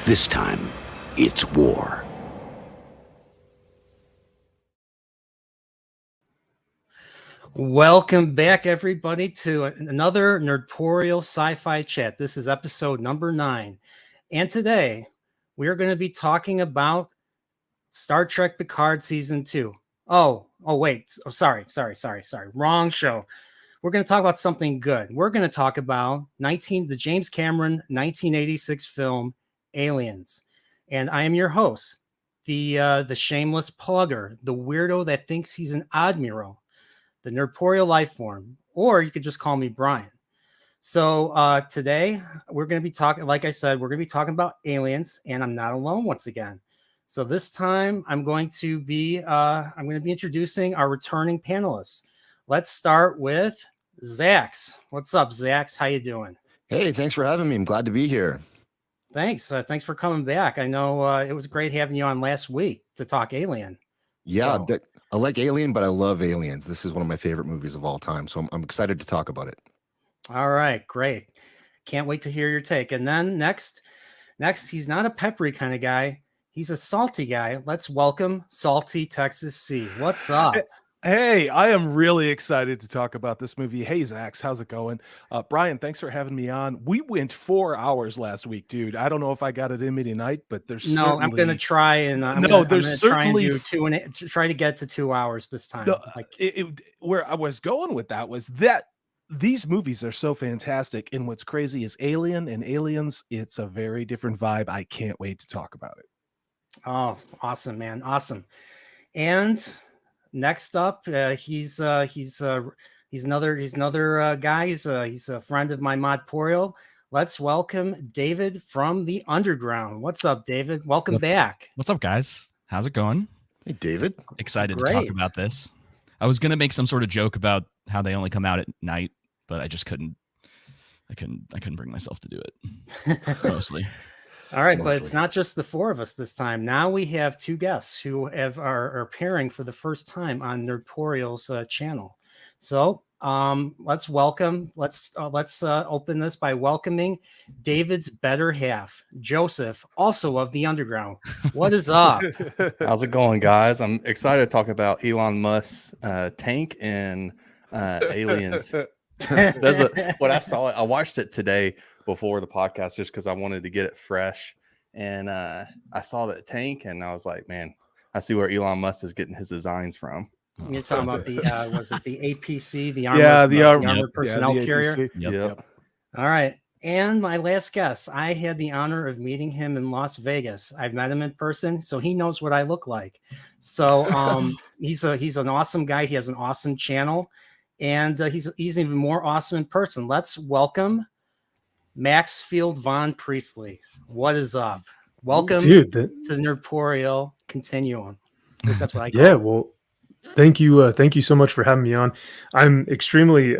This time, it's war. Welcome back, everybody, to another Nerdporeal Sci-Fi Chat. This is episode number 9. And today, we are going to be talking about Star Trek Picard Season 2. Sorry. Wrong show. We're going to talk about something good. We're going to talk about the James Cameron 1986 film, Aliens. And I am your host, the shameless plugger, the weirdo that thinks he's an admiral, the Nerdporeal life form, or you could just call me Brian. So today we're going to be talking, like I said, we're going to be talking about aliens, and I'm not alone once again. So this time I'm going to be introducing our returning panelists. Let's start with Zax. What's up, Zax? How you doing? Hey, thanks for having me. I'm glad to be here. Thanks. Thanks for coming back. I know it was great having you on last week to talk Alien. Yeah, I like Alien, but I love Aliens. This is one of my favorite movies of all time, so I'm excited to talk about it. All right, great. Can't wait to hear your take. And then next, he's not a peppery kind of guy. He's a salty guy. Let's welcome Salty Texas C. What's up? Hey, I am really excited to talk about this movie. Hey, Zax, how's it going? Brian, thanks for having me on. We went 4 hours last week, dude. I don't know if I got it in me tonight, but I'm going to try and try to get to 2 hours this time. Where I was going with that was that these movies are so fantastic, and what's crazy is Alien and Aliens. It's a very different vibe. I can't wait to talk about it. Oh, awesome, man, awesome. And next up, he's another guy. He's a friend of my Modporeal. Let's welcome David from the Underground. What's up, David? Welcome back. What's up, guys? How's it going? Hey, David. Excited to talk about this. I was gonna make some sort of joke about how they only come out at night, but I just couldn't. I couldn't bring myself to do it. Mostly. All right, but it's not just the four of us this time. Now we have two guests who are appearing for the first time on Nerdporeal's channel. So let's open this by welcoming David's better half, Joseph, also of the Underground. What is up? How's it going, guys? I'm excited to talk about Elon Musk's tank and aliens. When I saw it, I watched it today before the podcast just because I wanted to get it fresh, and I saw that tank and I was like, man, I see where Elon Musk is getting his designs from. You're talking about the was it the APC, the armored personnel carrier? Yep. All right. And my last guest, I had the honor of meeting him in Las Vegas. I've met him in person, so he knows what I look like. So he's an awesome guy. He has an awesome channel, and he's even more awesome in person. Let's welcome Maxfield Von Priestley. What is up? Welcome to the Nerdporeal Continuum. At least that's what I call it. Well, thank you so much for having me on. I'm extremely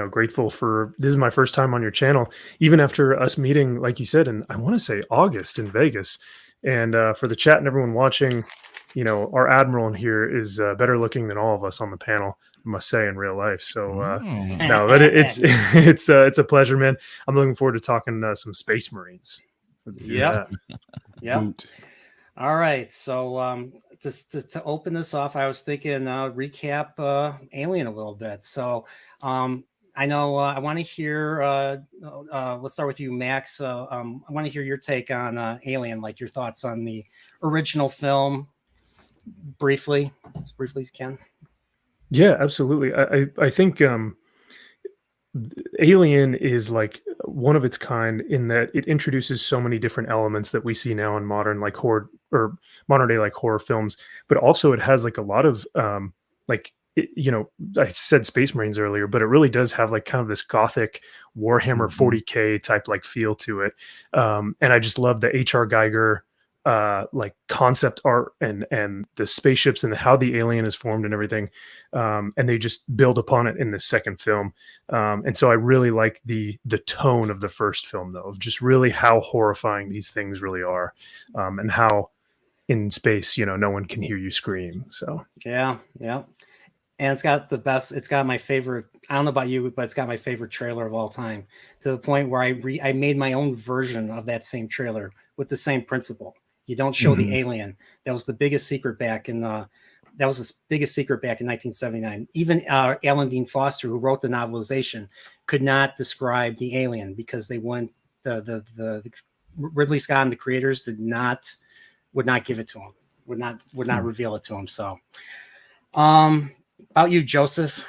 grateful for this is my first time on your channel, even after us meeting, like you said, in I want to say August in Vegas. And for the chat and everyone watching, our admiral in here is better looking than all of us on the panel, I must say, in real life. So no, but it's a pleasure, man. I'm looking forward to talking some Space Marines. Yeah. All right. So just to open this off, I was thinking recap Alien a little bit. So I know I want to hear. Let's start with you, Max. I want to hear your take on Alien, like your thoughts on the original film, briefly, as briefly as you can. Yeah, absolutely. I think Alien is like one of its kind in that it introduces so many different elements that we see now in modern like horror or modern day like horror films, but also it has like a lot of I said Space Marines earlier, but it really does have like kind of this gothic Warhammer 40K type like feel to it. And I just love the H.R. Geiger like concept art and the spaceships and how the alien is formed and everything. And they just build upon it in the second film. And so I really like the tone of the first film, though, of just really how horrifying these things really are, and how in space, no one can hear you scream. So yeah. And it's got the best. It's got my favorite. I don't know about you, but it's got my favorite trailer of all time. To the point where I made my own version of that same trailer with the same principle. You don't show the alien. That was the biggest secret back in the. That was the biggest secret back in 1979. Even Alan Dean Foster, who wrote the novelization, could not describe the alien because they went. The Ridley Scott and the creators would not give it to him. Would not reveal it to him. So, about you, Joseph.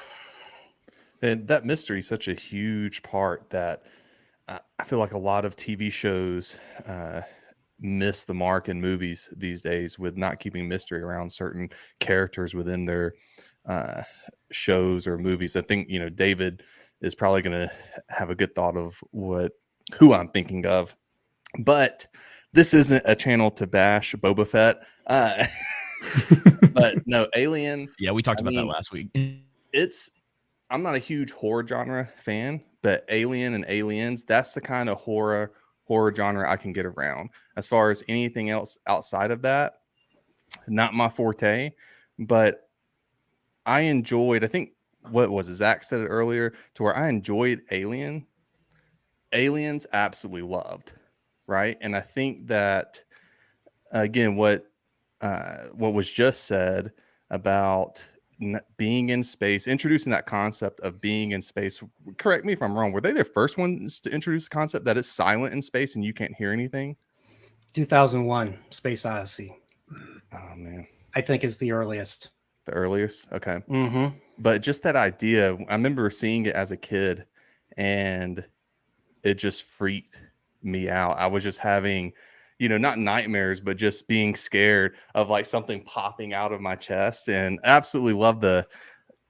And that mystery is such a huge part that I feel like a lot of TV shows miss the mark in movies these days with not keeping mystery around certain characters within their shows or movies. I think, David is probably going to have a good thought of who I'm thinking of, but this isn't a channel to bash Boba Fett. But no, Alien. Yeah, we talked about that last week. I'm not a huge horror genre fan, but Alien and Aliens, that's the kind of horror genre I can get around. As far as anything else outside of that, not my forte, but I enjoyed, I think, what was it? Zach said it earlier, to where I enjoyed Aliens absolutely loved, right? And I think that, again, what was just said about being in space, introducing that concept of being in space. Correct me if I'm wrong. Were they the first ones to introduce the concept that it's silent in space and you can't hear anything? 2001 Space Odyssey. Oh man, I think is the earliest. The earliest. Okay. Mm-hmm. But just that idea, I remember seeing it as a kid and it just freaked me out. I was just having, not nightmares, but just being scared of like something popping out of my chest, and absolutely love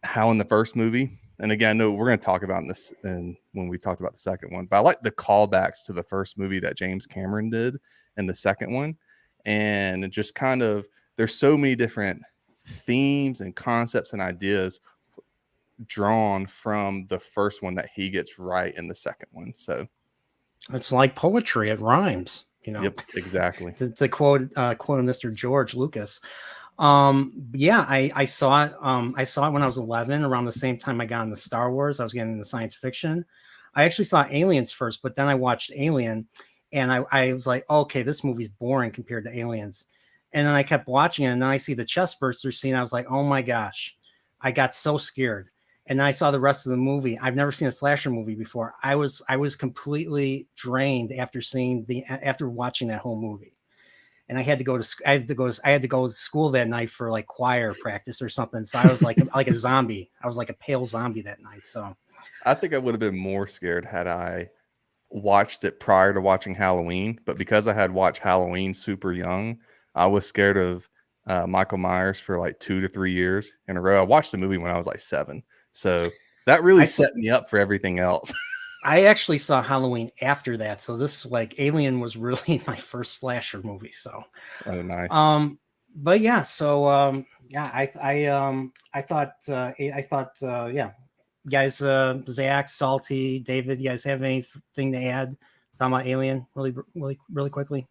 how in the first movie. And again, I know we're going to talk about this and when we talked about the second one, but I like the callbacks to the first movie that James Cameron did and the second one. And just kind of, there's so many different themes and concepts and ideas drawn from the first one that he gets right in the second one. So it's like poetry. It rhymes, Yep, exactly. to quote Mr. George Lucas. Yeah, I saw it. I saw it when I was 11, around the same time I got into Star Wars. I was getting into science fiction. I actually saw Aliens first, but then I watched Alien, and I was like, okay, this movie's boring compared to Aliens. And then I kept watching it, and then I see the Chessburster Scene. I was like, oh my gosh, I got so scared. And then I saw the rest of the movie. I've never seen a slasher movie before. I was completely drained after watching that whole movie. And I had to go to school that night for like choir practice or something. So I was like a zombie. I was like a pale zombie that night. So I think I would have been more scared had I watched it prior to watching Halloween. But because I had watched Halloween super young, I was scared of Michael Myers for like 2 to 3 years in a row. I watched the movie when I was like 7. So that really set me up for everything else. I actually saw Halloween after that. So this Alien was really my first slasher movie. So oh, nice. But yeah, so yeah, I thought yeah. You guys, Zach, Salty, David, you guys have anything to add? Talking about Alien really quickly.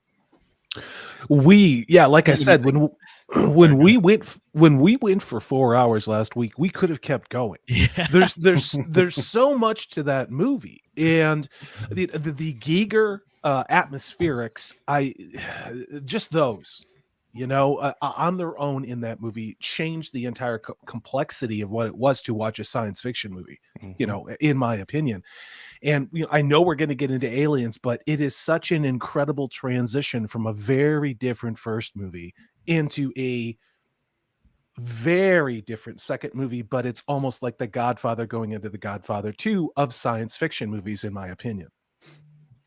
Like I said, when we went for 4 hours last week, we could have kept going. Yeah. There's so much to that movie, and the Giger atmospherics, just those, on their own in that movie changed the entire complexity of what it was to watch a science fiction movie, in my opinion. And I know we're going to get into Aliens, but it is such an incredible transition from a very different first movie into a very different second movie, but it's almost like The Godfather going into The Godfather 2 of science fiction movies, in my opinion.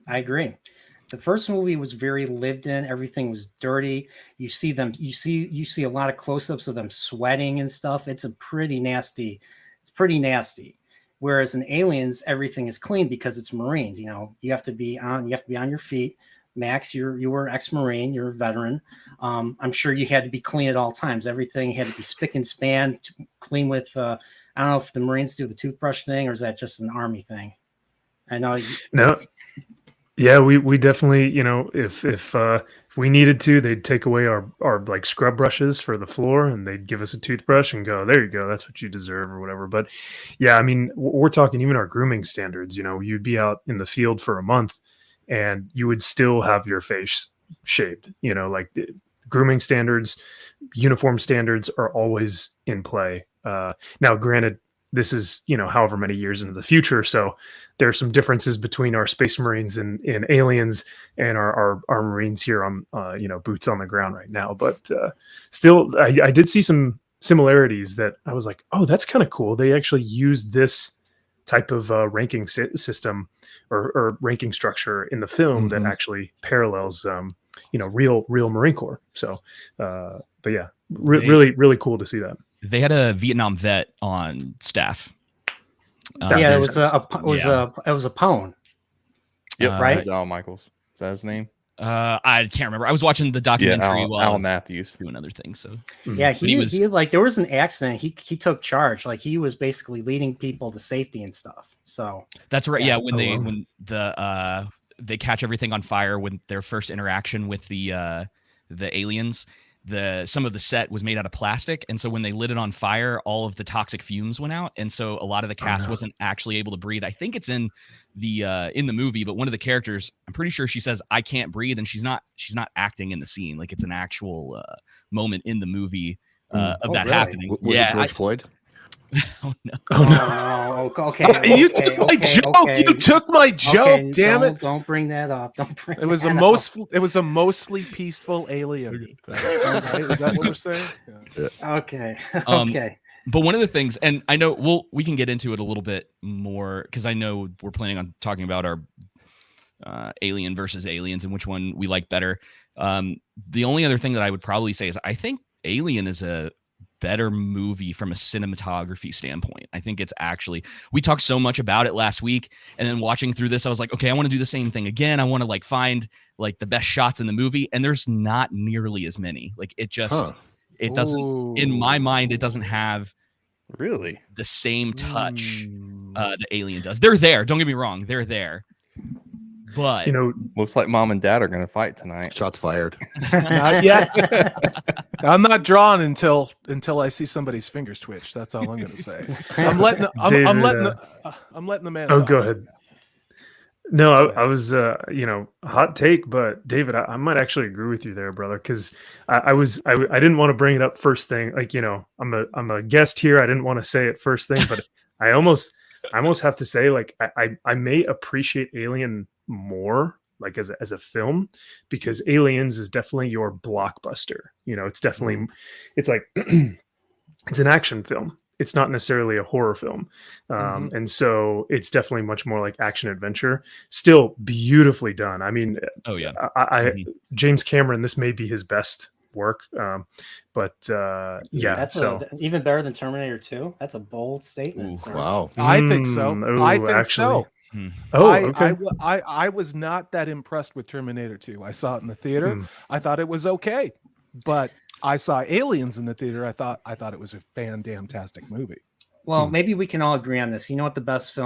I agree. The first movie was very lived in. Everything was dirty. You see a lot of close-ups of them sweating and stuff. It's pretty nasty. Whereas in Aliens, everything is clean because it's Marines. You have to be on your feet. Max, you were ex-Marine, you're a veteran. I'm sure you had to be clean at all times. Everything had to be spick and span, clean with. I don't know if the Marines do the toothbrush thing or is that just an Army thing. I know. No. Yeah, we definitely, if we needed to, they'd take away our like scrub brushes for the floor, and they'd give us a toothbrush and go, there you go, that's what you deserve or whatever. But yeah, I mean, we're talking even our grooming standards. You'd be out in the field for a month, and you would still have your face shaved. Like grooming standards, uniform standards are always in play. Now, granted, this is however many years into the future, so there are some differences between our space marines and aliens and our marines here on boots on the ground right now. But still, I did see some similarities that I was like, oh, that's kind of cool. They actually used this type of ranking system or ranking structure in the film that actually parallels real Marine Corps. So but yeah, really cool to see that. They had a Vietnam vet on staff. Yeah, it was a pwn. Yep, right. It was Al Michaels. Is that his name? I can't remember. I was watching the documentary while I Al was Matthews doing other things. So yeah, he like there was an accident. He took charge. Like he was basically leading people to safety and stuff. So that's right. Yeah, when they catch everything on fire, when their first interaction with the aliens, some of the set was made out of plastic, and so when they lit it on fire, all of the toxic fumes went out, and so a lot of the cast wasn't actually able to breathe. I think it's in the movie, but one of the characters, I'm pretty sure she says, "I can't breathe," and she's not acting in the scene. Like it's an actual moment in the movie of that happening. Was it George Floyd? Oh no! Oh no! Okay. You took my joke. You took my joke. Damn it! Don't bring that up. Don't bring. It was a mostly peaceful alien. Right? Is that what we're saying? Yeah. Okay. Okay. But one of the things, and I know we can get into it a little bit more because I know we're planning on talking about our Alien versus Aliens and which one we like better. The only other thing that I would probably say is I think Alien is a better movie from a cinematography standpoint. I think it's actually, we talked so much about it last week, and then watching through this, I was like, okay, I want to do the same thing again. I want to like find like the best shots in the movie, and there's not nearly as many. Like it just, it doesn't, in my mind, it doesn't have really the same touch the Alien does. They're there. Don't get me wrong. They're there. But looks like mom and dad are going to fight tonight. Shots fired. Not yet. I'm not drawn until I see somebody's fingers twitch. That's all I'm going to say. I'm letting the man. Oh, go ahead. No, I was hot take, but David, I might actually agree with you there, brother, because I didn't want to bring it up first thing. Like I'm a guest here. I didn't want to say it first thing, but I almost have to say like I may appreciate Alien more like as a film, because Aliens is definitely your blockbuster. It's definitely it's like it's an action film. It's not necessarily a horror film. And so it's definitely much more like action adventure, still beautifully done. I mean, oh yeah, James Cameron, this may be his best work. But yeah, that's even better than Terminator 2. That's a bold statement. Wow. I think so. I think so. Oh, okay. I was not that impressed with Terminator 2. I saw it in the theater. I thought it was okay, but I saw Aliens in the theater. I thought it was a fantastic movie. Well, maybe we can all agree on this. You know what the best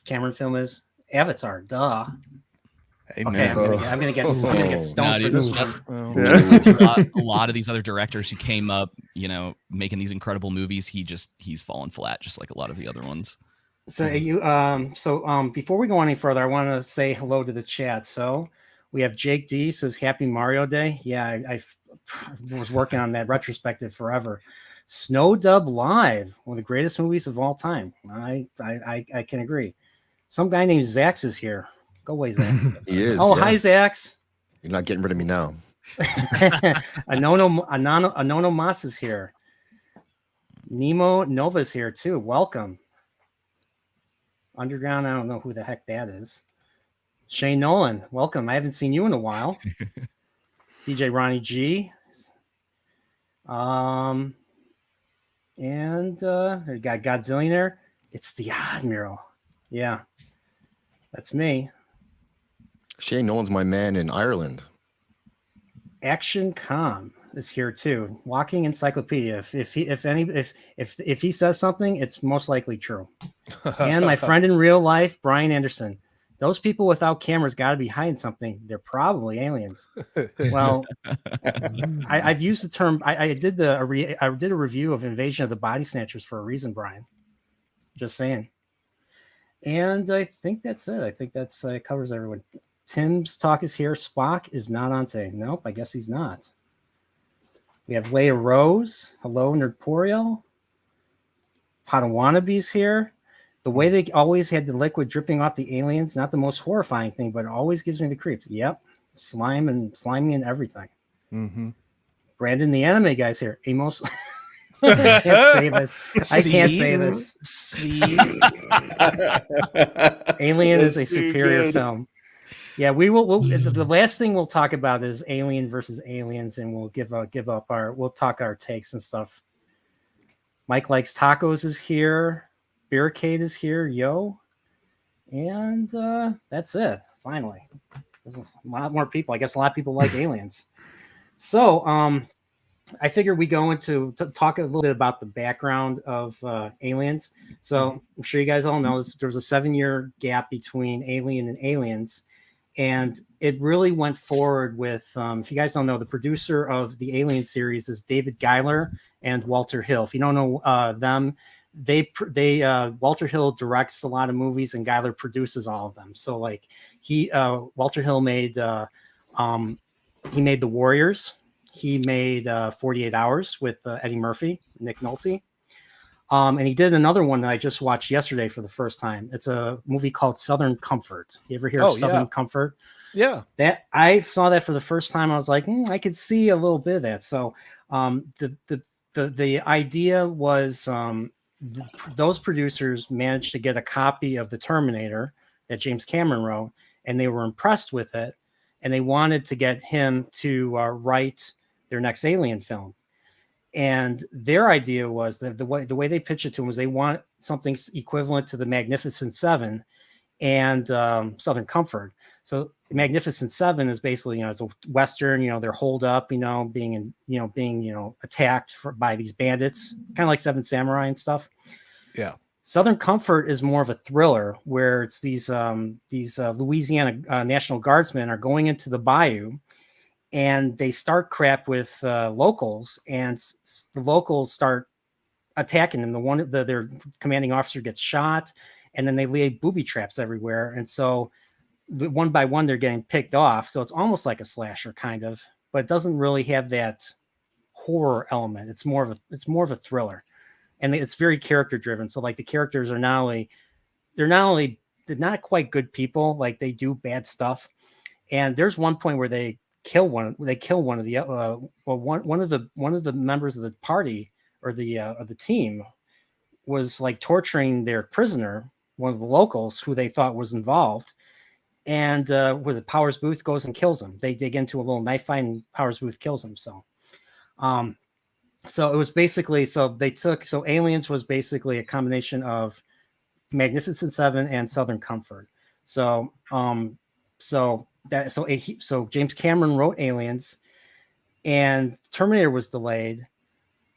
Cameron film is? Avatar. Duh. Okay, I'm gonna get stoned for this one. A lot of these other directors who came up, making these incredible movies, he's fallen flat, just like a lot of the other ones. So before we go any further, I want to say hello to the chat. So we have Jake D says Happy Mario Day. Yeah, I was working on that retrospective forever. Snow Dub Live, one of the greatest movies of all time. I can agree. Some guy named Zax is here. Go away, Zax. He is. Oh, hi, Zax. You're not getting rid of me now. Anono Mas is here. Nemo Nova's here too. Welcome. Underground, I don't know who the heck that is. Shane Nolan, welcome. I haven't seen you in a while. DJ Ronnie G. And we got Godzillionaire. It's the Admiral. Yeah, that's me. Shane Nolan's my man in Ireland. Action Com is here too. Walking encyclopedia. If he says something, it's most likely true. And my friend in real life, Brian Anderson. those people without cameras got to be hiding something. They're probably aliens. Well, I've used the term. I did a review of Invasion of the Body Snatchers for a reason, Brian. Just saying. And I think that's it. I think that's covers everyone. Tim's talk is here. Spock is not on today. Nope, I guess he's not. We have Leia Rose. Hello, Nerdporeal. Potawanabe's here. The way they always had the liquid dripping off the aliens, not the most horrifying thing, but it always gives me the creeps. Yep. Slimy and everything. Mm-hmm. Brandon, the anime guy's here. Amos. I can't say this. I can't say this. See? Alien is a That's too superior good. film. Yeah, we will. The last thing we'll talk about is Alien versus Aliens, and we'll we'll talk our takes and stuff. Mike Likes Tacos is here. Barricade is here. Yo. And that's it. Finally. There's a lot more people. I guess a lot of people like aliens. So I figured we go into to talk a little bit about the background of aliens. So I'm sure you guys all know there's a 7-year gap between Alien and Aliens. And it really went forward with, if you guys don't know, the producer of the Alien series is David Giler and Walter Hill. If you don't know them, Walter Hill directs a lot of movies and Giler produces all of them. So like Walter Hill made The Warriors. He made 48 Hours with Eddie Murphy, Nick Nolte. And he did another one that I just watched yesterday for the first time. It's a movie called Southern Comfort. You ever hear of Southern Comfort? Yeah. That I saw that for the first time. I was like, I could see a little bit of that. So the idea was those producers managed to get a copy of The Terminator that James Cameron wrote, and they were impressed with it, and they wanted to get him to write their next Alien film. And their idea was that the way they pitched it to him was they want something equivalent to the Magnificent Seven and Southern Comfort. So Magnificent Seven is basically, it's a Western, they're holed up, being attacked by these bandits, kind of like Seven Samurai and stuff. Yeah. Southern Comfort is more of a thriller where it's these Louisiana National Guardsmen are going into the bayou, and they start crap with locals, and the locals start attacking them. Their commanding officer gets shot, and then they lay booby traps everywhere. And so one by one, they're getting picked off. So it's almost like a slasher kind of, but it doesn't really have that horror element. It's more of a thriller, and it's very character driven. So like the characters are they're not quite good people. Like they do bad stuff. And there's one point where they kill one of the one of the members of the party or the team was like torturing their prisoner, one of the locals who they thought was involved. And where the Powers Booth goes and kills him. They dig into a little knife fight and Powers Booth kills him. So it was basically, Aliens was basically a combination of Magnificent Seven and Southern Comfort. So James Cameron wrote Aliens, and Terminator was delayed.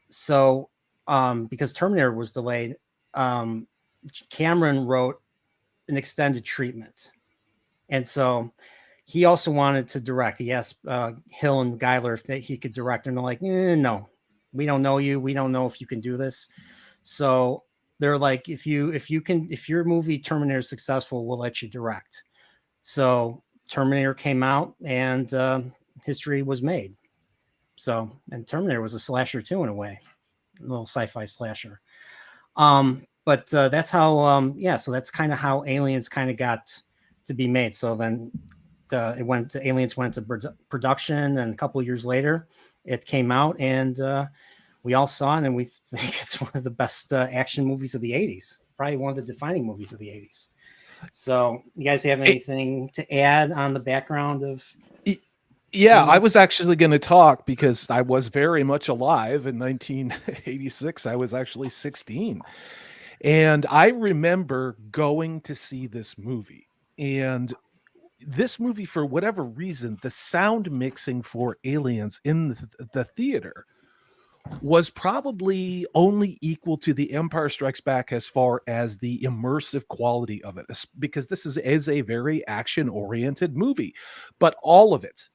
So because Terminator was delayed, Cameron wrote an extended treatment. And so he also wanted to direct. He asked Hill and Giler if he could direct, and they're like, no, we don't know you. We don't know if you can do this. So they're like, if your movie Terminator is successful, we'll let you direct. So Terminator came out, and history was made. So, and Terminator was a slasher too, in a way, a little sci-fi slasher. But that's how, so that's kind of how Aliens kind of got to be made. So then Aliens went to production, and a couple of years later, it came out, and we all saw it, and we think it's one of the best action movies of the 80s, probably one of the defining movies of the 80s. So you guys have anything to add on the background of? Yeah, I was actually going to talk because I was very much alive in 1986. I was actually 16. And I remember going to see this movie. And this movie, for whatever reason, the sound mixing for Aliens in the theater was probably only equal to The Empire Strikes Back as far as the immersive quality of it, because this is a very action-oriented movie. But all of it,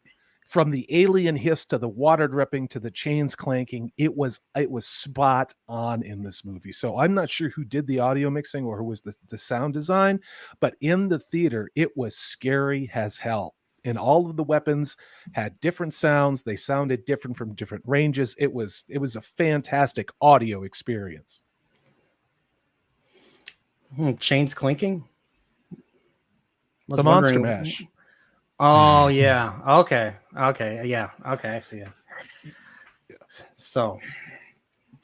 from the alien hiss to the water dripping to the chains clanking, it was spot on in this movie. So I'm not sure who did the audio mixing or who was the sound design, but in the theater, it was scary as hell. And all of the weapons had different sounds. They sounded different from different ranges. It was a fantastic audio experience. Chains clinking? The Monster Mash. Oh yeah. Okay. Yeah. Okay. I see it. So,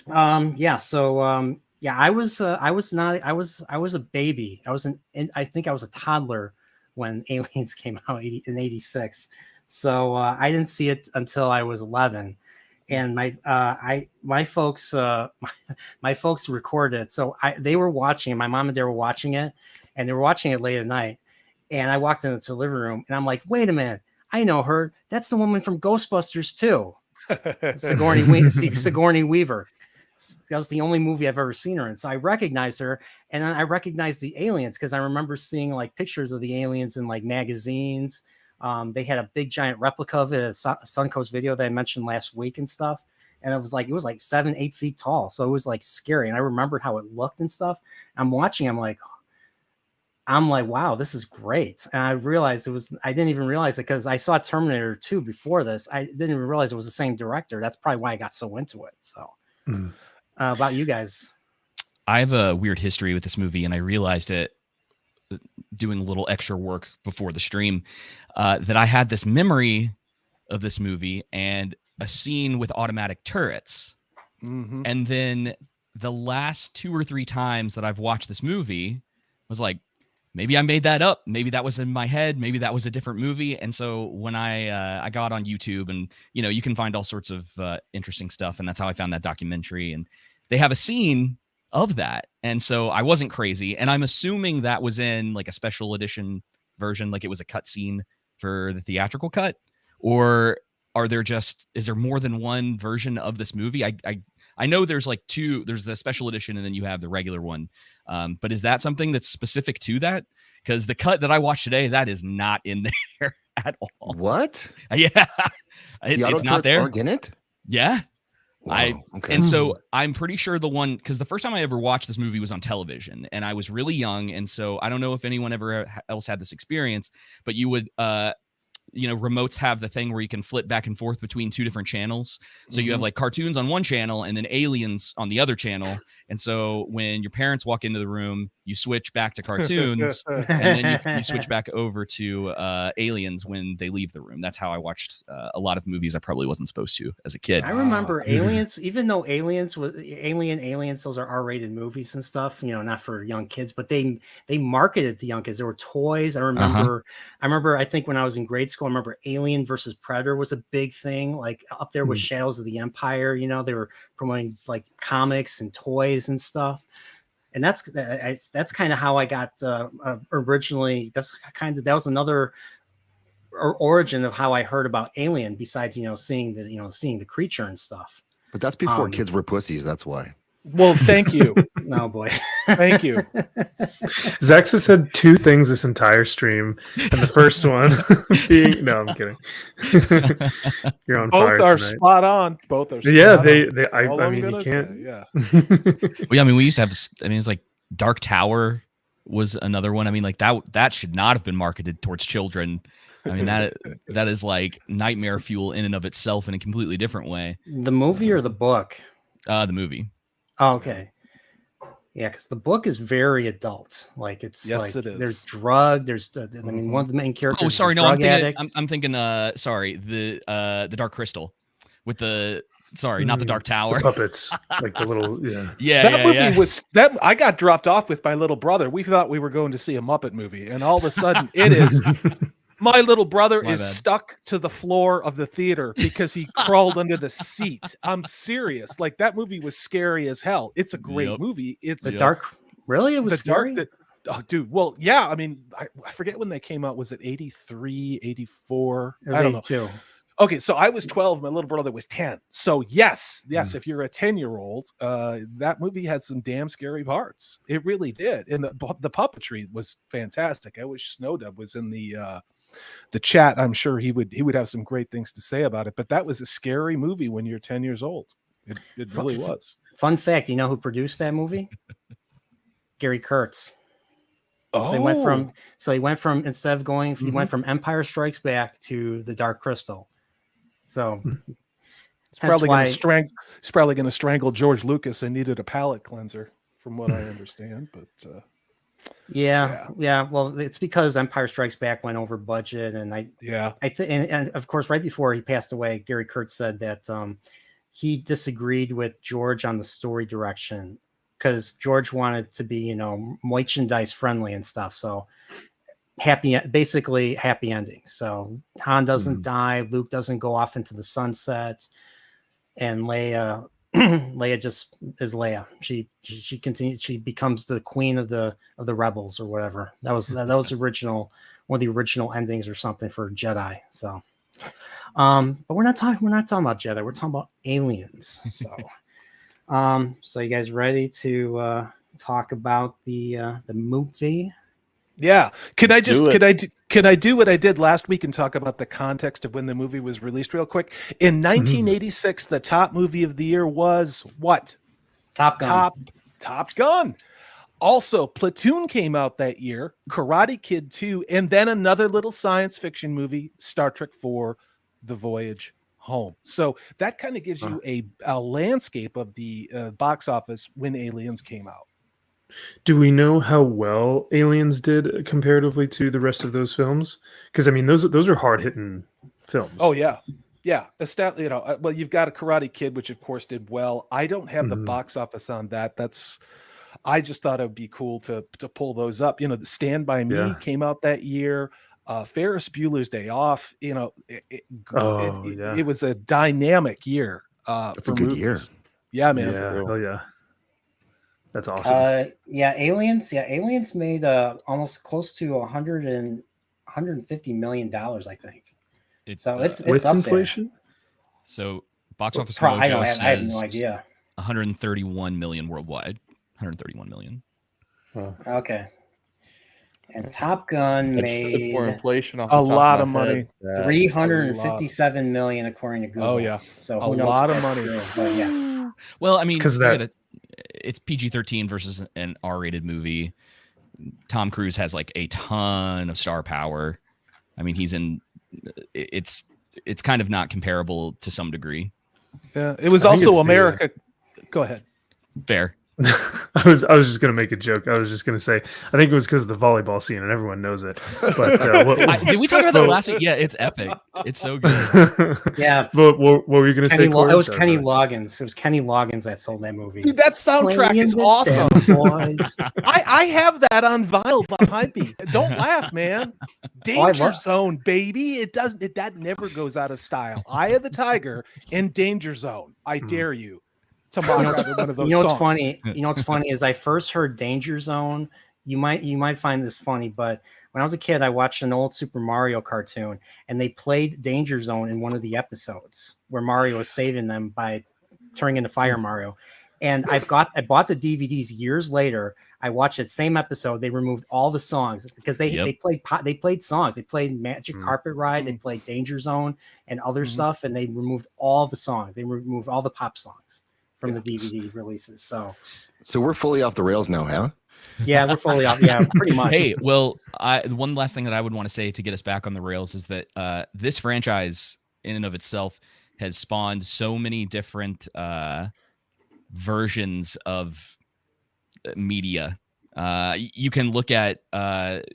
yeah. I was a baby. I think I was a toddler when Aliens came out in '86. So I didn't see it until I was 11, and my folks recorded it. So they were watching it. My mom and dad were watching it, and they were watching it late at night. And I walked into the living room, and I'm like, "Wait a minute! I know her. That's the woman from Ghostbusters too, Sigourney Weaver." That was the only movie I've ever seen her in. So I recognized her, and then I recognized the aliens because I remember seeing like pictures of the aliens in like magazines. They had a big giant replica of it at Suncoast Video that I mentioned last week and stuff. And it was like 7-8 feet tall. So it was like scary. And I remembered how it looked and stuff. I'm watching, I'm like, wow, this is great. And I realized I didn't even realize it because I saw Terminator 2 before this. I didn't even realize it was the same director. That's probably why I got so into it. So about you guys. I have a weird history with this movie, and I realized it doing a little extra work before the stream, that I had this memory of this movie and a scene with automatic turrets. Mm-hmm. And then the last 2 or 3 times that I've watched this movie was like, maybe I made that up. Maybe that was in my head. Maybe that was a different movie. And so when I got on YouTube, and you can find all sorts of interesting stuff, and that's how I found that documentary. And they have a scene of that, and so I wasn't crazy. And I'm assuming that was in like a special edition version, like it was a cut scene for the theatrical cut, or is there more than one version of this movie? I know there's like 2. There's the special edition, and then you have the regular one. But is that something that's specific to that? Because the cut that I watched today, that is not in there at all. What? Yeah, it's not there. Aren't in it? Yeah. Wow, okay. And so I'm pretty sure the one, because the first time I ever watched this movie was on television, and I was really young, and so I don't know if anyone ever else had this experience, but you would remotes have the thing where you can flip back and forth between 2 different channels. So you have like cartoons on one channel and then aliens on the other channel. And so when your parents walk into the room, you switch back to cartoons, and then you switch back over to aliens when they leave the room. That's how I watched a lot of movies I probably wasn't supposed to as a kid. I remember Aliens, even though Aliens, those are R-rated movies and stuff, not for young kids, but they marketed to young kids. There were toys. I remember, I think when I was in grade school, I remember Alien versus Predator was a big thing. Like up there with Shadows of the Empire, they were promoting like comics and toys and stuff. And that's kind of how I got originally. That was another origin of how I heard about Alien, besides seeing the creature and stuff. But that's before kids were pussies. That's why. Well, thank you. Oh boy. Thank you. Zax has said 2 things this entire stream, and the first one being I'm kidding. You're on Both fire are tonight. spot on. Both are spot Yeah, on. I mean, you can't. Say, yeah. Well, yeah, I mean, we used to have. It's like Dark Tower was another one. I mean, like that should not have been marketed towards children. I mean, that is like nightmare fuel in and of itself in a completely different way. The movie or the book? The movie. Oh, okay. Yeah, because the book is very adult. Like it is. There's drug. There's one of the main characters. Oh, sorry, no, I'm thinking. Sorry, the Dark Crystal with the. Sorry, not the Dark Tower. The puppets, like the little. That movie was that I got dropped off with my little brother. We thought we were going to see a Muppet movie, and all of a sudden it is. My little brother is stuck to the floor of the theater because he crawled under the seat. I'm serious. Like that movie was scary as hell. It's a great movie. It's the dark. Really, it was scary. Dude. Well, yeah. I mean, I forget when they came out. Was it 83, 84? It was I don't 82. know. Okay, so I was 12, my little brother was 10. So yes, if you're a 10-year-old, that movie had some damn scary parts. It really did. And the puppetry was fantastic. I wish Snowdub was in the chat. I'm sure he would have some great things to say about it. But that was a scary movie when you're 10 years old. It really was. Fun fact, you know who produced that movie? Gary Kurtz. Oh, So he went from instead of going, he went from Empire Strikes Back to The Dark Crystal. So it's probably going to strangle George Lucas and needed a palate cleanser, from what I understand. But yeah. Well, it's because Empire Strikes Back went over budget, and I think, and of course, right before he passed away, Gary Kurtz said that he disagreed with George on the story direction because George wanted to be, merchandise friendly and stuff. So basically happy endings. So Han doesn't die, Luke doesn't go off into the sunset, and Leia just is Leia. She continues. She becomes the queen of the rebels or whatever. That was original, one of the original endings or something for Jedi. So, but we're not talking about Jedi. We're talking about aliens. So, so you guys ready to talk about the movie? Yeah. Can I do what I did last week and talk about the context of when the movie was released real quick? In 1986, the top movie of the year was what? Top Gun. Top Gun. Also, Platoon came out that year, Karate Kid 2, and then another little science fiction movie, Star Trek IV, The Voyage Home. So that kind of gives you a landscape of the box office when Aliens came out. Do we know how well Aliens did comparatively to the rest of those films? Because I mean, those are hard hitting films. Oh yeah. Well, you've got a Karate Kid, which of course did well. I don't have the box office on that. I just thought it would be cool to pull those up. The Stand By Me came out that year. Ferris Bueller's Day Off. It was a dynamic year. That's a good movies. year. Yeah, man. Yeah. Oh yeah. That's awesome. Aliens made almost close to $150 million, I think. It's with up inflation. There. So box office mojo says I have no idea. 131 million worldwide. 131 million. Okay. And Top Gun made for inflation a lot of money. 357 million according to Google. Oh yeah. So a lot of money. True, but yeah. Well, I mean, it's PG-13 versus an R-rated movie. Tom Cruise has like a ton of star power. I mean, it's kind of not comparable to some degree. Yeah, it was also America. Go ahead. Fair. I was just gonna make a joke. I was just gonna say I think it was because of the volleyball scene and everyone knows it. But did we talk about that last week? Yeah, it's epic. It's so good. Yeah. But what were you gonna say? It was Kenny Loggins. It was Kenny Loggins that sold that movie. Dude, that soundtrack is awesome. Boys. I have that on vinyl behind me. Don't laugh, man. Danger Zone, baby. That never goes out of style. Eye of the Tiger and Danger Zone. I dare you. What's funny? What's funny is I first heard Danger Zone. You might find this funny, but when I was a kid, I watched an old Super Mario cartoon, and they played Danger Zone in one of the episodes where Mario was saving them by turning into Fire Mario. And I bought the DVDs years later. I watched that same episode. They removed all the songs because they played songs. They played Magic Carpet Ride. They played Danger Zone and other stuff, and they removed all the songs. They removed all the pop songs from the DVD releases. So we're fully off the rails now, huh? Yeah, we're fully off. Yeah, pretty much. Hey, well, one last thing that I would want to say to get us back on the rails is that this franchise in and of itself has spawned so many different versions of media. You can look at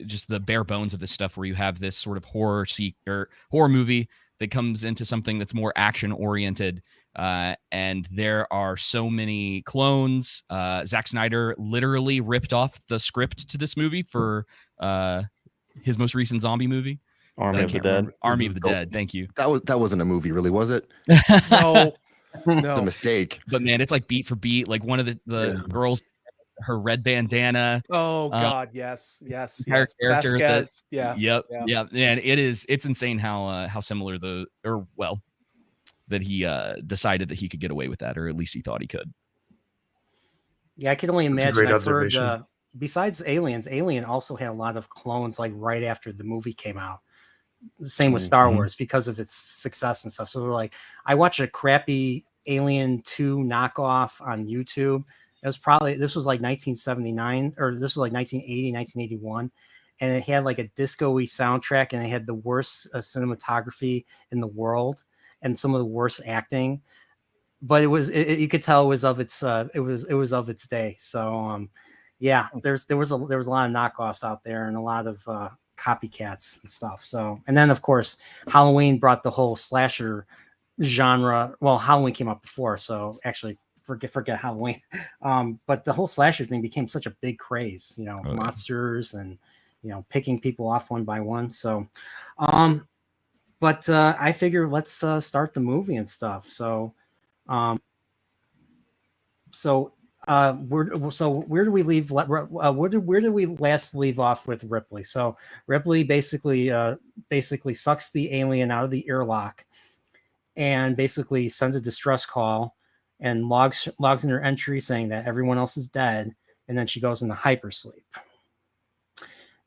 just the bare bones of this stuff where you have this sort of horror movie that comes into something that's more action oriented. And there are so many clones. Zack Snyder literally ripped off the script to this movie for his most recent zombie movie, Army of the Dead. Army of the Dead. Thank you. That wasn't a movie, really, was it? No. It's a mistake. But man, it's like beat for beat. Like one of the girls her red bandana. Oh God, yes, Entire character that, Vasquez, yeah, yeah, and it's insane how similar that he decided that he could get away with that, or at least he thought he could. Yeah, I can only That's a imagine. great I've heard, observation. besides Aliens, Alien also had a lot of clones like right after the movie came out. Same with Star Mhm. Wars because of its success and stuff. So we're like, I watched a crappy Alien 2 knockoff on YouTube. This was like 1979, or this was like 1980, 1981. And it had like a disco-y soundtrack, and it had the worst cinematography in the world and some of the worst acting. But you could tell it was of its of its day. So yeah, there was a lot of knockoffs out there and a lot of copycats and stuff. So, and then of course Halloween brought the whole slasher genre. Well, Halloween came out before, so actually forget Halloween. But the whole slasher thing became such a big craze, Oh, yeah. monsters and picking people off one by one. So but I figure let's start the movie and stuff. So where do we leave? Where do we last leave off with Ripley? So Ripley basically sucks the alien out of the airlock, and basically sends a distress call, and logs in her entry saying that everyone else is dead, and then she goes into hypersleep.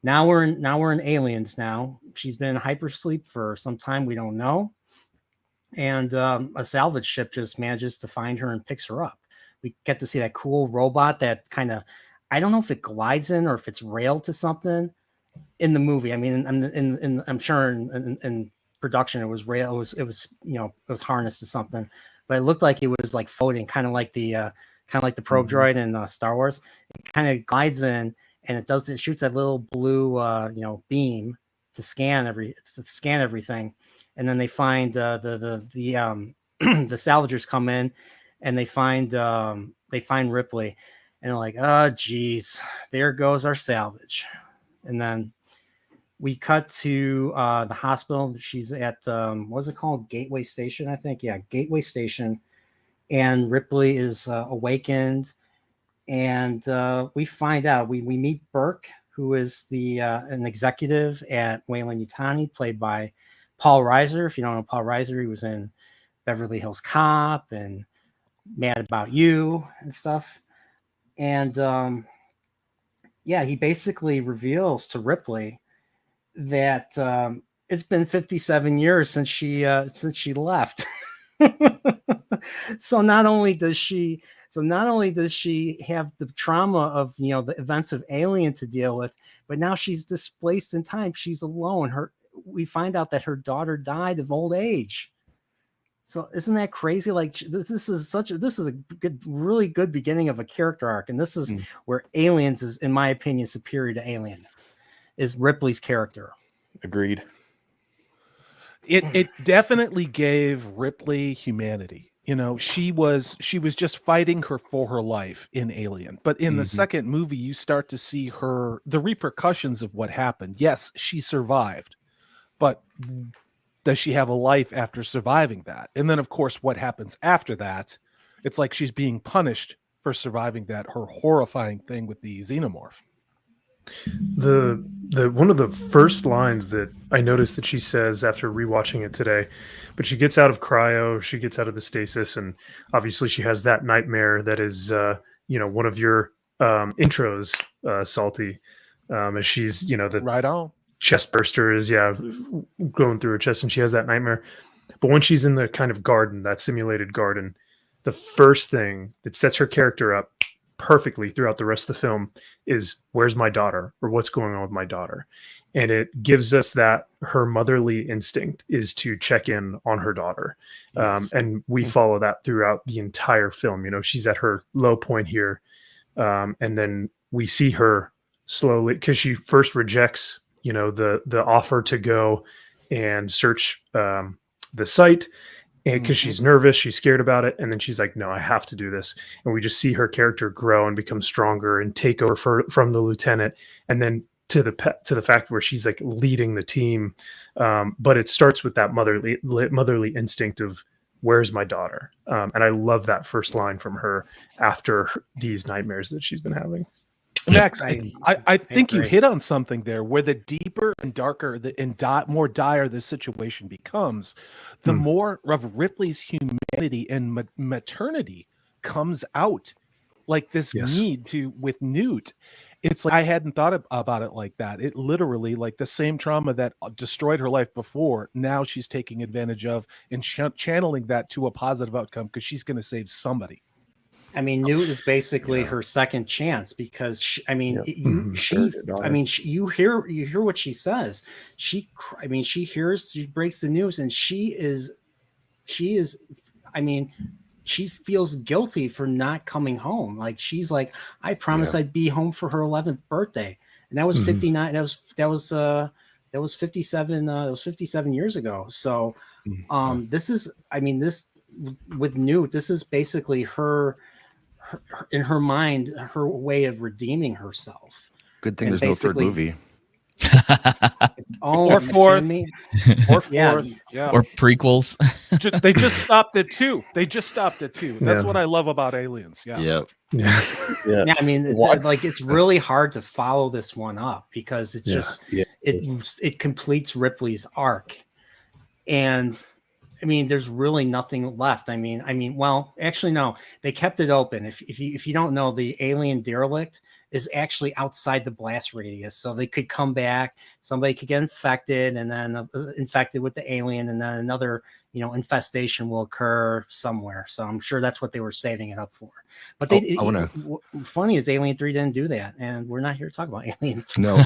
Now we're in Aliens. Now she's been in hypersleep for some time, we don't know, and a salvage ship just manages to find her and picks her up. We get to see that cool robot that kind of, I don't know if it glides in or if it's railed to something in the movie. I mean, I'm sure in production it was rail. It was harnessed to something, but it looked like it was like floating, kind of like the probe droid in Star Wars. It kind of glides in, and it shoots that little blue beam to scan everything, and then they find the salvagers come in, and they find Ripley, and they're like, oh geez, there goes our salvage. And then we cut to the hospital. She's at what's it called, Gateway Station, I think. Yeah, Gateway Station. And Ripley is awakened, and we find out, we meet Burke, who is an executive at Weyland-Yutani, played by Paul Reiser. If you don't know Paul Reiser, he was in Beverly Hills Cop and Mad About You and stuff. And he basically reveals to Ripley that it's been 57 years since she left. So not only does she have the trauma of the events of Alien to deal with, but now she's displaced in time. She's alone. We find out that her daughter died of old age. So isn't that crazy? Like this is a really good beginning of a character arc, and this is where Aliens is, in my opinion, superior to Alien, is Ripley's character. Agreed. It definitely gave Ripley humanity. She was just fighting for her life in Alien, but in the second movie, you start to see the repercussions of what happened. Yes, she survived, but does she have a life after surviving that? And then, of course, what happens after that? It's like she's being punished for surviving her horrifying thing with the xenomorph. The one of the first lines that I noticed that she says after rewatching it today, but she gets out of cryo, she gets out of the stasis, and obviously she has that nightmare that is one of your intros, Salty, as she's the right on chestburster is going through her chest, and she has that nightmare. But when she's in the kind of garden, that simulated garden, the first thing that sets her character up perfectly throughout the rest of the film is, where's my daughter, or what's going on with my daughter? And it gives us that her motherly instinct is to check in on her daughter. Yes. And we follow that throughout the entire film. She's at her low point here, and then we see her slowly, because she first rejects the offer to go and search the site, and because she's nervous, she's scared about it, and then she's like, no, I have to do this. And we just see her character grow and become stronger and take over from the lieutenant, and then to the fact where she's like leading the team. But it starts with that motherly instinct of, where's my daughter? And I love that first line from her after these nightmares that she's been having. Max, I think you agree. hit on something there where the deeper and darker more dire the situation becomes, the more of Ripley's humanity and maternity comes out. Like this need to, with Newt, it's like I hadn't thought about it like that. It literally, like the same trauma that destroyed her life before, now she's taking advantage of and channeling that to a positive outcome because she's going to save somebody. I mean, Newt is basically her second chance because you hear what she says. She breaks the news, and she feels guilty for not coming home. Like she's like, I promised I'd be home for her 11th birthday, and that was 59. That was 57. That was 57 years ago. So, this is, this with Newt, this is basically her in her mind, her way of redeeming herself. Good thing there's no third movie. Or fourth. Yeah. Or prequels. They just stopped at 2. That's what I love about Aliens. Yeah. I mean, like it's really hard to follow this one up because it's just it completes Ripley's arc, and I mean, there's really nothing left. I mean, well, actually, no, they kept it open. If you don't know, the alien derelict is actually outside the blast radius, so they could come back. Somebody could get infected, and then infected with the alien, and then another, infestation will occur somewhere. So I'm sure that's what they were saving it up for. But funny is Alien 3 didn't do that, and we're not here to talk about Alien 3. No,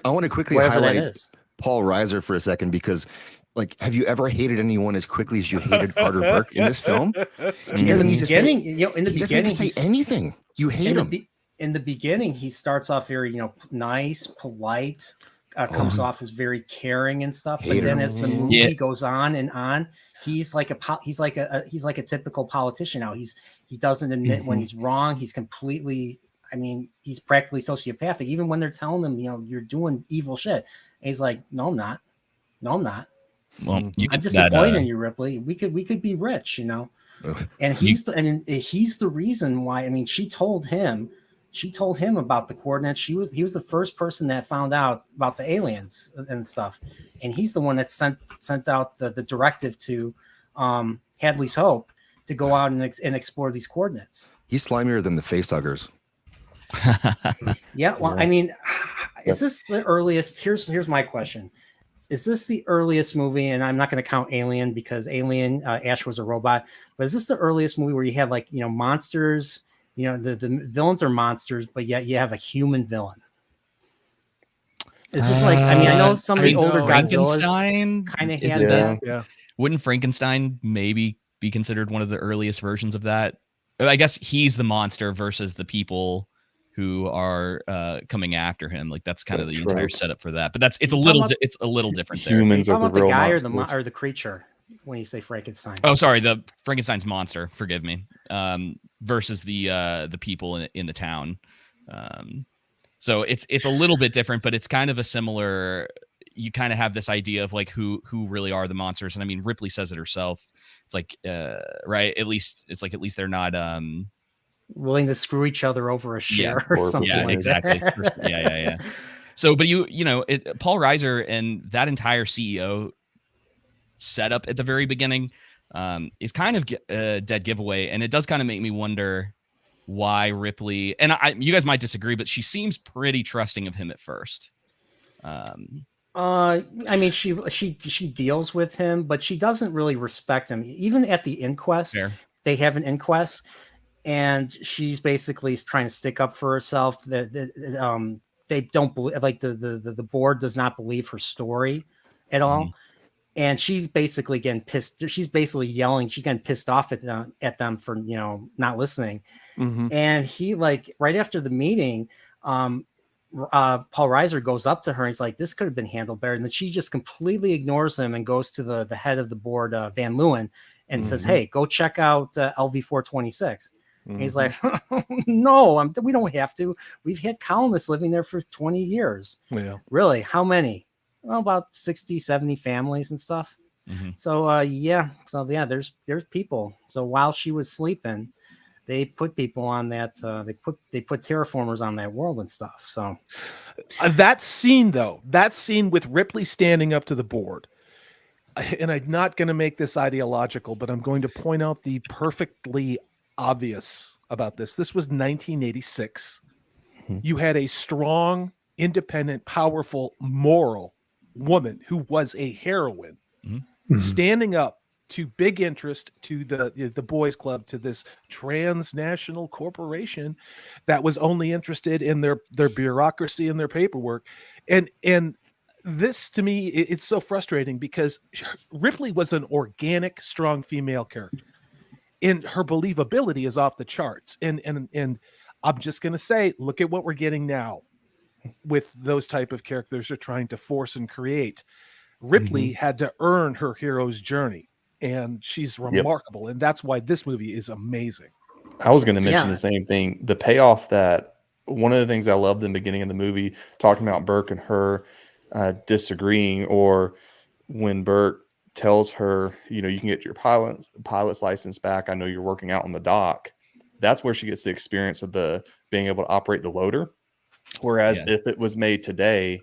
I want to quickly highlight is. Paul Reiser for a second because. Like, have you ever hated anyone as quickly as you hated Carter Burke in this film? In the beginning, he doesn't say anything. You hate him. In the beginning, he starts off very, nice, polite, comes off as very caring and stuff. But then as the movie goes on and on, he's like a typical politician now. He doesn't admit when he's wrong. He's completely, he's practically sociopathic. Even when they're telling him, you're doing evil shit, and he's like, no, I'm not. Well, I'm disappointed in you, Ripley. We could be rich, And he's the reason why. She told him about the coordinates. He was the first person that found out about the aliens and stuff, and he's the one that sent out the directive to Hadley's Hope to go out and explore these coordinates. He's slimier than the facehuggers. Yeah, well, is this the earliest? Here's my question. Is this the earliest movie? And I'm not going to count Alien because Alien, Ash was a robot. But is this the earliest movie where you have monsters? The villains are monsters, but yet you have a human villain. Is this I know some of the older Godzillas kind of had that. Yeah. Wouldn't Frankenstein maybe be considered one of the earliest versions of that? I guess he's the monster versus the people who are coming after him. Like that's kind of the entire setup for that. But it's a little different there. Humans are the real guy monsters. or the creature when you say Frankenstein. Oh, sorry, the Frankenstein's monster. Forgive me. Versus the people in the town. So it's a little bit different, but it's kind of a similar. You kind of have this idea of like who really are the monsters, and Ripley says it herself. It's like right. At least they're not willing to screw each other over a share or something. Yeah, like exactly. That. Yeah. So, but Paul Reiser and that entire CEO setup at the very beginning is kind of a dead giveaway, and it does kind of make me wonder why Ripley, and you guys might disagree, but she seems pretty trusting of him at first. She deals with him, but she doesn't really respect him. Even at the inquest, they have an inquest. And she's basically trying to stick up for herself. That they don't believe, like the board does not believe her story at all. And she's basically getting pissed. She's basically yelling. She's getting pissed off at them for not listening. And he right after the meeting, Paul Reiser goes up to her and he's like, "This could have been handled better." And then she just completely ignores him and goes to the head of the board, Van Leeuwen, and says, "Hey, go check out LV-426." And he's like, "No, we don't have to. We've had colonists living there for 20 years. Yeah. Really? How many? Well, about 60, 70 families and stuff." So there's people. So while she was sleeping, they put people on that. They put terraformers on that world and stuff. So that scene with Ripley standing up to the board, and I'm not going to make this ideological, but I'm going to point out the perfectly obvious about this. This was 1986. You had a strong, independent, powerful, moral woman who was a heroine standing up to big interest, to the boys club, to this transnational corporation that was only interested in their bureaucracy and their paperwork. And this, to me, it's so frustrating because Ripley was an organic, strong female character, and her believability is off the charts. And I'm just going to say, look at what we're getting now with those type of characters they're trying to force and create. Ripley had to earn her hero's journey, and she's remarkable. And that's why this movie is amazing. I was going to mention the same thing. The payoff, that one of the things I loved in the beginning of the movie, talking about Burke and her disagreeing, or when Burke tells her, you can get your pilot's license back. I know you're working out on the dock. That's where she gets the experience of being able to operate the loader. Whereas if it was made today,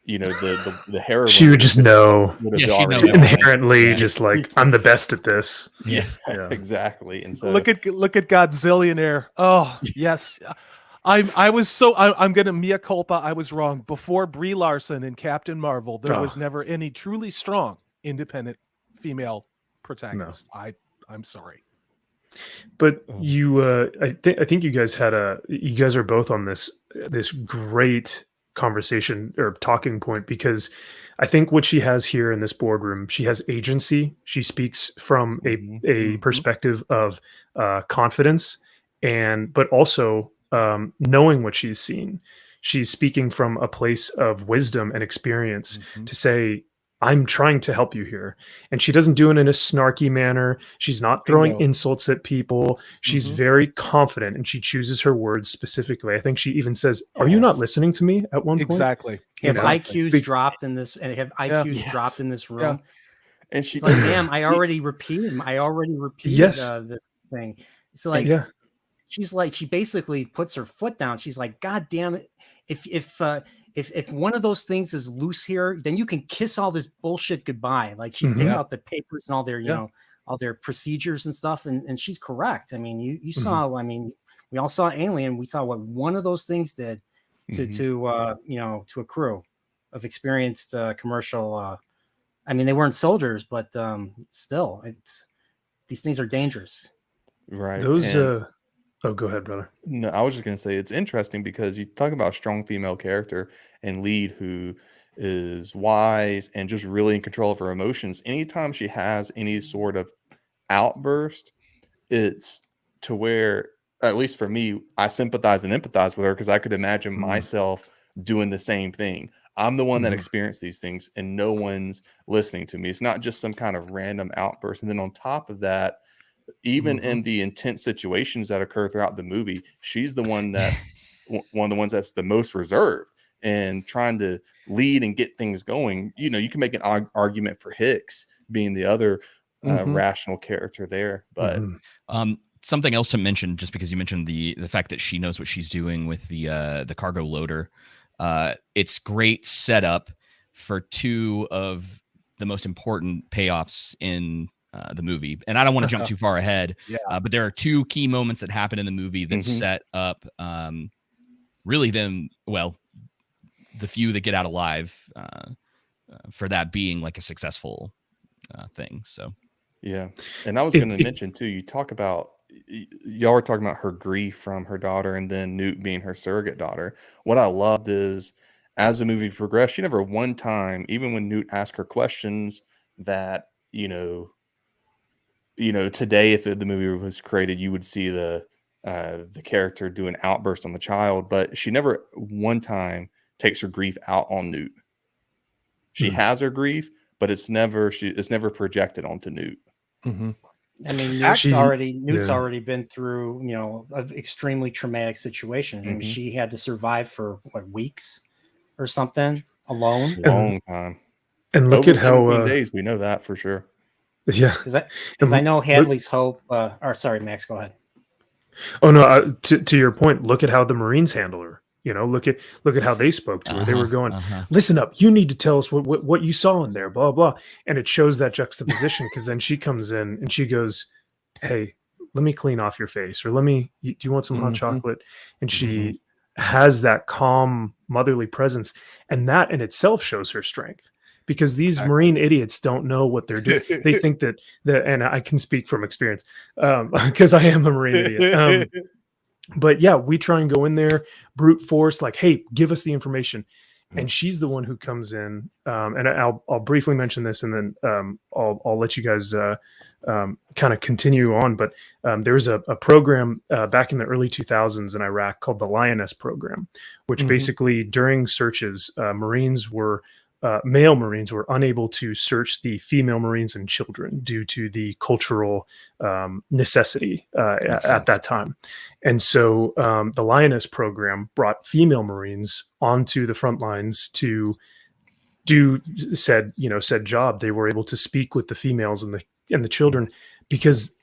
the heroine, she would just know. She'd know inherently, just like, I'm the best at this. Yeah, exactly. And so look at Godzillionaire. Oh yes, I'm gonna mea culpa. I was wrong. Before Brie Larson and Captain Marvel, there was never any truly strong, independent female protagonist. No. I'm sorry. But I think you guys you guys are both on this great conversation or talking point, because I think what she has here in this boardroom, she has agency. She speaks from a perspective of confidence, but also knowing what she's seen. She's speaking from a place of wisdom and experience to say, I'm trying to help you here. And she doesn't do it in a snarky manner. She's not throwing insults at people. She's very confident, and she chooses her words specifically. I think she even says, are you not listening to me at one point? Exactly. Have IQs dropped in this, and have IQs dropped in this room? Yeah. And she's like, ma'am, I already repeated this thing. So like, she's like, she basically puts her foot down. She's like, God damn it. If one of those things is loose here, then you can kiss all this bullshit goodbye. Like, she takes out the papers and all their, all their procedures and stuff. And she's correct. I mean, you saw, we all saw Alien. We saw what one of those things did to a crew of experienced commercial. They weren't soldiers, but still, these things are dangerous. Right. Those, oh, go ahead, brother. No, I was just going to say it's interesting because you talk about a strong female character and lead who is wise and just really in control of her emotions. Anytime she has any sort of outburst, it's to where, at least for me, I sympathize and empathize with her, because I could imagine myself doing the same thing. I'm the one that experienced these things, and no one's listening to me. It's not just some kind of random outburst. And then on top of that, even in the intense situations that occur throughout the movie, she's the one that's one of the ones that's the most reserved and trying to lead and get things going. You can make an argument for Hicks being the other rational character there, but something else to mention, just because you mentioned the fact that she knows what she's doing with the cargo loader. It's great setup for two of the most important payoffs in the movie. And I don't want to jump too far ahead, but there are two key moments that happen in the movie that set up really the few that get out alive for that being like a successful thing. So and I was going to mention too, y'all were talking about her grief from her daughter and then Newt being her surrogate daughter. What I loved is, as the movie progressed, she never one time, even when Newt asked her questions that today, if the movie was created, you would see the character do an outburst on the child, but she never one time takes her grief out on Newt. She has her grief, but it's never projected onto Newt. Newt's already been through, an extremely traumatic situation. She had to survive for weeks or something alone. Long time. And look Over at how 17 days, we know that for sure. yeah. Because I know Hadley's Hope. Or sorry, Max, go ahead. Oh no, to your point, look at how the Marines handle her. You know, look at how they spoke to her. They were going, listen up, you need to tell us what you saw in there, blah blah. And it shows that juxtaposition because then she comes in and she goes, hey, let me clean off your face, or do you want some hot chocolate? And she has that calm motherly presence, and that in itself shows her strength. Because these Marine idiots don't know what they're doing. They think that and I can speak from experience because I am a Marine idiot. But yeah, we try and go in there, brute force, like, hey, give us the information. And she's the one who comes in. And I'll briefly mention this, and then I'll let you guys kind of continue on. But there was a program back in the early 2000s in Iraq called the Lioness Program, which basically during searches, male Marines were unable to search the female Marines and children due to the cultural necessity at that time. And so the Lioness Program brought female Marines onto the front lines to do said job. They were able to speak with the females and the children, because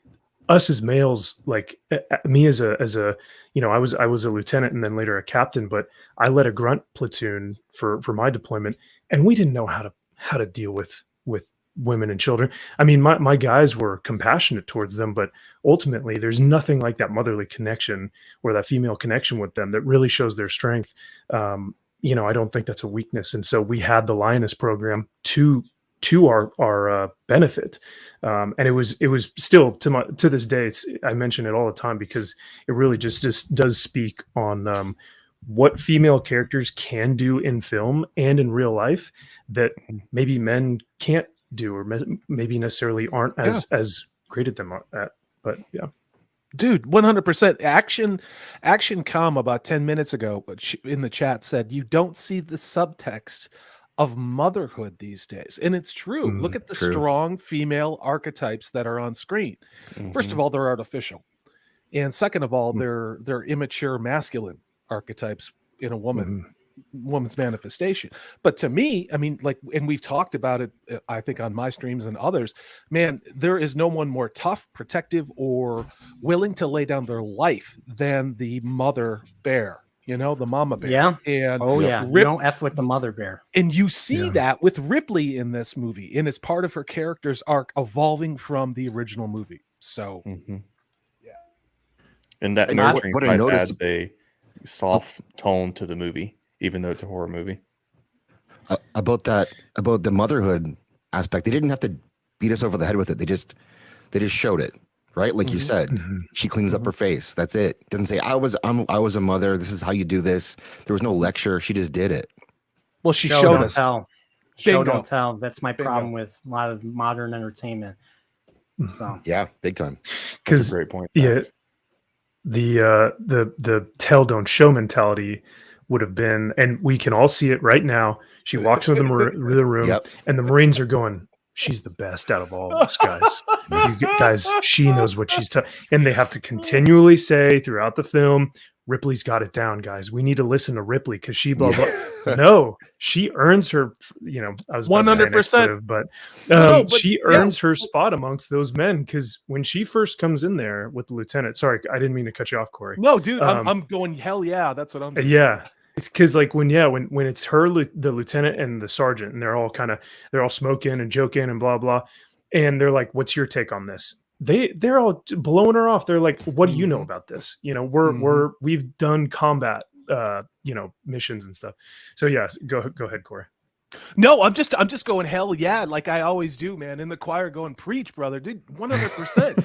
us as males, like me as a I was a lieutenant and then later a captain, but I led a grunt platoon for my deployment, and we didn't know how to deal with women and children. I mean, my guys were compassionate towards them, but ultimately there's nothing like that motherly connection or that female connection with them that really shows their strength. I don't think that's a weakness. And so we had the Lioness Program to our benefit. And it was still to this day, I mention it all the time because it really just does speak on what female characters can do in film and in real life that maybe men can't do, or maybe necessarily aren't as great at them at. But yeah. Dude, 100% action com about 10 minutes ago, but in the chat said you don't see the subtext of motherhood these days. And it's true. Look at the strong female archetypes that are on screen. First of all, they're artificial. And second of all, they're immature masculine archetypes in a woman's manifestation. But to me, I mean, like, and we've talked about it, I think on my streams and others, man, there is no one more tough, protective, or willing to lay down their life than the mother bear. The mama bear. Yeah. And you don't F with the mother bear. And you see that with Ripley in this movie, and it's part of her character's arc evolving from the original movie. So, and that nurturing side adds a soft tone to the movie, even though it's a horror movie. About the motherhood aspect, they didn't have to beat us over the head with it. They just showed it. Right, like you said, she cleans up her face. That's it. Doesn't say I was a mother. This is how you do this. There was no lecture. She just did it. Well, she showed us. Show don't tell. That's my problem with a lot of modern entertainment. So yeah, big time. Because great point. Yeah, the tell don't show mentality would have been, and we can all see it right now. She walks into the room, and the Marines are going, she's the best out of all of us guys. Guys, she knows what she's and they have to continually say throughout the film, Ripley's got it down, guys. We need to listen to Ripley because she blah blah. No, she earns her. I was 100%, but she earns her spot amongst those men, because when she first comes in there with the lieutenant. Sorry, I didn't mean to cut you off, Corey. No, dude, I'm going hell yeah. That's what I'm doing. Yeah. It's because when it's her, the lieutenant and the sergeant, and they're all smoking and joking and blah blah, and they're like, "What's your take on this?" They're all blowing her off. They're like, "What do you know about this?" We've done combat, missions and stuff. So yes, go ahead, Corey. No, I'm just going hell yeah, like I always do, man. In the choir, going preach, brother, dude, 100%.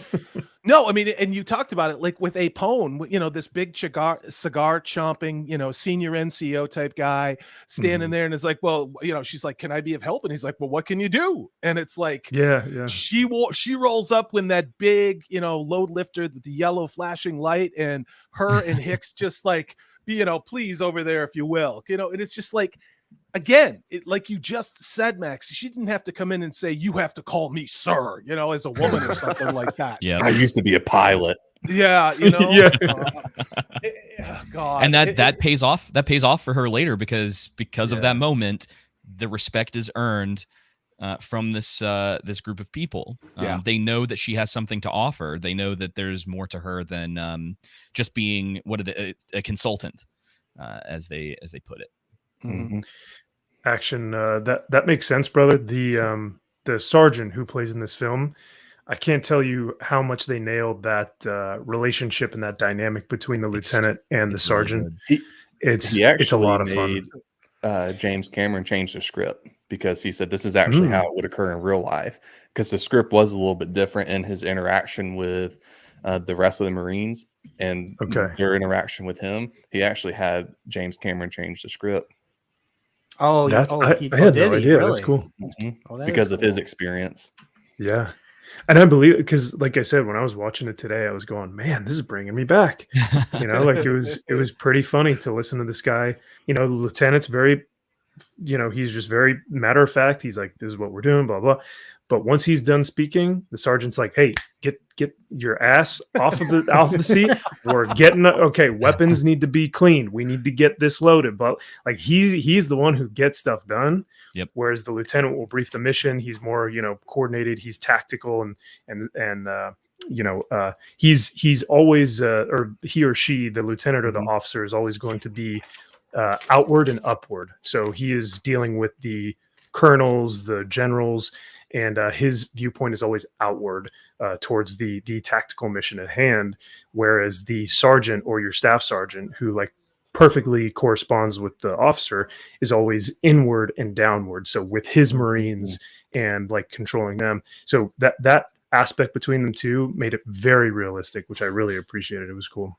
No, I mean, and you talked about it, like with Apone, this big cigar chomping, senior NCO type guy standing there, and is like, well, she's like, can I be of help? And he's like, well, what can you do? And it's like, yeah. She rolls up when that big, load lifter with the yellow flashing light, and her and Hicks just like, please over there if you will, and it's just like. Again, like you just said, Max, she didn't have to come in and say, you have to call me sir, as a woman or something like that. Yeah, I used to be a pilot. Yeah, God. And that pays off. That pays off for her later because of that moment, the respect is earned from this group of people. Yeah. They know that she has something to offer. They know that there's more to her than just being a consultant, as they put it. Mhm. Action. That makes sense, brother. The sergeant who plays in this film, I can't tell you how much they nailed that relationship and that dynamic between the lieutenant and the it's really sergeant. good. He It's a lot of made fun. James Cameron change the script because he said this is actually how it would occur in real life, because the script was a little bit different in his interaction with the rest of the Marines and their interaction with him. He actually had James Cameron change the script. I had no idea. Really? That's cool. Because of his experience. Yeah. And I believe, because like I said, when I was watching it today, I was going, man, this is bringing me back. Like it was pretty funny to listen to this guy. The lieutenant's very, he's just very matter of fact. He's like, this is what we're doing, blah, blah. But once he's done speaking, the sergeant's like, hey, get your ass off of the seat. We're getting weapons need to be cleaned. We need to get this loaded. But like he's the one who gets stuff done. Yep. Whereas the lieutenant will brief the mission. He's more, coordinated. He's tactical and he's always or he or she, the lieutenant or the officer, is always going to be outward and upward. So he is dealing with the colonels, the generals, and his viewpoint is always outward towards the tactical mission at hand. Whereas the sergeant or your staff sergeant, who like perfectly corresponds with the officer, is always inward and downward. So with his Marines and like controlling them. So that aspect between them two made it very realistic, which I really appreciated. It was cool.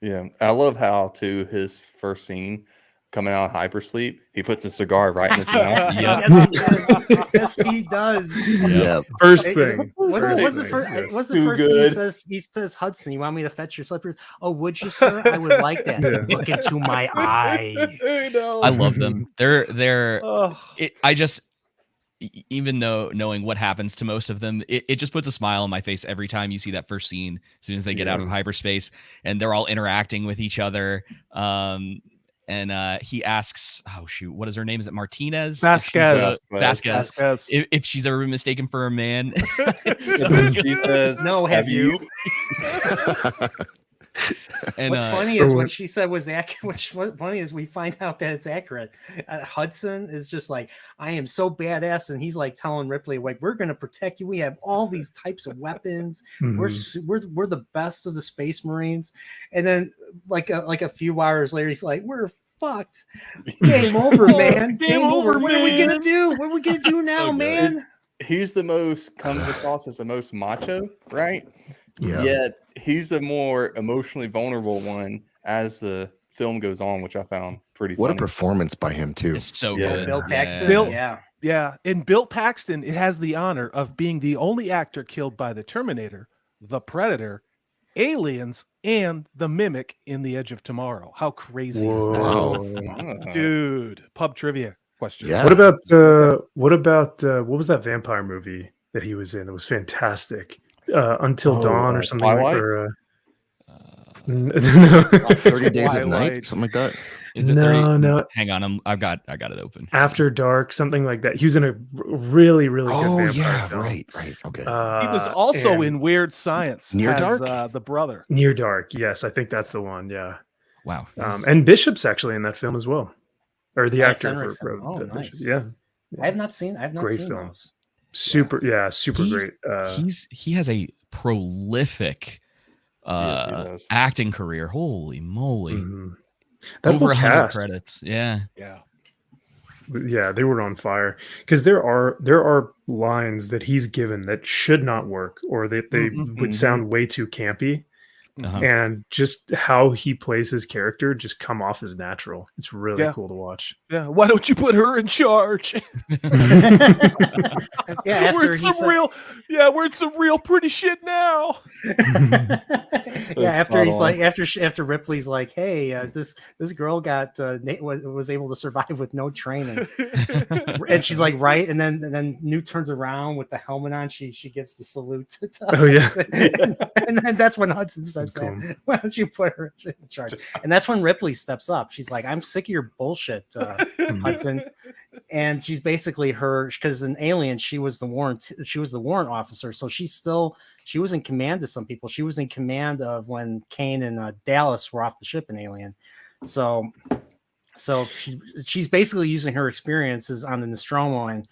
Yeah. I love how to his first scene coming out of hypersleep, he puts a cigar right in his mouth. Yes, he does. Yeah. First thing. What's the first thing he says? Hudson, you want me to fetch your slippers? Oh, would you, sir? I would like that. Yeah. Look into my eye. I love them. Even though knowing what happens to most of them, it just puts a smile on my face every time you see that first scene. As soon as they get out of hyperspace and they're all interacting with each other. And he asks, oh shoot, what is her name? Is it Martinez? Vasquez. If she's ever been mistaken for a man. She says, no, have you? And what's funny is what she said was accurate. What's funny is we find out that it's accurate. Hudson is just like, I am so badass, and he's like telling Ripley, like, we're going to protect you. We have all these types of weapons. We're the best of the Space Marines. And then like a few hours later, he's like, we're fucked. Game over, man. Game over. What are we gonna do? What are we gonna do now, man? He's the most comes across as the most macho, right? Yeah. Yet he's the more emotionally vulnerable one as the film goes on, which I found pretty funny. What a performance by him too. It's so good. Bill Paxton. Yeah. And Bill Paxton, it has the honor of being the only actor killed by the Terminator, the Predator, Aliens, and the Mimic in The Edge of Tomorrow. How crazy is that? Dude, pub trivia question. Yeah. What about what was that vampire movie that he was in? It was fantastic. Until Dawn or something Twilight? No. 30 Days of Night, something like that. Is it 30? No. Hang on, I got it open. After Dark, something like that. He was in a really, really good vampire film. Right. Okay. He was also in Weird Science. Near as, Dark? the brother. Near Dark, yes, I think that's the one. Yeah. Wow. And Bishop's actually in that film as well, or the Lance actor Henriksen. for Nice. Bishop. Yeah. I have not seen Great seen film. those. Super great. He has a prolific acting career. Holy moly. That Over whole 100 cast, credits. Yeah, they were on fire, because there are lines that he's given that should not work, or that they would sound way too campy. And just how he plays his character just come off as natural. It's really cool to watch. Yeah, why don't you put her in charge? We're in some real pretty shit now. After Ripley's like, hey, this girl was able to survive with no training, and she's like, right, and then Newt turns around with the helmet on. She gives the salute to Hudson. And then that's when Hudson says, cool. Why don't you put her in charge? And that's when Ripley steps up. She's like, I'm sick of your bullshit, Hudson. and she's basically her, because in Alien she was the warrant officer, so she was in command of some people. She was in command of when Kane and Dallas were off the ship in Alien, so she's basically using her experiences on the Nostromo and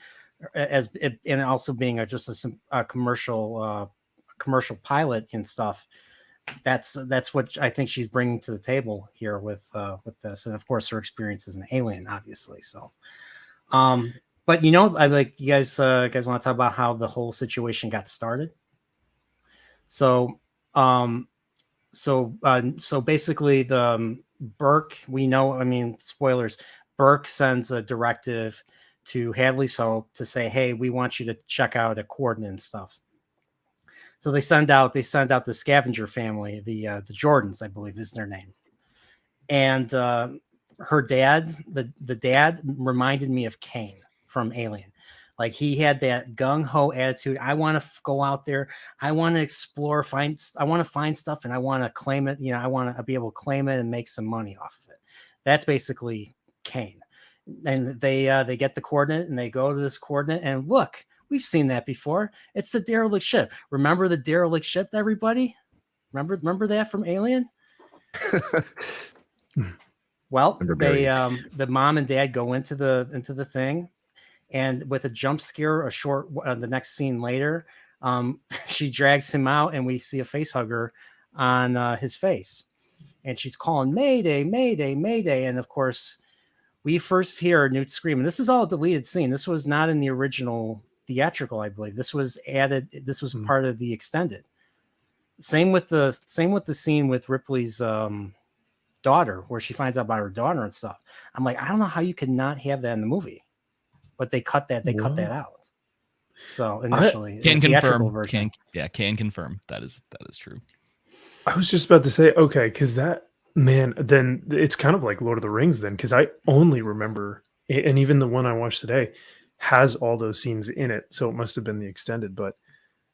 also being a commercial pilot and stuff. That's what I think she's bringing to the table here with this, and of course her experiences in Alien, obviously. So, but I like you guys want to talk about how the whole situation got started. So, so basically the Burke, we know, I mean, spoilers, Burke sends a directive to Hadley's Hope to say, hey, we want you to check out a coordinate and stuff. So they send out the scavenger family, the Jordans, I believe is their name. And her dad, the dad reminded me of Kane from Alien. Like, he had that gung-ho attitude. I want to go out there. I want to explore, I want to find stuff, and I want to claim it. I want to be able to claim it and make some money off of it. That's basically Kane. And they get the coordinate, and they go to this coordinate, and look, we've seen that before. It's the derelict ship. Remember the derelict ship, everybody? Remember that from Alien? Well, they the mom and dad go into the thing, and with a jump scare, the next scene later, she drags him out, and we see a face hugger on his face, and she's calling Mayday, Mayday, Mayday, and of course, we first hear Newt scream. And this is all a deleted scene. This was not in the original theatrical, I believe. This was added. This was part of the extended. Same with the scene with Ripley's daughter, where she finds out about her daughter and stuff. I'm like, I don't know how you could not have that in the movie, but they cut that. Cut that out. So initially, can confirm. Can confirm that is true. I was just about to say, okay, because that, man, then it's kind of like Lord of the Rings then, because I only remember, and even the one I watched today has all those scenes in it, so it must have been the extended. But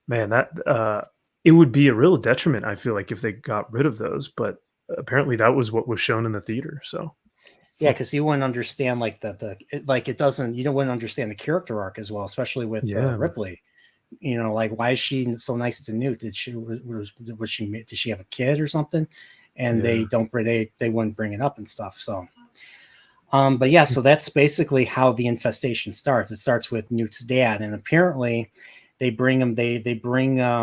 man, that it would be a real detriment, I feel like, if they got rid of those. But apparently that was what was shown in the theater. So yeah, because you wouldn't understand like you wouldn't understand the character arc as well, especially with Ripley. Like, why is she so nice to Newt? Did she have a kid or something? And they wouldn't bring it up and stuff. So, but yeah, so that's basically how the infestation starts. It starts with Newt's dad, and apparently they bring him. They bring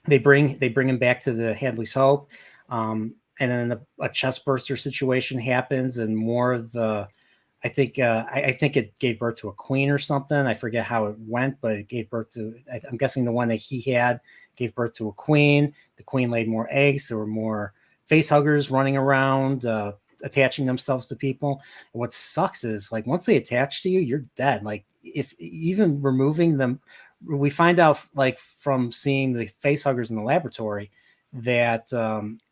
him back to the Hadley's Hope, and then a chestburster situation happens, and more of the. I think it gave birth to a queen or something. I forget how it went, but it gave birth to. I'm guessing the one that he had gave birth to a queen. The queen laid more eggs. There were more face huggers running around, attaching themselves to people. And what sucks is, like, once they attach to you, you're dead. Like, if even removing them, we find out, like, from seeing the face huggers in the laboratory, that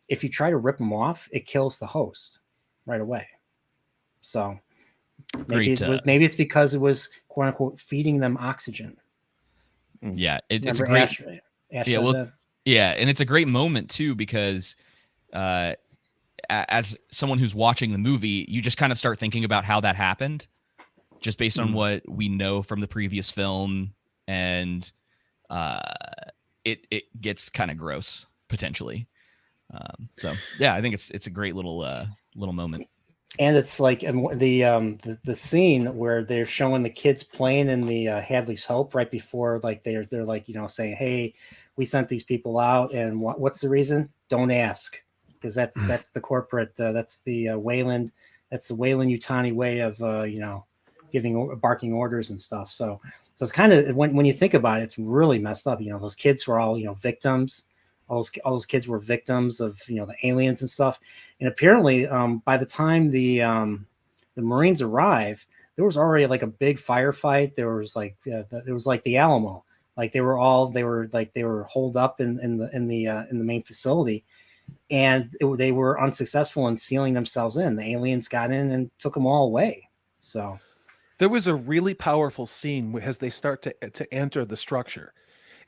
if you try to rip them off, it kills the host right away. So. Maybe it's because it was, quote unquote, feeding them oxygen. Yeah, it's a great. And it's a great moment too, because as someone who's watching the movie, you just kind of start thinking about how that happened, just based on what we know from the previous film, and it gets kind of gross potentially. So yeah, I think it's a great little moment. And it's like the scene where they're showing the kids playing in the Hadley's Hope right before, like, they're like, saying, hey, we sent these people out, and what's the reason? Don't ask, because that's the corporate that's the Wayland Yutani way of barking orders and stuff. So it's kind of, when you think about it, it's really messed up. Those kids were all victims. All those kids were victims of the aliens and stuff. And apparently, by the time the Marines arrive, there was already like a big firefight. There was like the Alamo. Like, they were holed up in the main facility, and they were unsuccessful in sealing themselves in. The aliens got in and took them all away. So there was a really powerful scene as they start to enter the structure.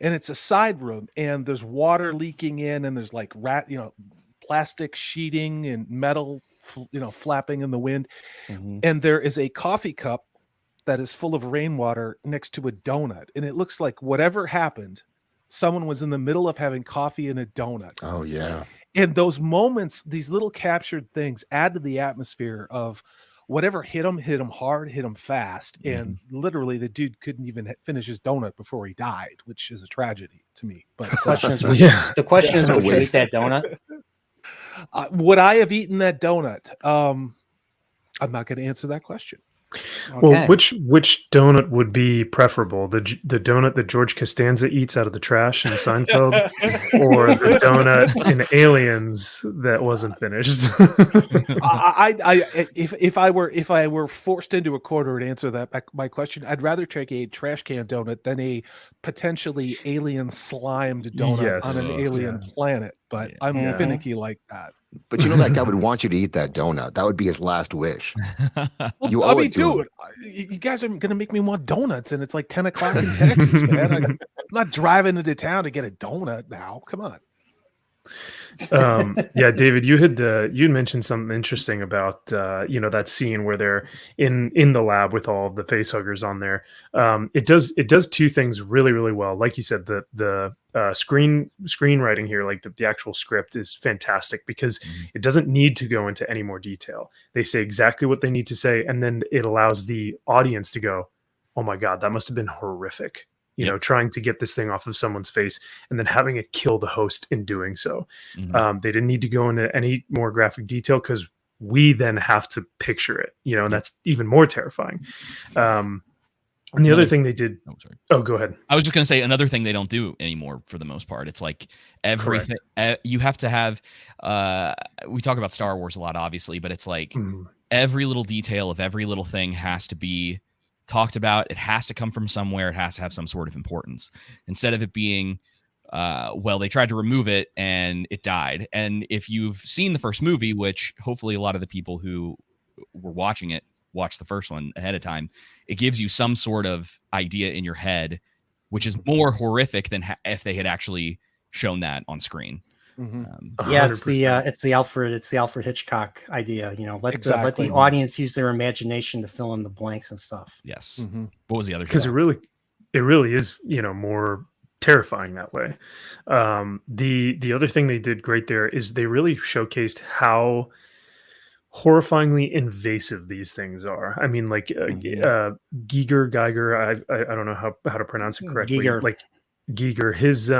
And it's a side room, and there's water leaking in, and there's like plastic sheeting and metal, flapping in the wind. Mm-hmm. And there is a coffee cup that is full of rainwater next to a donut, and it looks like whatever happened, someone was in the middle of having coffee and a donut. Oh yeah. And those moments, these little captured things add to the atmosphere of whatever hit him hard, hit him fast. And literally the dude couldn't even finish his donut before he died, which is a tragedy to me. But The question is, Yeah. the question is, would you eat that donut? would I have eaten that donut? I'm not going to answer that question. Well, Okay. which donut would be preferable? The donut that George Costanza eats out of the trash in Seinfeld, or the donut in Aliens that wasn't finished? If I were forced into a corner to answer my question, I'd rather take a trash can donut than a potentially alien slimed donut on an alien planet. But I'm finicky like that. But you know that guy would want you to eat that donut. That would be his last wish. You owe it to him. You guys are going to make me want donuts, and it's like 10 o'clock in Texas, man. I'm not driving into town to get a donut now. Come on. Yeah, David, you had mentioned something interesting about that scene where they're in the lab with all of the facehuggers on there. It does two things really, really well. Like you said, the screenwriting here, like the actual script, is fantastic because it doesn't need to go into any more detail. They say exactly what they need to say, and then it allows the audience to go, "Oh my God, that must have been horrific." Trying to get this thing off of someone's face and then having it kill the host in doing so. They didn't need to go into any more graphic detail because we then have to picture it, and that's even more terrifying. And the other thing they did. Oh, sorry. Oh, go ahead. I was just going to say another thing they don't do anymore for the most part. It's like everything you have to have. We talk about Star Wars a lot, obviously, but it's like every little detail of every little thing has to be talked about. It has to come from somewhere. It has to have some sort of importance instead of it being they tried to remove it and it died. And if you've seen the first movie, which hopefully a lot of the people who were watching it watched the first one ahead of time, it gives you some sort of idea in your head, which is more horrific than if they had actually shown that on screen. It's the Alfred Hitchcock idea. Let the audience use their imagination to fill in the blanks and stuff. Yes. What was the other? Because it really is more terrifying that way. The other thing they did great there is they really showcased how horrifyingly invasive these things are. I mean, like Geiger, I don't know how to pronounce it correctly. Geiger, his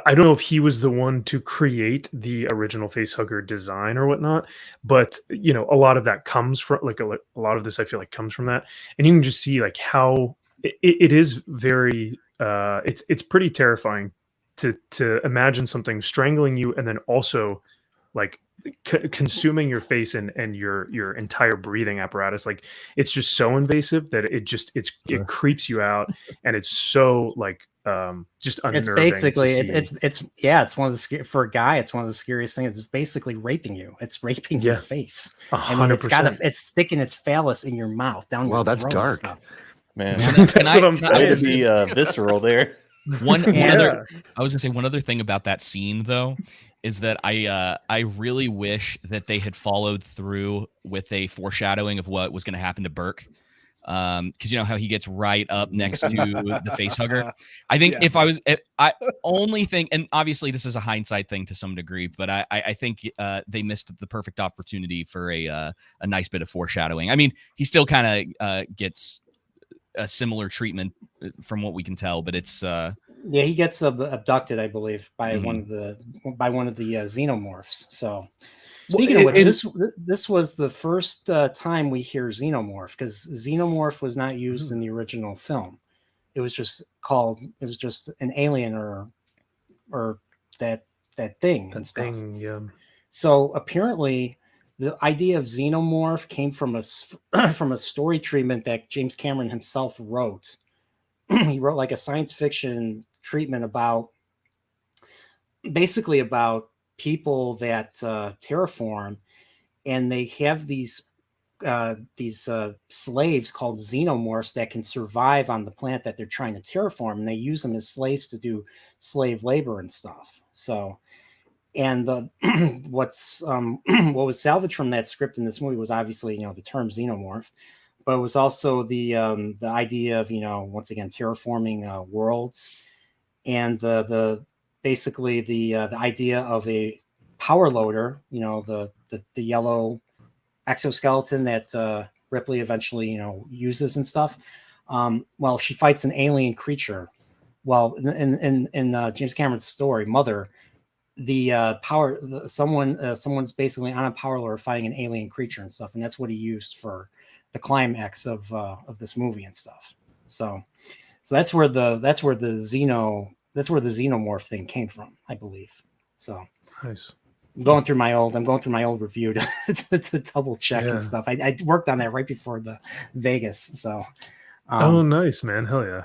I don't know if he was the one to create the original facehugger design or whatnot, but a lot of that comes from a lot of this I feel like comes from that, and you can just see like how it is very it's pretty terrifying to imagine something strangling you and then also like consuming your face and your entire breathing apparatus. Like it's just so invasive that it creeps you out, and it's so like just unnerving. It's basically it's one of the for a guy, it's one of the scariest things. It's basically raping you. It's raping your face. 100%. I mean, it's sticking its phallus in your mouth down. Well, your that's throat dark, stuff. man. That's what I'm saying. Way to be visceral there. One other, I was gonna say one other thing about that scene though is that I really wish that they had followed through with a foreshadowing of what was going to happen to Burke, because you know how he gets right up next to the facehugger. I think if I only think, and obviously this is a hindsight thing to some degree, but I think they missed the perfect opportunity for a nice bit of foreshadowing. I mean, he still kind of gets a similar treatment from what we can tell, but it's he gets abducted, I believe, by one of the xenomorphs. So speaking of which, this was the first time we hear xenomorph, because xenomorph was not used in the original film. It was just an alien or that thing and stuff. So apparently the idea of xenomorph came from a story treatment that James Cameron himself wrote. He wrote like a science fiction treatment about people that terraform, and they have these slaves called xenomorphs that can survive on the planet that they're trying to terraform, and they use them as slaves to do slave labor and stuff. So, and what was salvaged from that script in this movie was obviously the term xenomorph, but it was also the idea of, once again, terraforming worlds, and the basically the idea of a power loader, the yellow exoskeleton that Ripley eventually uses and stuff. Well, she fights an alien creature. Well, in James Cameron's story, Mother, someone's basically on a power loader fighting an alien creature and stuff, and that's what he used for the climax of this movie and stuff. So that's where the xenomorph thing came from, I believe. So Nice. I'm going through my old review to double check and stuff. I worked on that right before the Vegas. So oh, nice, man. Hell yeah.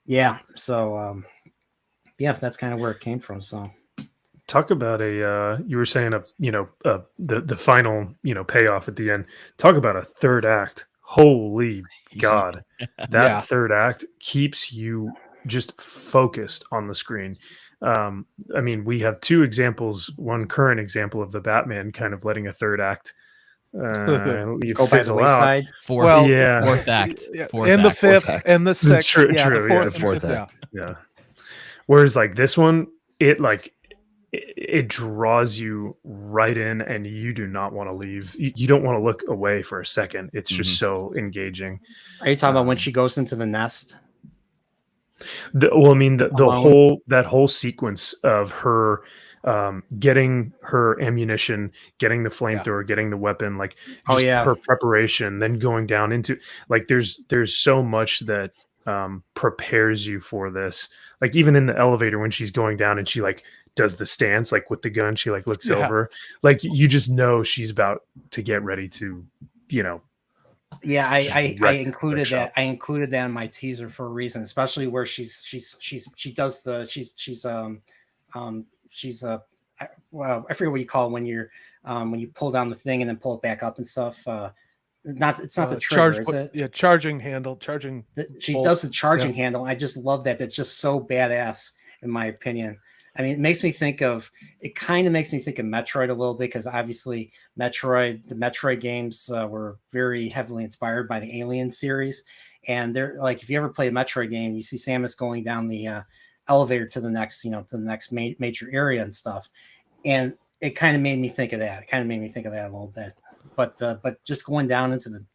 Yeah. So yeah, that's kind of where it came from. So talk about you were saying the final payoff at the end. Talk about a third act. Holy God. That third act keeps you just focused on the screen. I mean, we have two examples, one current example of the Batman kind of letting a third act go by the wayside. Fourth act. And the fifth and the sixth. True, the fourth act. Yeah. Whereas like this one, it draws you right in, and you do not want to leave. You don't want to look away for a second. It's just so engaging. Are you talking about when she goes into the nest? That whole sequence of her getting her ammunition, getting the flamethrower, getting the weapon, like her preparation, then going down into like there's so much that prepares you for this. Like even in the elevator when she's going down and she like does the stance like with the gun, she like looks over, like you just know she's about to get ready to Yeah, I included that. I included that in my teaser for a reason, especially where I forget what you call it when you pull down the thing and then pull it back up and stuff. It's not the trigger, is it? Yeah, charging handle, she does the charging handle. I just love that. That's just so badass, in my opinion. I mean, it kind of makes me think of Metroid a little bit, because obviously the Metroid games were very heavily inspired by the Alien series. And they're like, if you ever play a Metroid game, you see Samus going down the elevator to the next, major area and stuff. And it kind of made me think of that. It kind of made me think of that a little bit. But just going down to the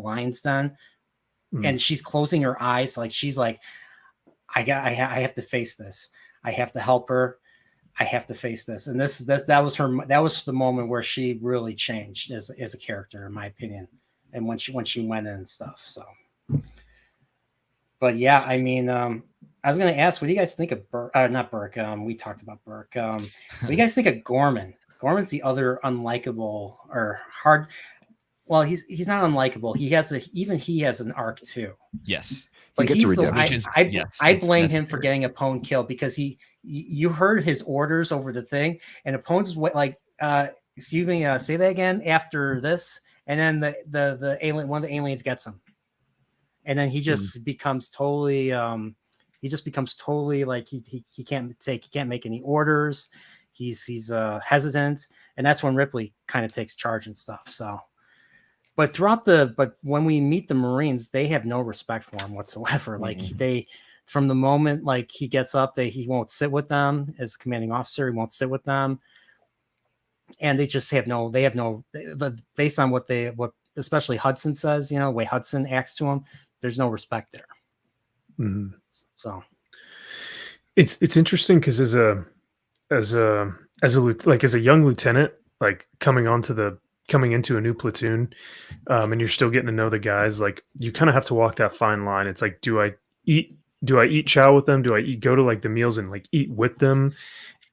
lion's den, and she's closing her eyes, like she's like, I have to face this. I have to help her. I have to face this. And that was the moment where she really changed as a character, in my opinion. And when she went in and stuff. So, but yeah, I mean, I was going to ask, what do you guys think of Burke? Not Burke. We talked about Burke. What do you guys think of Gorman? Gorman's the other unlikable or hard. Well, he's not unlikable. He has an arc too. Yes. But I blame him for getting Apone killed, because you heard his orders over the thing, and Apone's like, excuse me, say that again after this, and then the alien, one of the aliens gets him, and then he just becomes totally like he can't make any orders. He's hesitant, and that's when Ripley kind of takes charge and stuff. So. But when we meet the Marines, they have no respect for him whatsoever. Like from the moment like he gets up, he won't sit with them as commanding officer. He won't sit with them, and they just have no. Based on what especially Hudson says, the way Hudson acts to him, there's no respect there. Mm-hmm. So it's interesting because as a young lieutenant, like coming into a new platoon, and you're still getting to know the guys, like you kind of have to walk that fine line. It's like, do I eat chow with them? Do I go to like the meals and like eat with them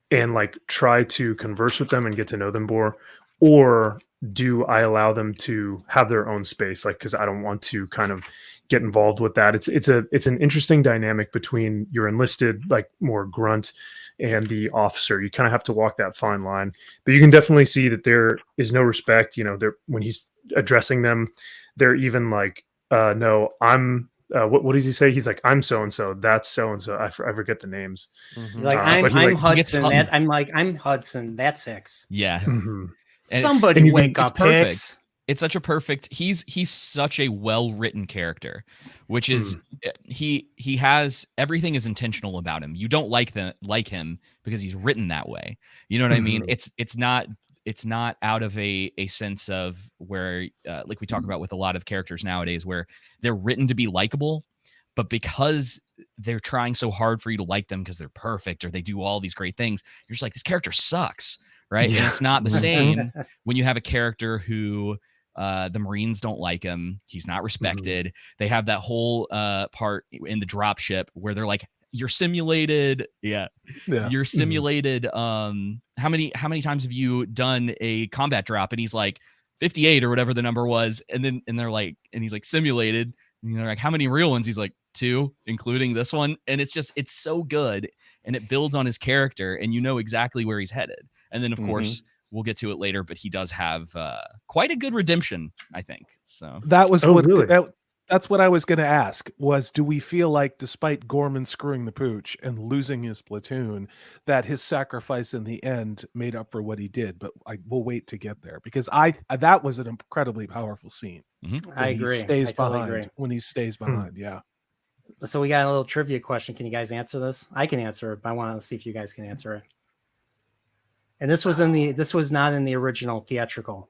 and like try to converse with them and get to know them more? Or do I allow them to have their own space? Like, cause I don't want to kind of get involved with that. It's an interesting dynamic between your enlisted, like more grunt, and the officer. You kind of have to walk that fine line, but you can definitely see that there is no respect. When he's addressing them, they're even like, no, I'm, what does he say? He's like, I'm so-and-so, that's so-and-so. I forget the names. Mm-hmm. Like, I'm Hudson. I'm Hudson. That's Hicks. Yeah. Mm-hmm. Somebody wake up, Hicks. it's such a perfect. He's such a well-written character, which is he has everything is intentional about him. You don't like him because he's written that way. You know what I mean? It's not out of a sense of where like we talk about with a lot of characters nowadays where they're written to be likable, but because they're trying so hard for you to like them because they're perfect or they do all these great things, you're just like, this character sucks, right? And it's not the same when you have a character who the Marines don't like him. He's not respected. They have that whole part in the dropship where they're like, you're simulated. You're simulated. How many times have you done a combat drop? And he's like 58 or whatever the number was. And they're like, and he's like simulated. And they're like, how many real ones? He's like 2, including this one. And it's so good. And it builds on his character and you know exactly where he's headed. And then of course we'll get to it later, but he does have quite a good redemption, I think. So that was that's what I was going to ask was, do we feel like despite Gorman screwing the pooch and losing his platoon, that his sacrifice in the end made up for what he did? But we'll wait to get there because that was an incredibly powerful scene. I agree. When he stays behind. Yeah. So we got a little trivia question. Can you guys answer this? I can answer it, but I want to see if you guys can answer it. And this was not in the original theatrical.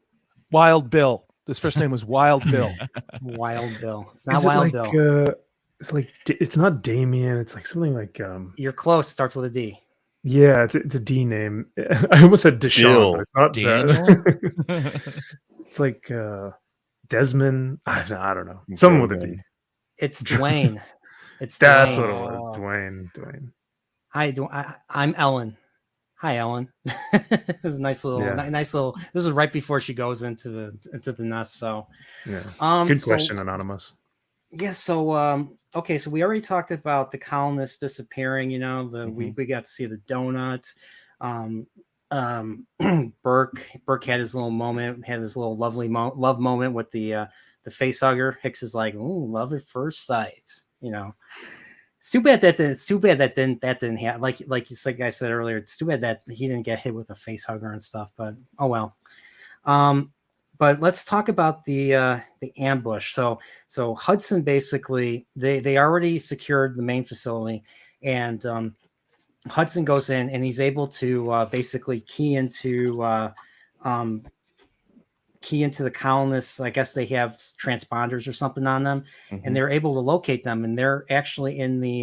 Wild Bill. His first name was Wild Bill. Wild Bill. It's not Wild Bill. It's not Damien. It's like something like You're close. It starts with a D. Yeah, it's a D name. I almost said Deshaun, but it's not Daniel. It's like Desmond. I don't know. Someone with a D. It's Dwayne. That's what it was. Dwayne. Hi, I'm Ellen. Hi, Ellen. It was a nice little. This was right before she goes into the nest. So, good question, Anonymous. Yeah. So, okay. So we already talked about the colonists disappearing. You know, we got to see the donut. Burke had his little moment. Had his little lovely love moment with the face hugger. Hicks is like, "Ooh, love at first sight." You know. It's too bad that didn't happen. Like I said earlier, it's too bad that he didn't get hit with a face hugger and stuff. But oh well. But let's talk about the ambush. So Hudson basically they already secured the main facility, and Hudson goes in and he's able to basically key into the colonists. I guess they have transponders or something on them, and they're able to locate them. And they're actually in the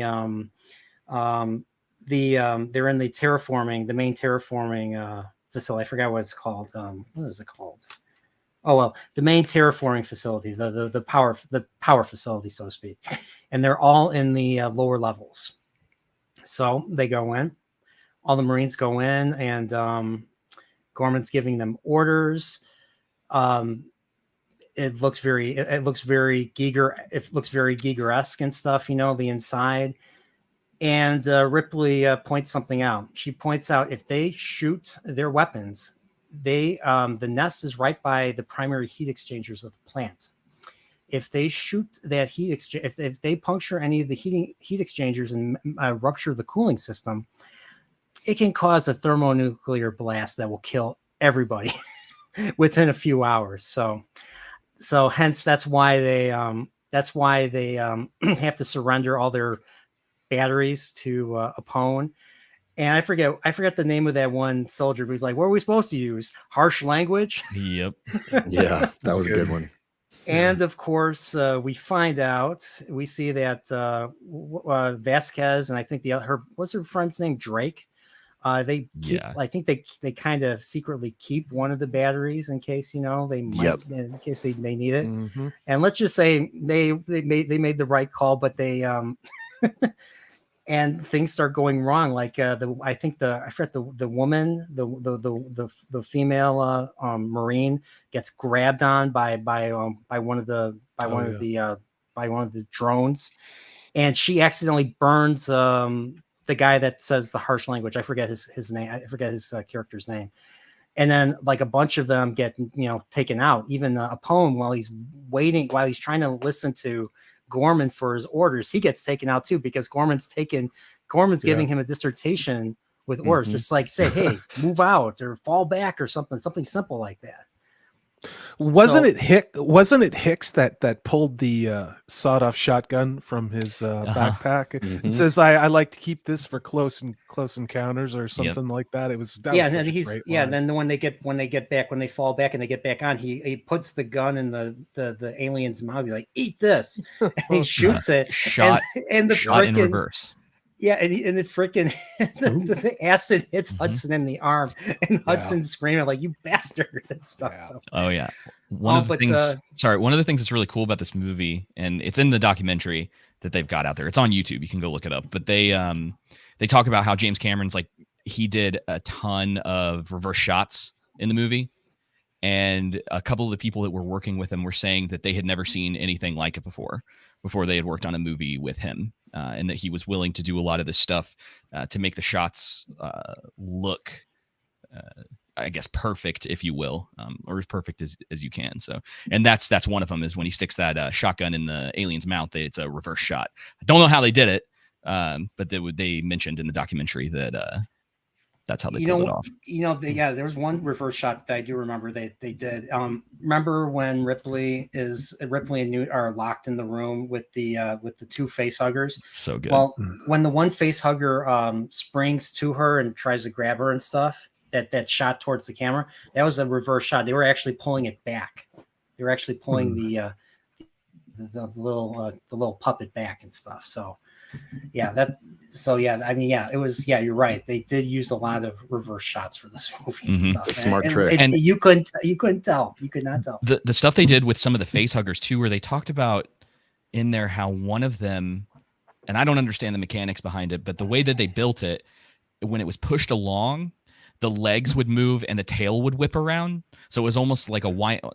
they're in the main terraforming facility. I forgot what it's called. What is it called? Oh well, the main terraforming facility, the power facility, so to speak. And they're all in the lower levels. So they go in. All the Marines go in, and Gorman's giving them orders. It looks very Giger-esque and stuff, you know, the inside. And Ripley points something out. She points out if they shoot their weapons, the nest is right by the primary heat exchangers of the plant. If they shoot that if they puncture any of the heat exchangers and rupture the cooling system, it can cause a thermonuclear blast that will kill everybody within a few hours. So hence that's why they have to surrender all their batteries to Apone. And I forget the name of that one soldier, but he's like, what are we supposed to use? Harsh language? Yep. Yeah, that was a good one. And of course, we see that Vasquez and I think what's her friend's name? Drake. They keep. Yeah. I think they kind of secretly keep one of the batteries in case they might, in case they need it. Mm-hmm. And let's just say they made the right call, but they and things start going wrong. Like the woman, the female Marine gets grabbed on by one of the drones, and she accidentally burns the guy that says the harsh language. I forget his name. I forget his character's name. And then like a bunch of them get taken out. Even Apone, while he's trying to listen to Gorman for his orders, he gets taken out too, because Gorman's giving him a dissertation with orders, just like say, hey, move out or fall back or something simple like that. Wasn't it Hicks that pulled the sawed-off shotgun from his backpack? Mhm. It says, "I like to keep this for close encounters," or something like that. That was and then such a great line. then when they fall back and they get back on, he puts the gun in the alien's mouth. He's like, "Eat this," and he shoots it. Shot and the shot in frickin', reverse. yeah, and the freaking the acid hits Hudson in the arm, and Hudson's screaming like, "You bastard!" and stuff. Yeah. So. Oh yeah. One of the things that's really cool about this movie, and it's in the documentary that they've got out there. It's on YouTube. You can go look it up. But they talk about how James Cameron's like, he did a ton of reverse shots in the movie. And a couple of the people that were working with him were saying that they had never seen anything like it before they had worked on a movie with him, and that he was willing to do a lot of this stuff to make the shots look, I guess, perfect, if you will, or as perfect as you can. So, and that's one of them, is when he sticks that shotgun in the alien's mouth. It's a reverse shot. I don't know how they did it, but they mentioned in the documentary that that's how they pulled it off. There was one reverse shot that I do remember they did. Remember when Ripley and Newt are locked in the room with the two face huggers? So good. Well, when the one face hugger springs to her and tries to grab her and stuff, that shot towards the camera, that was a reverse shot. They were actually pulling it back. They were actually pulling the little puppet back and stuff. So it was, you're right. They did use a lot of reverse shots for this movie and stuff. Smart trick. And you couldn't tell. You could not tell. The stuff they did with some of the face huggers too, where they talked about in there how one of them, and I don't understand the mechanics behind it, but the way that they built it, when it was pushed along, the legs would move and the tail would whip around. So it was almost like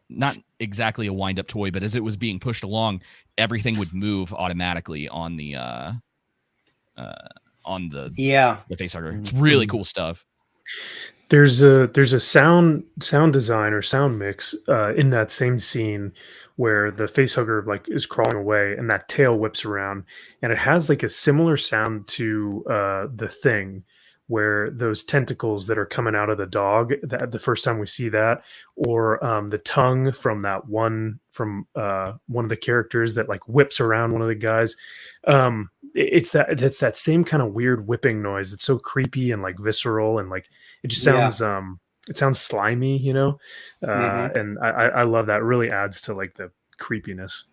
not exactly a wind up toy, but as it was being pushed along, everything would move automatically on the face hugger. It's really cool stuff. There's a sound design or sound mix in that same scene where the face hugger like is crawling away and that tail whips around, and it has like a similar sound to The Thing, where those tentacles that are coming out of the dog, that the first time we see that, or the tongue from one of the characters that like whips around one of the guys. It's that same kind of weird whipping noise. It's so creepy and like visceral, and like it just sounds it sounds slimy, you know. And I love that. It really adds to like the creepiness.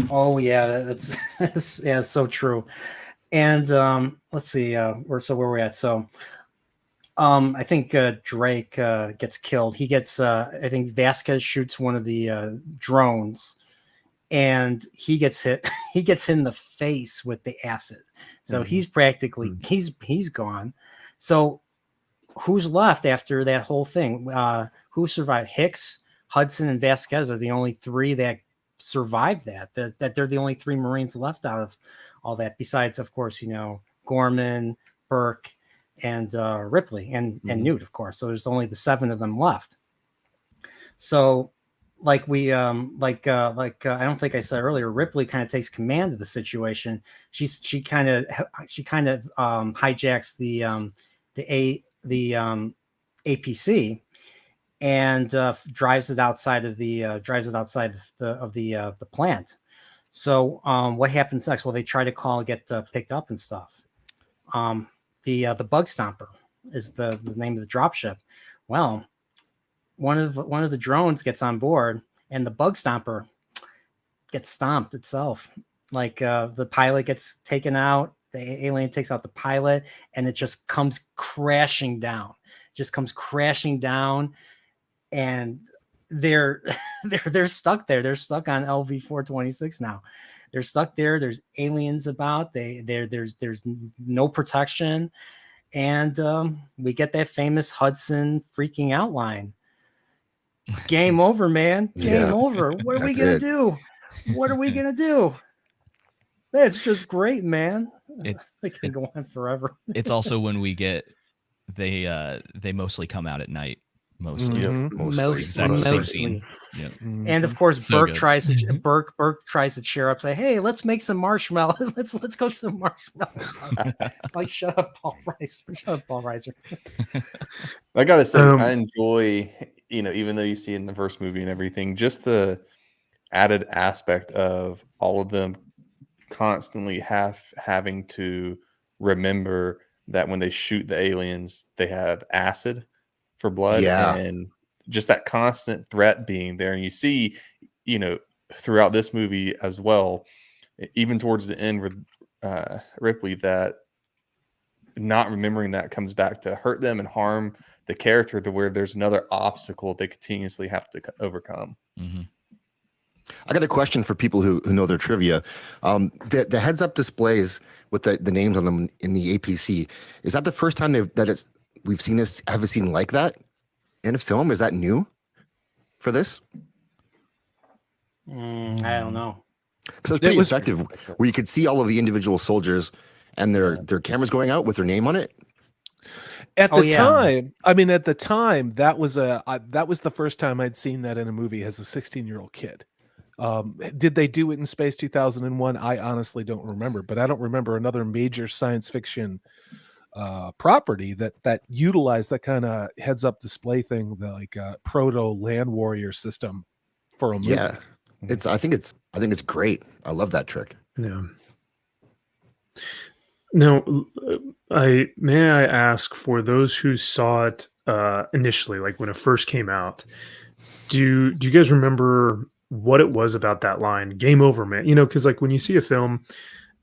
Oh yeah, that's so true. And let's see, where we're at. So I think Drake gets killed. He gets I think Vasquez shoots one of the drones, and he gets hit. He gets hit in the face with the acid. So he's practically he's gone. So who's left after that whole thing? Who survived? Hicks, Hudson, and Vasquez are the only three that survived that. They're the only three Marines left out of all that, besides, of course, Gorman, Burke, and Ripley, and Newt, of course. So there's only the 7 of them left. So I don't think I said earlier, Ripley kind of takes command of the situation. She kind of hijacks the APC and drives it outside of the plant. So what happens next? Well, they try to call and get picked up and stuff. The Bug Stomper is the name of the dropship. Well, one of the drones gets on board, and the Bug Stomper gets stomped itself. Like the pilot gets taken out, the alien takes out the pilot, and it just comes crashing down. And they're stuck there. They're stuck on LV-426 now. They're stuck there. There's aliens about. There's no protection, and we get that famous Hudson freaking out line. Game over, man. Game over. What are we gonna do? What are we gonna do? That's just great, man. It can go on forever. It's also when we get they mostly come out at night Mostly. Mhm. Mostly. Exactly. Same Mostly. scene. Yeah. And of course, So Burke good. tries to Burke tries to cheer up, say, "Hey, let's make some marshmallows. let's go some marshmallows." Like, shut up, Paul Reiser. Shut up, Paul Reiser. I gotta say, Um, I enjoy, even though you see it in the first movie and everything, just the added aspect of all of them constantly having to remember that when they shoot the aliens, they have acid for blood, Yeah. and just that constant threat being there. And you see, you know, throughout this movie as well, even towards the end with Ripley, that not remembering that comes back to hurt them and harm the character to where there's another obstacle they continuously have to overcome. Mm-hmm. I got a question for people who know their trivia. The heads up displays with the names on them in the APC, is that the first time we've seen this, have a scene like that in a film? Is that new for this? I don't know. Because it's pretty effective, where you could see all of the individual soldiers and their cameras going out with their name on it. At the time, I mean, at the time, that was the first time I'd seen that in a movie as a 16-year-old kid. Did they do it in Space 2001? I honestly don't remember, but I don't remember another major science fiction property that utilized that kind of heads-up display thing, the like proto Land Warrior system for a movie. Yeah, I think it's great. I love that trick. Yeah. Now, I ask, for those who saw it initially, like when it first came out, do you guys remember what it was about that line, "Game over, man"? Because like when you see a film,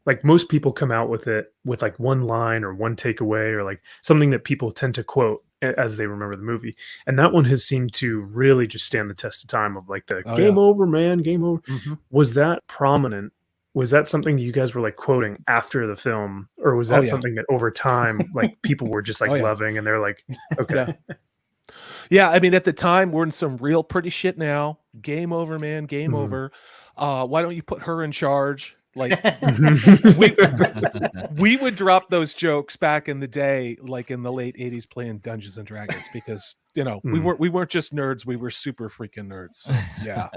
like most people come out with it with like one line or one takeaway or like something that people tend to quote as they remember the movie. And that one has seemed to really just stand the test of time of like the "game over, man, game over." Mm-hmm. Was that prominent? Was that something that you guys were like quoting after the film, or was that something that over time, like people were just like loving and they're like, okay. Yeah, I mean, at the time, we're in some real pretty shit now. Game over, man. Game over. Why don't you put her in charge? Like, we would drop those jokes back in the day, like in the late 80s, playing Dungeons and Dragons, because we weren't just nerds, we were super freaking nerds. So, yeah.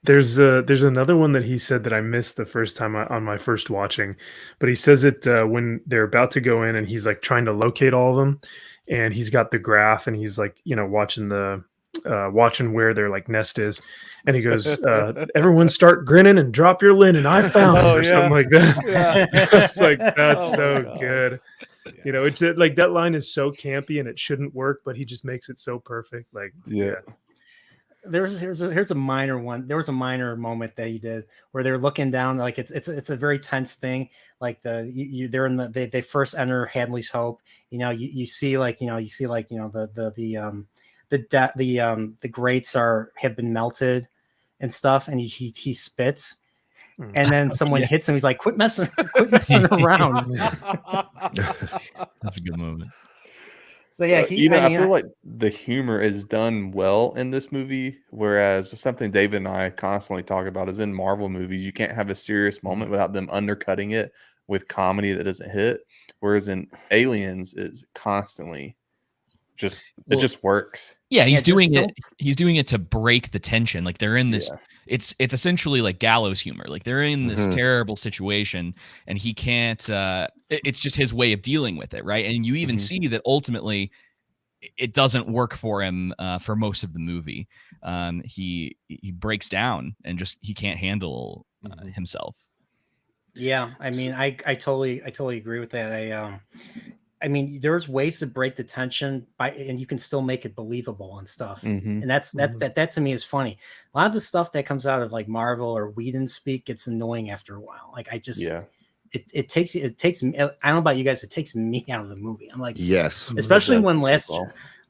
There's another one that he said that I missed the first time on my first watching, but he says it when they're about to go in and he's like trying to locate all of them, and he's got the graph and he's like watching where their like nest is, and he goes, "Everyone start grinning and drop your linen. I found it," or something like that. Yeah. It's like, that's so good. It's like that line is so campy and it shouldn't work, but he just makes it so perfect. Like, yeah. Here's a minor one. There was a minor moment that he did where they're looking down, like it's a very tense thing. Like they're in they first enter Hadley's Hope. You see the grates have been melted and stuff, and he spits, and then someone hits him. He's like, quit messing around." That's a good moment. So yeah, I feel like the humor is done well in this movie, whereas something David and I constantly talk about is in Marvel movies, you can't have a serious moment without them undercutting it with comedy that doesn't hit. Whereas in Aliens, is constantly it just works. Yeah, he's doing it to break the tension. Like they're in this. Yeah. It's essentially like gallows humor. Like they're in this terrible situation, and he can't. It's just his way of dealing with it, right? And you even see that ultimately, it doesn't work for him for most of the movie. He breaks down and he can't handle himself. Yeah, I mean, I totally agree with that. I mean, there's ways to break the tension and you can still make it believable and stuff. And that to me is funny. A lot of the stuff that comes out of like Marvel or Whedon speak gets annoying after a while. Like it takes me. I don't know about you guys. It takes me out of the movie. I'm like, yes, especially when Last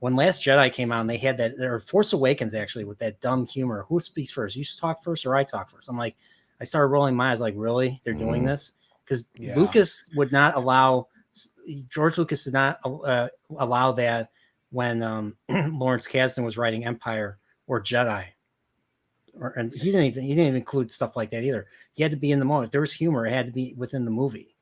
Jedi came out and they had that, or Force Awakens actually, with that dumb humor. Who speaks first? You talk first or I talk first? I'm like, I started rolling my eyes. Like, really? They're doing this? Because Lucas would not allow. George Lucas did not allow that when Lawrence Kasdan was writing Empire or Jedi, and he didn't even include stuff like that either. He had to be in the moment. If there was humor, it had to be within the movie.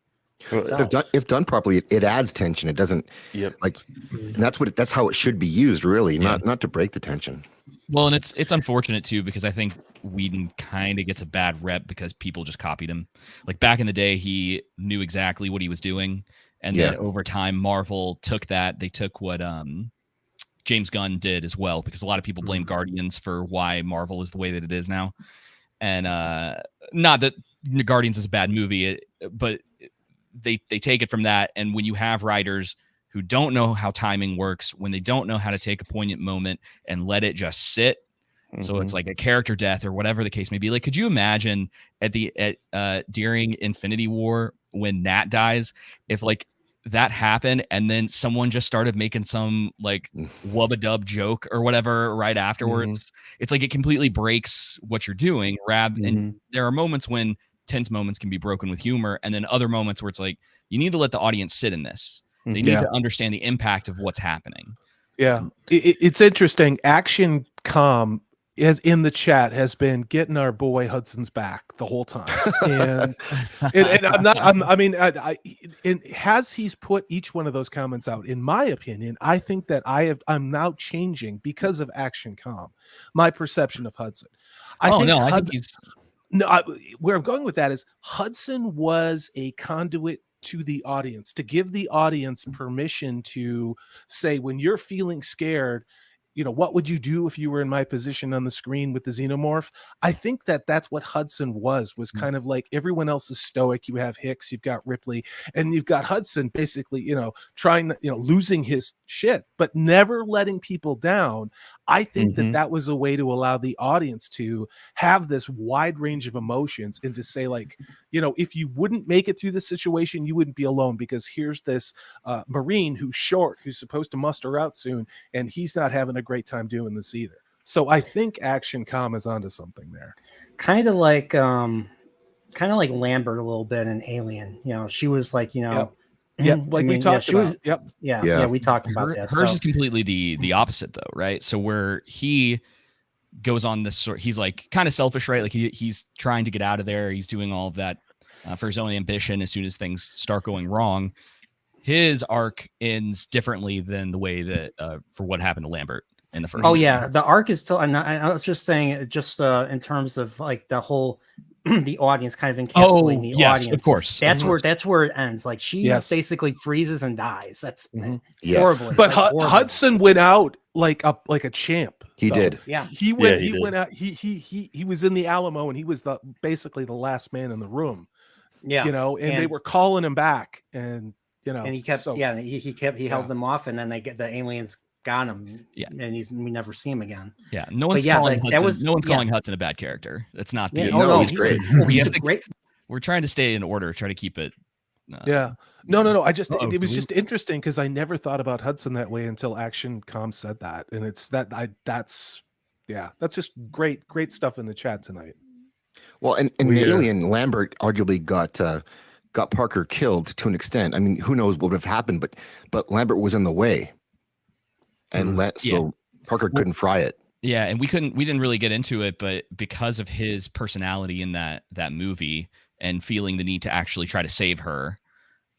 If done properly, it adds tension. It doesn't. Yep. Like, and that's how it should be used, really, not to break the tension. Well, and it's unfortunate too, because I think Whedon kind of gets a bad rep because people just copied him. Like back in the day, he knew exactly what he was doing, and then over time, Marvel took that. They took what James Gunn did as well, because a lot of people blame Guardians for why Marvel is the way that it is now. And not that Guardians is a bad movie, but they take it from that. And when you have writers who don't know how timing works, when they don't know how to take a poignant moment and let it just sit, so it's like a character death or whatever the case may be. Like, could you imagine during Infinity War when Nat dies, if like that happened and then someone just started making some like wubba-dub joke or whatever right afterwards? It's like it completely breaks what you're doing. And there are moments when tense moments can be broken with humor, and then other moments where it's like you need to let the audience sit in this. They need to understand the impact of what's happening. Yeah, it's interesting. Action Com in the chat has been getting our boy Hudson's back the whole time, and I'm not. I mean, as he's put each one of those comments out, in my opinion, I think that I'm now changing because of Action Com my perception of Hudson. I think he's. No, where I'm going with that is Hudson was a conduit to the audience, to give the audience permission to say, when you're feeling scared, you know, what would you do if you were in my position on the screen with the xenomorph? I think that's what Hudson was kind of like everyone else is stoic. You have Hicks, you've got Ripley, and you've got Hudson basically, you know, trying, you know, losing his shit, but never letting people down. I think that was a way to allow the audience to have this wide range of emotions and to say, like, you know, if you wouldn't make it through this situation, you wouldn't be alone, because here's this Marine who's short, who's supposed to muster out soon, and he's not having a great time doing this either. So I think Action Com is onto something there. Kind of like Lambert a little bit in Alien. You know, she was like, you know. Yeah, like we talked about. We talked about that. Hers is completely the opposite, though, right? So where he goes on this sort, he's like kind of selfish, right? Like he's trying to get out of there. He's doing all of that for his own ambition. As soon as things start going wrong, his arc ends differently than the way that for what happened to Lambert in the first. Oh yeah, the arc is still. And I was just saying, just in terms of like the whole. The audience kind of encapsulating the audience. Of course. That's where it ends. Like she basically freezes and dies. That's horribly. But Hudson went out like a champ. He did. Yeah. He went out. He was in the Alamo, and he was basically the last man in the room. Yeah. You know, and they were calling him back, and you know, and he kept he held them off, and then the aliens got him, and we never see him again. Yeah, no one's calling Hudson a bad character. That's not the. He's great. He's great. We're trying to stay in order, try to keep it. No. I just it was just interesting because I never thought about Hudson that way until Action Com said that, and it's that's just great stuff in the chat tonight. Well, and Alien, Lambert arguably got Parker killed to an extent. I mean, who knows what would have happened, but Lambert was in the way. And so Parker couldn't fry it. Yeah, and we didn't really get into it, but because of his personality in that movie and feeling the need to actually try to save her,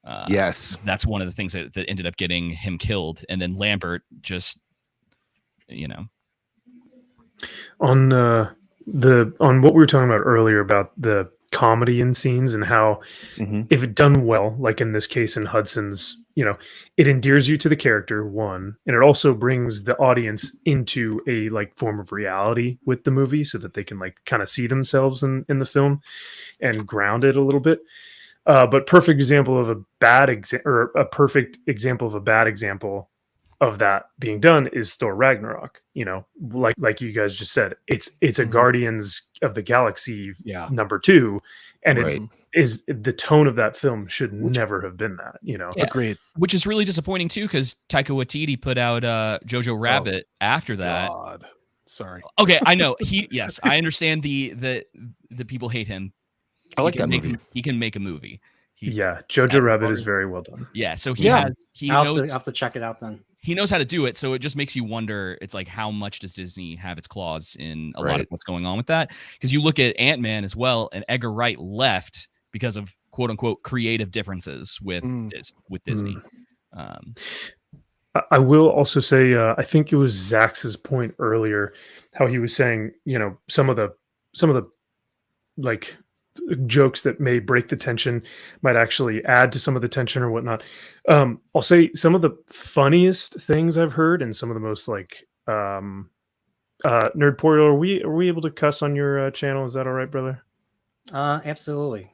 that's one of the things that ended up getting him killed. And then Lambert just, you know, on what we were talking about earlier about the comedy in scenes and how if it done well, like in this case in Hudson's, you know, it endears you to the character, one, and it also brings the audience into a like form of reality with the movie so that they can like kind of see themselves in the film and ground it a little bit. But perfect example of a bad example of that being done is Thor Ragnarok. You know, like you guys just said, it's a Guardians of the Galaxy number 2, and it is the tone of that film should never have been that. You know, agreed. Which is really disappointing too, because Taika Waititi put out Jojo Rabbit after that. God. Sorry. Okay, I know I understand the people hate him. I like that movie. He can make a movie. Jojo Rabbit is very well done. Yeah, so I'll have to check it out then. He knows how to do it, so it just makes you wonder. It's like, how much does Disney have its claws in a lot of what's going on with that? Because you look at Ant-Man as well, and Edgar Wright left because of quote unquote creative differences with Disney. I will also say, I think it was Zach's point earlier, how he was saying, some of the like jokes that may break the tension might actually add to some of the tension or whatnot. I'll say some of the funniest things I've heard and some of the most like Nerdporeal. Are we able to cuss on your channel? Is that all right, brother? Absolutely.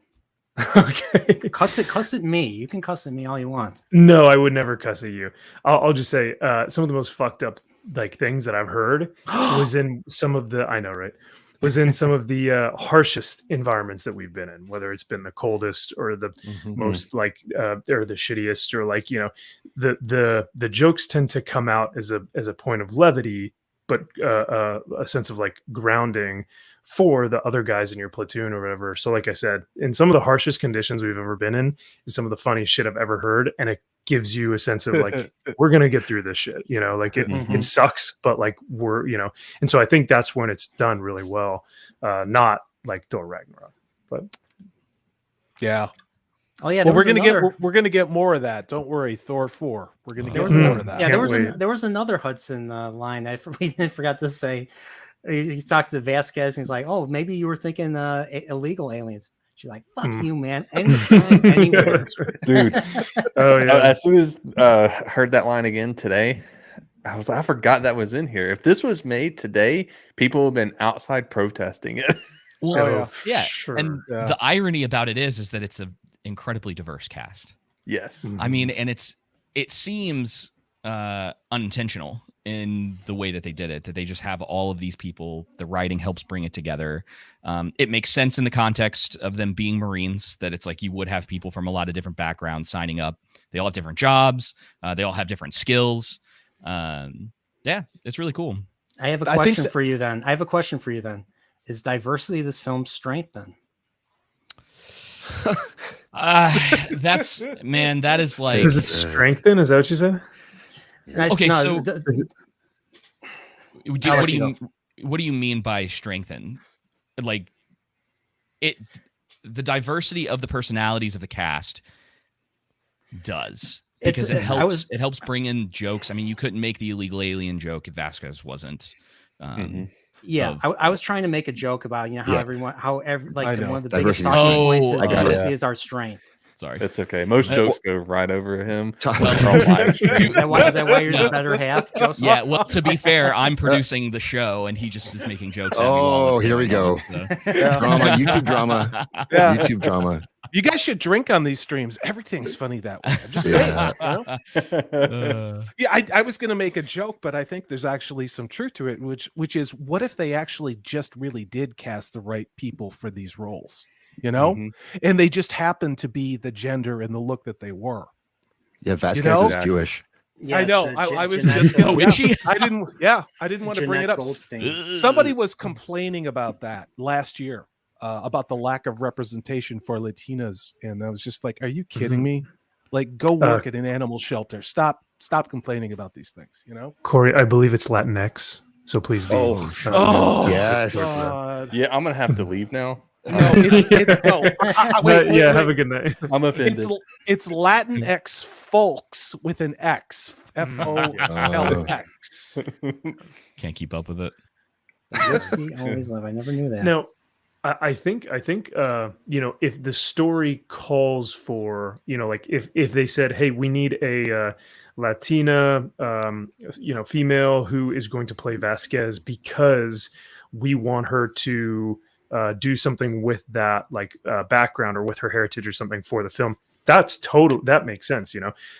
Okay. Cuss at me. You can cuss at me all you want. No, I would never cuss at you. I'll just say some of the most fucked up like things that I've heard was in some of the was in some of the harshest environments that we've been in, whether it's been the coldest or the most like or the shittiest, or like the jokes tend to come out as a point of levity, but a sense of like grounding for the other guys in your platoon or whatever. So like I said, in some of the harshest conditions we've ever been in is some of the funniest shit I've ever heard. And it gives you a sense of like, we're going to get through this shit, like it sucks, but like we're, and so I think that's when it's done really well. Not like Thor Ragnarok, but yeah. Oh yeah. Well, we're gonna get more of that. Don't worry, Thor 4. We're gonna get more of that. Yeah, there was another Hudson line we forgot to say. He talks to Vasquez and he's like, "Oh, maybe you were thinking illegal aliens." She's like, "Fuck you, man! Anytime, anywhere." Dude. Oh yeah. As soon as heard that line again today, I forgot that was in here. If this was made today, people have been outside protesting it. Well, yeah. Sure. And the irony about it is that it's an incredibly diverse cast. Yes. I mean, and it seems unintentional in the way that they did it, that they just have all of these people. The writing helps bring it together. It makes sense in the context of them being Marines, that it's like you would have people from a lot of different backgrounds signing up. They all have different jobs. They all have different skills. Yeah, it's really cool. I have a question for you then. Is diversity this film's strength then? That is like, does it strengthen? Is that what you said? Okay, so what do you mean by strengthen? Like the diversity of the personalities of the cast does, because it helps bring in jokes. I mean, you couldn't make the illegal alien joke if Vasquez wasn't. Yeah, I was trying to make a joke about how everyone one of the biggest Diversity. talking points is diversity is our strength. Sorry, it's okay. Most jokes go right over him. Is that why you're the better half, Joseph? Yeah. Well, to be fair, I'm producing the show, and he just is making jokes. Oh, here we go. Drama, YouTube drama. Yeah. YouTube drama. You guys should drink on these streams. Everything's funny that way. I'm just saying. I was going to make a joke, but I think there's actually some truth to it, which is, what if they actually just really did cast the right people for these roles? And they just happened to be the gender and the look that they were. Yeah, Vasquez is Jewish. Yeah, I know. I was just I didn't want to bring it up. Goldstein. Somebody was complaining about that last year, about the lack of representation for Latinas, and I was just like, "Are you kidding me? Like, go work at an animal shelter. Stop complaining about these things." Corey, I believe it's Latinx, so please be. Yes. God. Yeah, I'm gonna have to leave now. No, wait, have a good night. I'm offended. It's Latinx folks with an X. FOLX. Can't keep up with it. Yes, we always love. I never knew that. No, I think if the story calls for, like if they said, hey, we need a Latina female who is going to play Vasquez because we want her to do something with that background or with her heritage or something for the film, that makes sense,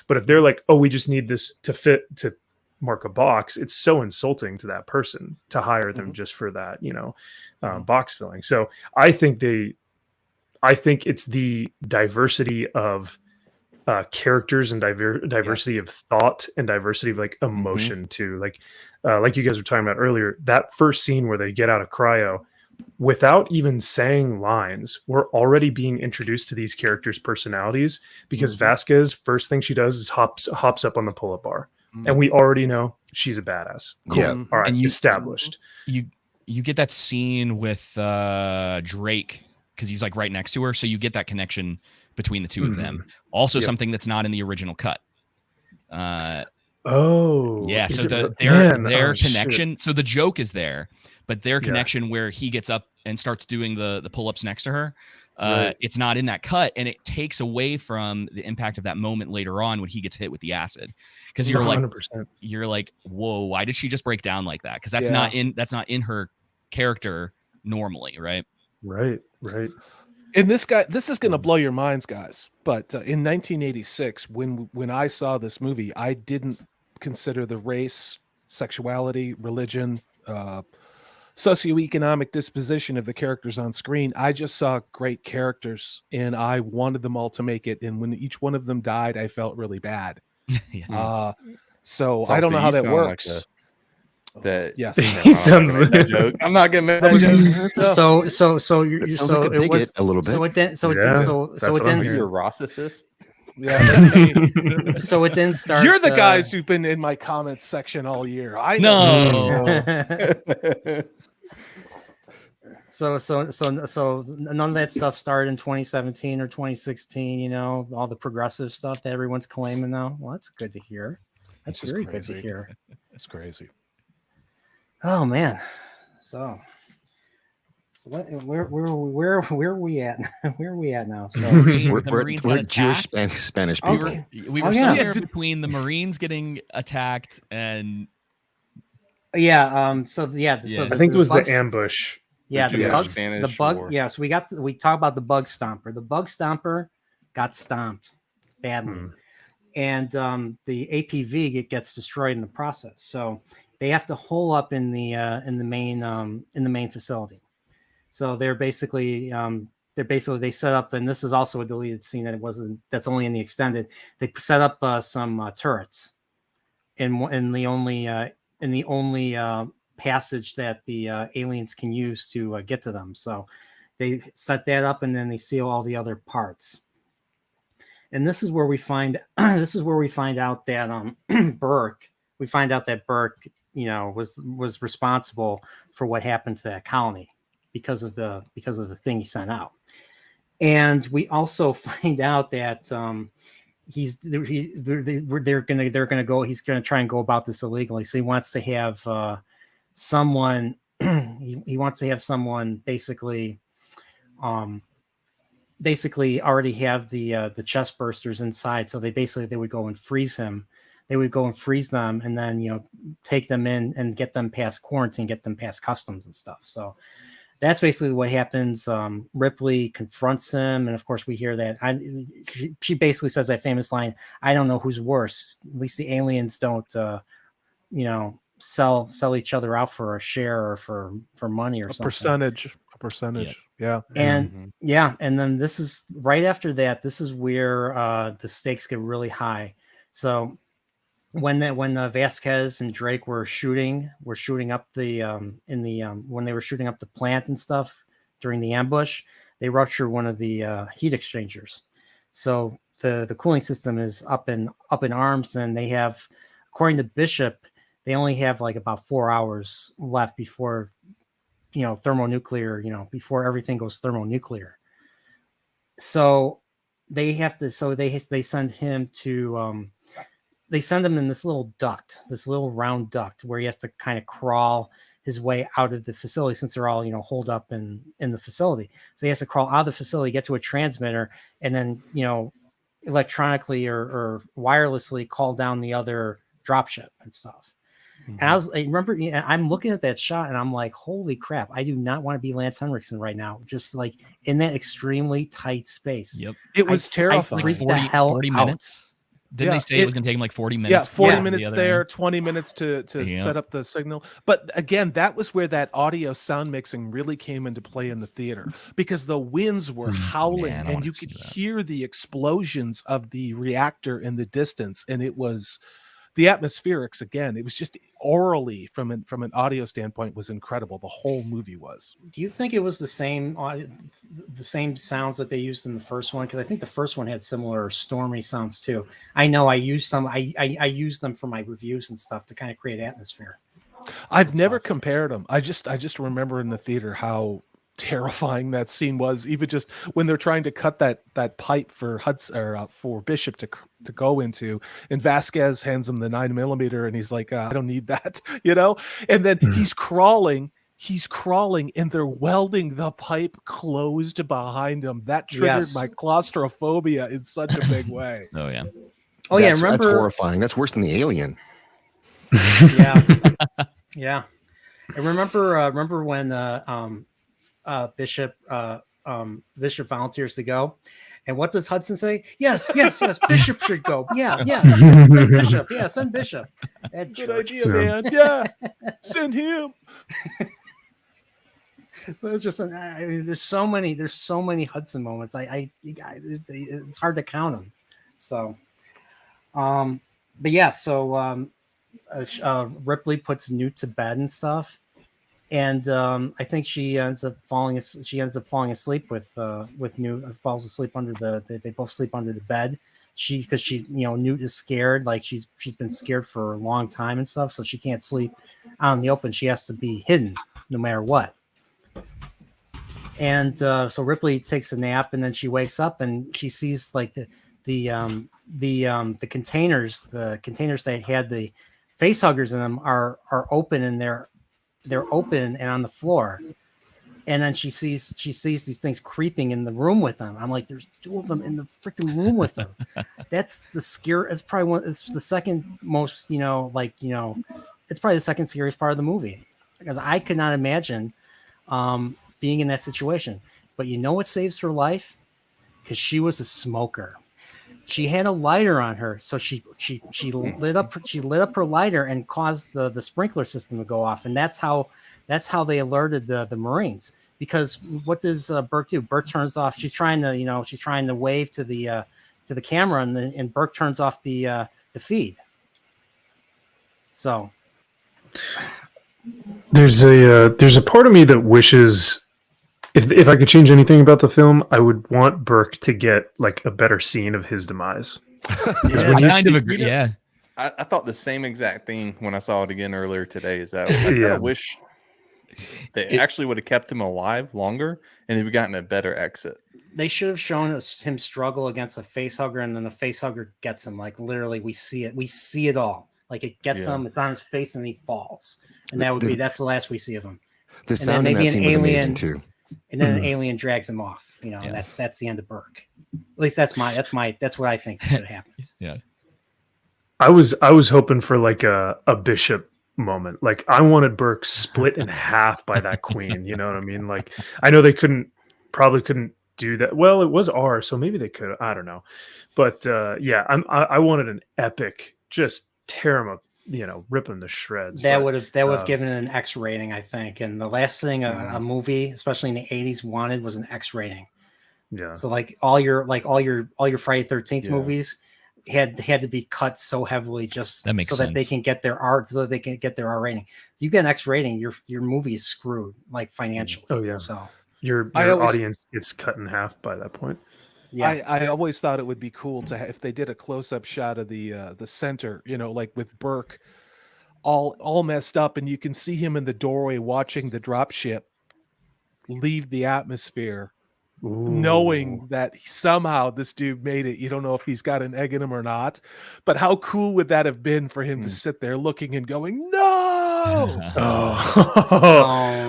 but if they're like, oh, we just need this to mark a box, it's so insulting to that person to hire them just for that, box filling. So I think it's the diversity of characters and diversity of thought and diversity of emotion too. Like you guys were talking about earlier, that first scene where they get out of cryo, without even saying lines, we're already being introduced to these characters' personalities, because Vasquez, first thing she does is hops up on the pull-up bar. And we already know she's a badass. Cool. Yeah. All right. And Established. You get that scene with Drake because he's like right next to her. So you get that connection between the two of them. Also, something that's not in the original cut. Yeah. So their connection. So the joke is there, but their connection where he gets up and starts doing the pull-ups next to her. It's not in that cut, and it takes away from the impact of that moment later on when he gets hit with the acid, because you're like, whoa, why did she just break down like that? Because that's not in her character normally, right? Right. And this is going to blow your minds, guys. But in 1986, when I saw this movie, I didn't consider the race, sexuality, religion, socioeconomic disposition of the characters on screen. I just saw great characters, and I wanted them all to make it. And when each one of them died, I felt really bad. So I don't know how that works. Yes, he sounds. Joke. I'm not gonna make that joke. So Like a bigot a little bit. You're a Rossicist. Yeah, that's me. So it didn't start. You're the guys who've been in my comments section all year. I know. No. So none of that stuff started in 2017 or 2016. You know, all the progressive stuff that everyone's claiming now. Well, that's good to hear. That's very good to hear. It's crazy. Oh man. So what? Where are we at? Where are we at now? So we're Jewish Spanish people. Okay. We were somewhere between the Marines getting attacked and I think it was the ambush. Yeah, the bug. War. Yeah, so we talk about the bug stomper. The bug stomper got stomped badly, and the APV gets destroyed in the process. So they have to hole up in the main facility. So they're basically they set up, and this is also a deleted scene that's only in the extended. They set up some turrets in the only passage that the aliens can use to get to them. So they set that up, and then they seal all the other parts. And this is where we find out that Burke. We find out that Burke, was responsible for what happened to that colony because of the thing he sent out. And we also find out that he's gonna try and go about this illegally. So he wants to have someone he wants to have someone basically already have the chessbursters inside. So they would go and freeze him. They would go and freeze them, and then take them in and get them past quarantine, get them past customs and stuff. So that's basically what happens. Ripley confronts him, and of course we hear that she basically says that famous line, "I don't know who's worse. At least the aliens don't sell each other out for a share or for money or something." A percentage. Yeah. And and then this is right after that. This is where the stakes get really high. So when Vasquez and Drake were shooting up when they were shooting up the plant and stuff during the ambush, they ruptured one of the heat exchangers. So the cooling system is up in arms, and they have, according to Bishop, they only have like about 4 hours left before thermonuclear, before everything goes thermonuclear. So they have to, they send him to they send him in this little round duct where he has to kind of crawl his way out of the facility, since they're all holed up in the facility. So he has to crawl out of the facility, get to a transmitter, and then electronically or wirelessly call down the other dropship and stuff. And I remember I'm looking at that shot and I'm like, holy crap, I do not want to be Lance Henriksen right now, just like in that extremely tight space. Yep. It was terrifying. Like 40 minutes. Didn't they say it was going to take him like 40 minutes? Yeah, 40 minutes there, 20 minutes to set up the signal. But again, that was where that audio sound mixing really came into play in the theater, because the winds were howling and you could hear the explosions of the reactor in the distance. And it was the atmospherics, again, it was just orally from an audio standpoint was incredible. The whole movie was. Do you think it was the same sounds that they used in the first one? Because I think the first one had similar stormy sounds too. I know I used some. I used them for my reviews and stuff to kind of create atmosphere. I've never compared them. I just remember in the theater how terrifying that scene was. Even just when they're trying to cut that pipe for Hudson or for Bishop to go into, and Vasquez hands him the 9mm, and he's like, I don't need that, and then he's crawling, and they're welding the pipe closed behind him. That triggered my claustrophobia in such a big way. Oh yeah. Remember, that's horrifying. That's worse than the Alien. Yeah. I remember when Bishop volunteers to go, and what does Hudson say? Yes, Bishop should go. Send Bishop. Send Bishop. Good idea, man. Yeah, send him. So it's just, there's so many Hudson moments. It's hard to count them. So, but yeah, so Ripley puts Newt to bed and stuff, and I think she ends up falling asleep with Newt. Falls asleep they both sleep under the bed. Because Newt is scared, like she's been scared for a long time and stuff, so she can't sleep out in the open. She has to be hidden no matter what. And so Ripley takes a nap, and then she wakes up and she sees like the containers that had the face huggers in them are open, and they're open and on the floor. And then she sees these things creeping in the room with them. I'm like, there's 2 of them in the freaking room with them. That's the scare. It's probably it's the second most, it's probably the second scariest part of the movie, because I could not imagine being in that situation. But what saves her life? Because she was a smoker. She had a lighter on her, so she lit up her lighter and caused the sprinkler system to go off, and that's how they alerted the Marines. Because what does Burke do? Burke turns off. She's trying to wave to the camera, and Burke turns off the feed. So there's a part of me that wishes, if I could change anything about the film, I would want Burke to get like a better scene of his demise. I kind of agree. Yeah, I thought the same exact thing when I saw it again earlier today. Is that I kind of wish they actually would have kept him alive longer, and he'd gotten a better exit. They should have shown us him struggle against a face hugger, and then the face hugger gets him. Like literally, we see it all. Like it gets him, it's on his face, and he falls. And that's the last we see of him. The sound in that scene was amazing too. And then an alien drags him off. And that's the end of Burke. At least that's what I think should have happened. Yeah. I was hoping for like a Bishop moment. Like I wanted Burke split in half by that queen. You know what I mean? Like I know they probably couldn't do that. Well, it was R, so maybe they could. I don't know. But I wanted an epic, just tear him up, rip him to shreds. That would have given it an X rating, I think. And the last thing a movie, especially in the 80s, wanted was an X rating. Yeah. So like all your Friday 13th movies had to be cut so heavily just so that they can get their R rating. If you get an X rating, your movie is screwed, like financially. Oh yeah. So your audience gets cut in half by that point. Yeah, I always thought it would be cool to if they did a close-up shot of the center, like with Burke all messed up, and you can see him in the doorway watching the dropship leave the atmosphere. Ooh. Knowing that somehow this dude made it. You don't know if he's got an egg in him or not, but how cool would that have been for him to sit there looking and going, no!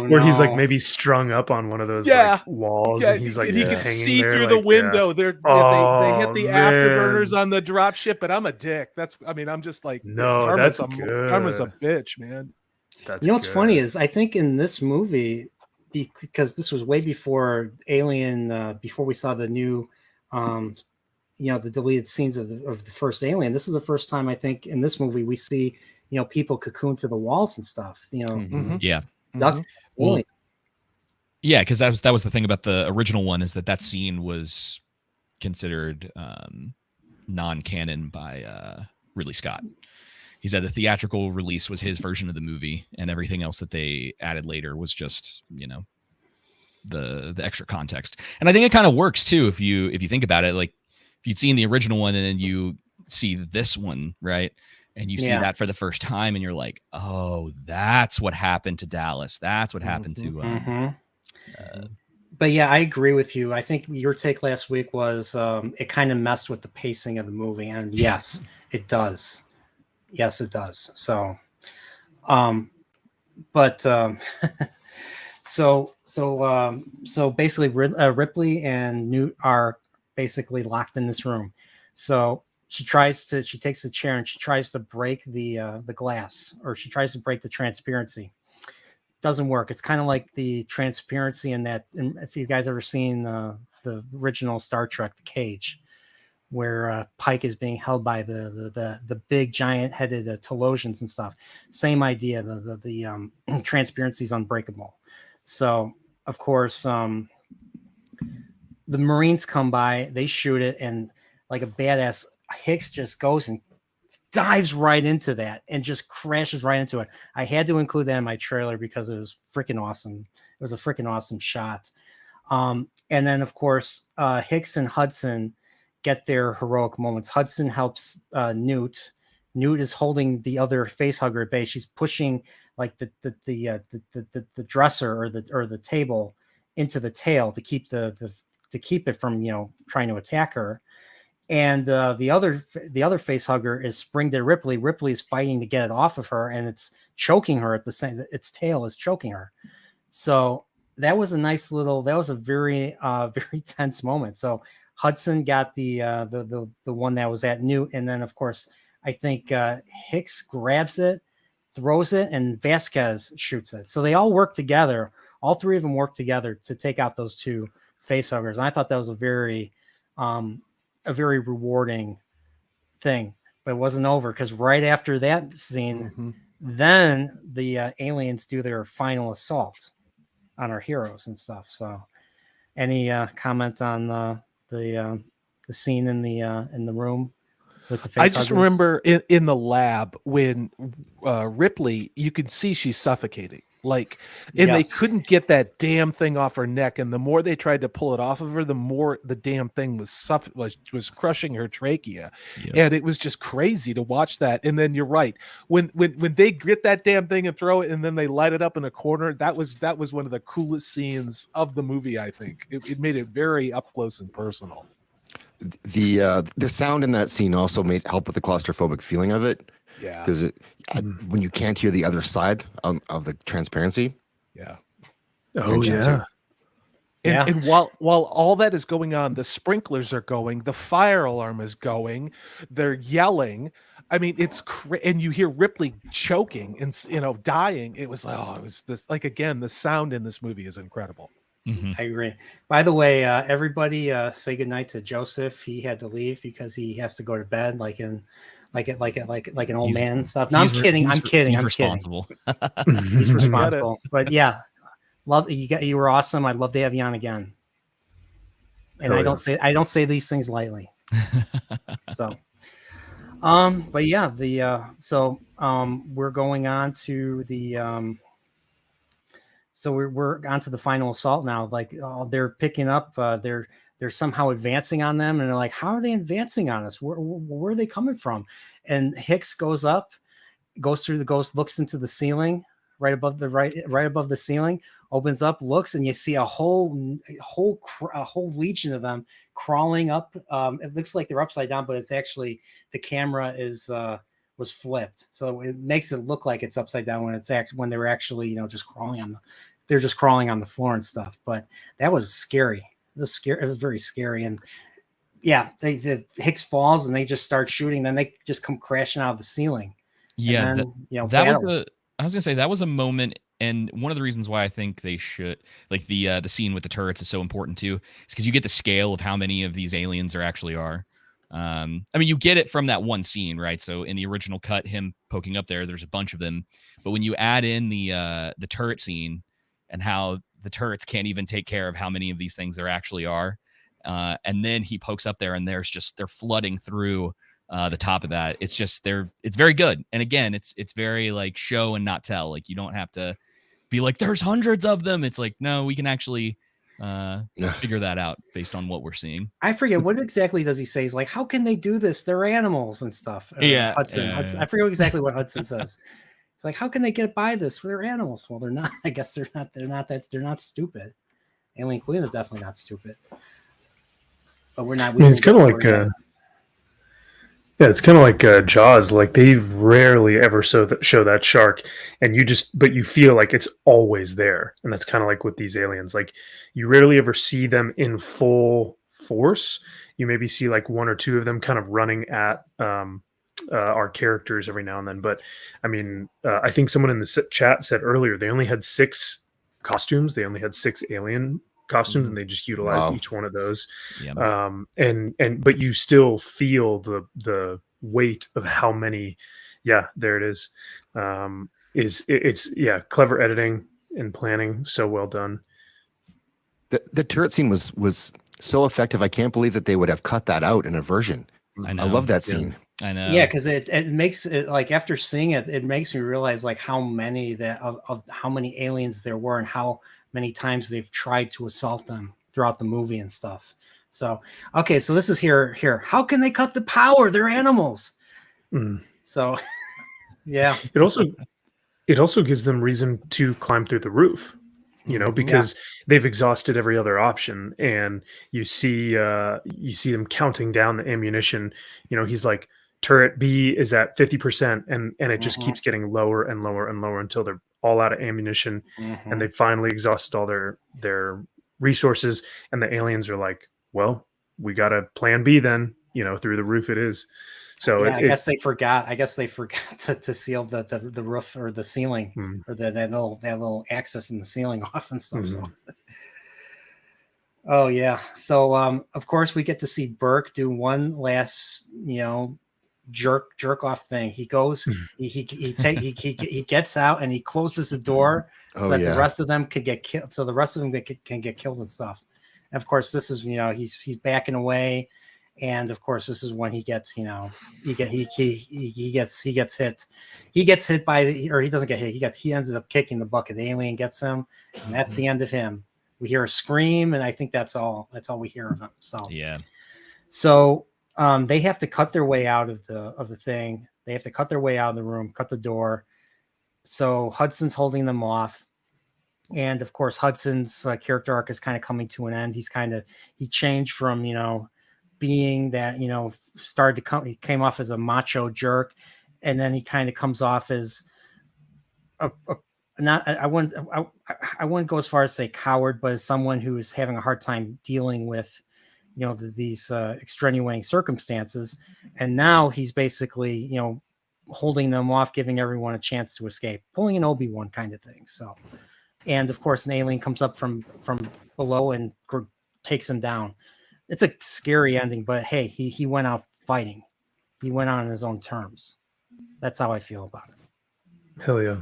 Where he's like maybe strung up on one of those like, walls, and he's like, he can see through the window. They hit the afterburners on the dropship, but I'm a dick. I'm just like, no, that's good. Karma's a bitch, man. That's what's funny is I think in this movie, because this was way before Alien, before we saw the new, the deleted scenes of the first Alien. This is the first time I think in this movie we see, people cocoon to the walls and stuff. Yeah. Well, yeah, because that was the thing about the original one, is that scene was considered non-canon by Ridley Scott. He said the theatrical release was his version of the movie, and everything else that they added later was just, the extra context. And I think it kind of works too if you think about it. Like if you'd seen the original one and then you see this one, right? And you see that for the first time, and you're like, oh, that's what happened to Dallas. That's what happened to But yeah, I agree with you. I think your take last week was it kind of messed with the pacing of the movie, and yes, it does. Yes, it does. So, but so basically, Ripley and Newt are basically locked in this room. So she takes the chair and she tries to break the glass, or she tries to break the transparency. Doesn't work. It's kind of like the transparency in that. If you guys ever seen the original Star Trek, The Cage, where Pike is being held by the big giant headed Telosians and stuff. Same idea. The transparency is unbreakable. So of course the Marines come by, they shoot it, and like a badass, Hicks just goes and dives right into that and just crashes right into it. I had to include that in my trailer because it was freaking awesome. It was a freaking awesome shot. And then of course Hicks and Hudson get their heroic moments. Hudson helps Newt. Newt is holding the other facehugger at bay. She's pushing like the dresser or the table into the tail to keep to keep it from trying to attack her. And the other facehugger is springed at Ripley. Ripley is fighting to get it off of her, and it's choking her at the same. Its tail is choking her. So that was a very very tense moment. So Hudson got the one that was at Newt, and then of course I think Hicks grabs it, throws it, and Vasquez shoots it. So they all work together. All three of them work together to take out those two facehuggers, and I thought that was a very rewarding thing. But it wasn't over, because right after that scene, then the aliens do their final assault on our heroes and stuff. So, any comment on the scene in the room with the facehuggers? I just remember in the lab when Ripley, you could see she's suffocating. Like, and Yes. they couldn't get that damn thing off her neck, and the more they tried to pull it off of her, the more the damn thing was crushing her trachea. Yep. And it was just crazy to watch that. And then you're right, when they get that damn thing and throw it, and then they light it up in a corner, that was one of the coolest scenes of the movie. I think it made it very up close and personal. The sound in that scene also help with the claustrophobic feeling of it. Yeah, because when you can't hear the other side of the transparency. Yeah. Oh yeah. And while all that is going on, the sprinklers are going, the fire alarm is going, they're yelling. I mean, it's and you hear Ripley choking and dying. It was this, like, again, the sound in this movie is incredible. Mm-hmm. I agree. By the way, everybody say goodnight to Joseph. He had to leave because he has to go to bed, like an old man and stuff. No, I'm kidding. I'm kidding. He's responsible. He's responsible. But yeah, love you. You were awesome. I'd love to have you on again. And I don't say these things lightly. So, but yeah, we're going on to the so we're on to the final assault now. Like they're picking up. They're somehow advancing on them, and they're like, how are they advancing on us? Where are they coming from? And Hicks goes through the ghost, looks into the ceiling right above the ceiling, opens up, looks, and you see a whole legion of them crawling up. It looks like they're upside down, but it's actually the camera was flipped, so it makes it look like it's upside down when they were actually just crawling on the floor and stuff. But that was scary. It was very scary. And yeah, the Hicks falls and they just start shooting. Then they just come crashing out of the ceiling. Yeah, then, I was gonna say that was a moment, and one of the reasons why I think they should, like, the scene with the turrets is so important too, is because you get the scale of how many of these aliens there actually are. I mean, you get it from that one scene, right? So in the original cut, him poking up there's a bunch of them, but when you add in the turret scene and how the turrets can't even take care of how many of these things there actually are, and then he pokes up there and they're flooding through the top of that. It's very good. And again, it's very like show and not tell. Like, you don't have to be like, there's hundreds of them. It's like, no, we can actually figure that out based on what we're seeing. I forget what exactly does he say. He's like, how can they do this? They're animals and stuff. Hudson. I forget exactly what Hudson says. It's like, how can they get by this? They're animals. Well, they're not. I guess they're not. They're not stupid. Alien Queen is definitely not stupid. But we're not. I mean, it's kind of like it's kind of like Jaws. Like they rarely ever show that shark, and but you feel like it's always there. And that's kind of like with these aliens. Like you rarely ever see them in full force. You maybe see like one or two of them kind of running at our characters every now and then. But I mean, I think someone in the chat said earlier they only had 6 costumes. They only had 6 alien costumes, and they just utilized each one of those. Yeah. But you still feel the weight of how many. Yeah, there it is. It's clever editing and planning, so well done. The turret scene was so effective. I can't believe that they would have cut that out in a version. I know. I love that scene. I know. Yeah, because it makes it like after seeing it, it makes me realize like how many of how many aliens there were and how many times they've tried to assault them throughout the movie and stuff. So okay, so this is here. How can they cut the power? They're animals. So yeah. It also gives them reason to climb through the roof. Because they've exhausted every other option, and you see them counting down the ammunition. He's like, turret B is at 50%, and it just keeps getting lower and lower and lower until they're all out of ammunition, and they finally exhausted all their resources. And the aliens are like, well, we got a plan B then. Through the roof it is. So I guess they forgot. I guess they forgot to seal the roof or the ceiling or that little access in the ceiling off and stuff. So, oh yeah. So of course we get to see Burke do one last jerk off thing. He goes, he gets out and he closes the door so that the rest of them could get killed. So the rest of them can get killed and stuff. And of course this is he's backing away. And of course, this is when he gets, he gets hit. He gets hit or he doesn't get hit. He ends up kicking the bucket. The alien gets him, and that's the end of him. We hear a scream, and I think that's all we hear of him. So yeah. So they have to cut their way out of the thing. They have to cut their way out of the room, cut the door. So Hudson's holding them off. And of course, Hudson's character arc is kind of coming to an end. He changed from, being that he came off as a macho jerk, and then he kind of comes off as I wouldn't go as far as say coward, but as someone who is having a hard time dealing with these extenuating circumstances. And now he's basically holding them off, giving everyone a chance to escape, pulling an Obi-Wan kind of thing. So, and of course an alien comes up from below and takes him down. It's a scary ending, but hey, he went out fighting. He went out on his own terms. That's how I feel about it. Hell yeah.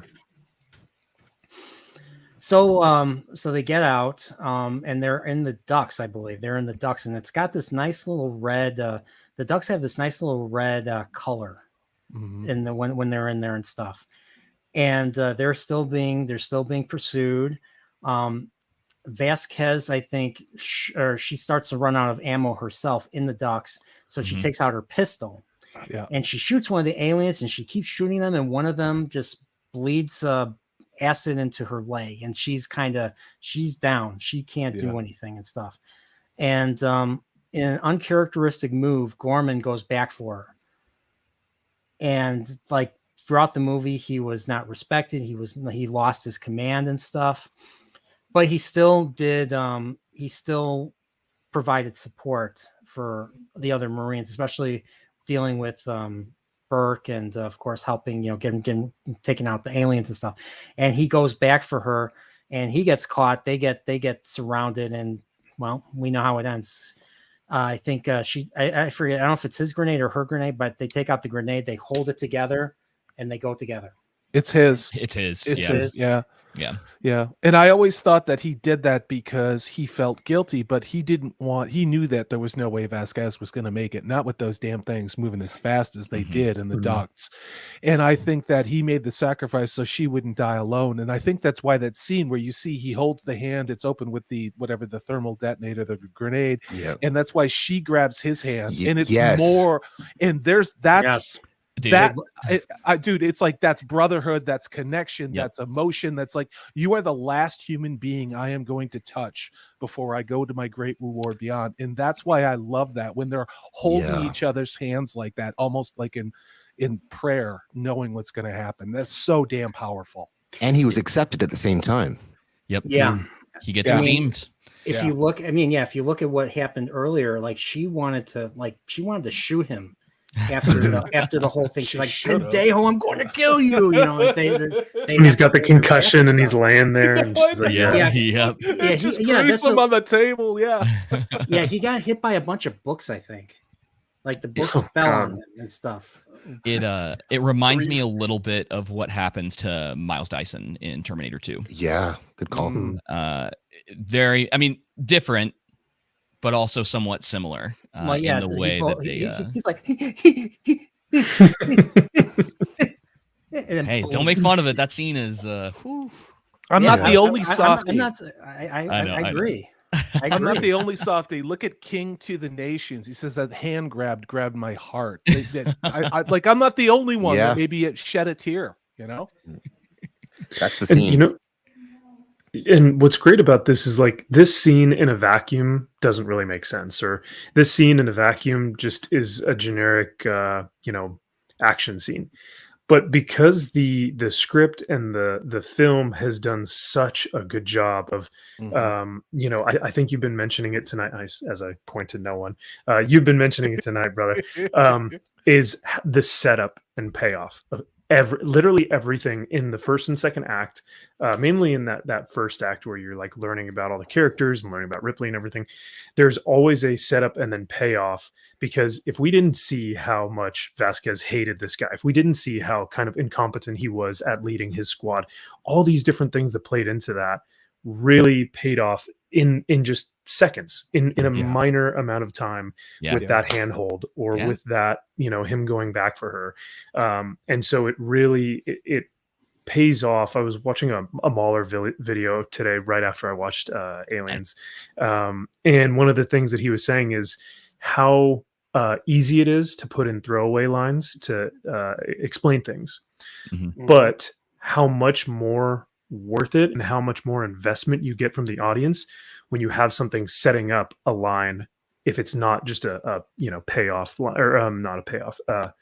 So they get out, and they're in the ducks, I believe. They're in the ducks, and it's got this nice little red. The ducks have this nice little red color in when they're in there and stuff. And they're still being pursued. Vasquez, I think, she starts to run out of ammo herself in the ducks, so she takes out her pistol, and she shoots one of the aliens, and she keeps shooting them, and one of them just bleeds acid into her leg, and she's down. She can't do anything and stuff. And in an uncharacteristic move, Gorman goes back for her, and like throughout the movie, he was not respected. He lost his command and stuff. But he still did. He still provided support for the other Marines, especially dealing with Burke, and of course helping getting taking out the aliens and stuff. And he goes back for her, and he gets caught. They get surrounded, and well, we know how it ends. I think I forget. I don't know if it's his grenade or her grenade, but they take out the grenade. They hold it together, and they go together. It's his. It's his. Yeah. And I always thought that he did that because he felt guilty, but he knew that there was no way Vasquez was going to make it, not with those damn things moving as fast as they did in the ducts. And I think that he made the sacrifice so she wouldn't die alone. And I think that's why that scene where you see he holds the hand, it's open with the thermal detonator, the grenade. And that's why she grabs his hand. And it's more, and Dude, dude, it's like that's brotherhood, that's connection, Yep. that's emotion. That's like you are the last human being I am going to touch before I go to my great reward beyond. And that's why I love that when they're holding each other's hands like that, almost like in prayer, knowing what's going to happen. That's so damn powerful. And he was accepted at the same time. Yep. Yeah. He gets I mean, redeemed. If you look, if you look at what happened earlier, like she wanted to shoot him after the whole thing. She's like, Dejo, I'm going to kill you. You know, like and he's got the concussion and he's laying there. And she's like, Just grease him on the table. Yeah. Yeah, he got hit by a bunch of books, I think. Like the books fell on him and stuff. It reminds me a little bit of what happens to Miles Dyson in Terminator 2. Yeah, good call. Very, different, but also somewhat similar in the way that he's like, hey, don't make fun of it. That scene is. I'm not the only softie. I agree. I'm not the only softie. Look at King to the Nations. He says that hand grabbed my heart. I'm not the only one that maybe it shed a tear. You know, that's the scene. And, and what's great about this is like this scene in a vacuum doesn't really make sense, or this scene in a vacuum just is a generic, action scene. But because the script and the film has done such a good job of, I think you've been mentioning it tonight, as I point to no one, you've been mentioning it tonight, brother, is the setup and payoff of literally everything in the first and second act, mainly in that first act where you're like learning about all the characters and learning about Ripley and everything. There's always a setup and then payoff, because if we didn't see how much Vasquez hated this guy, if we didn't see how kind of incompetent he was at leading his squad, all these different things that played into that really paid off in just seconds, in a minor amount of time, with that handhold or with that, him going back for her. And so it really, it pays off. I was watching a Mahler video today, right after I watched Aliens. And one of the things that he was saying is how easy it is to put in throwaway lines to explain things, but how much more worth it and how much more investment you get from the audience when you have something setting up a line, if it's not just a payoff or not a payoff, like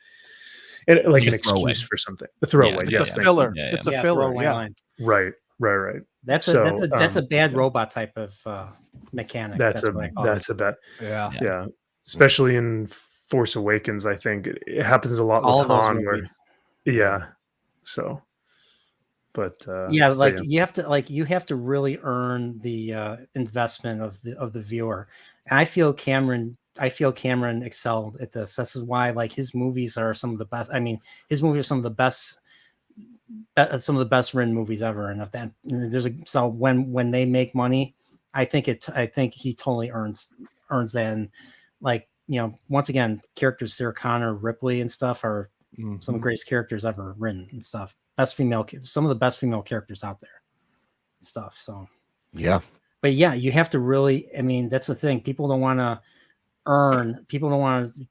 an excuse for something, a throwaway. It's a filler. It's a filler. Line. Right. That's a bad robot type of mechanic. That's a bad. Yeah. Especially in Force Awakens, I think it happens a lot with Han. But you have to really earn the investment of the viewer. And I feel Cameron excelled at this. This is why his movies are some of the best. I mean, his movies are some of the best written movies ever. And if that so when they make money, I think he totally earns that. And once again, characters Sarah Connor, Ripley, and stuff are some of the greatest characters ever written and stuff. Some of the best female characters out there, and stuff. So but you have to really. I mean, that's the thing. People don't want to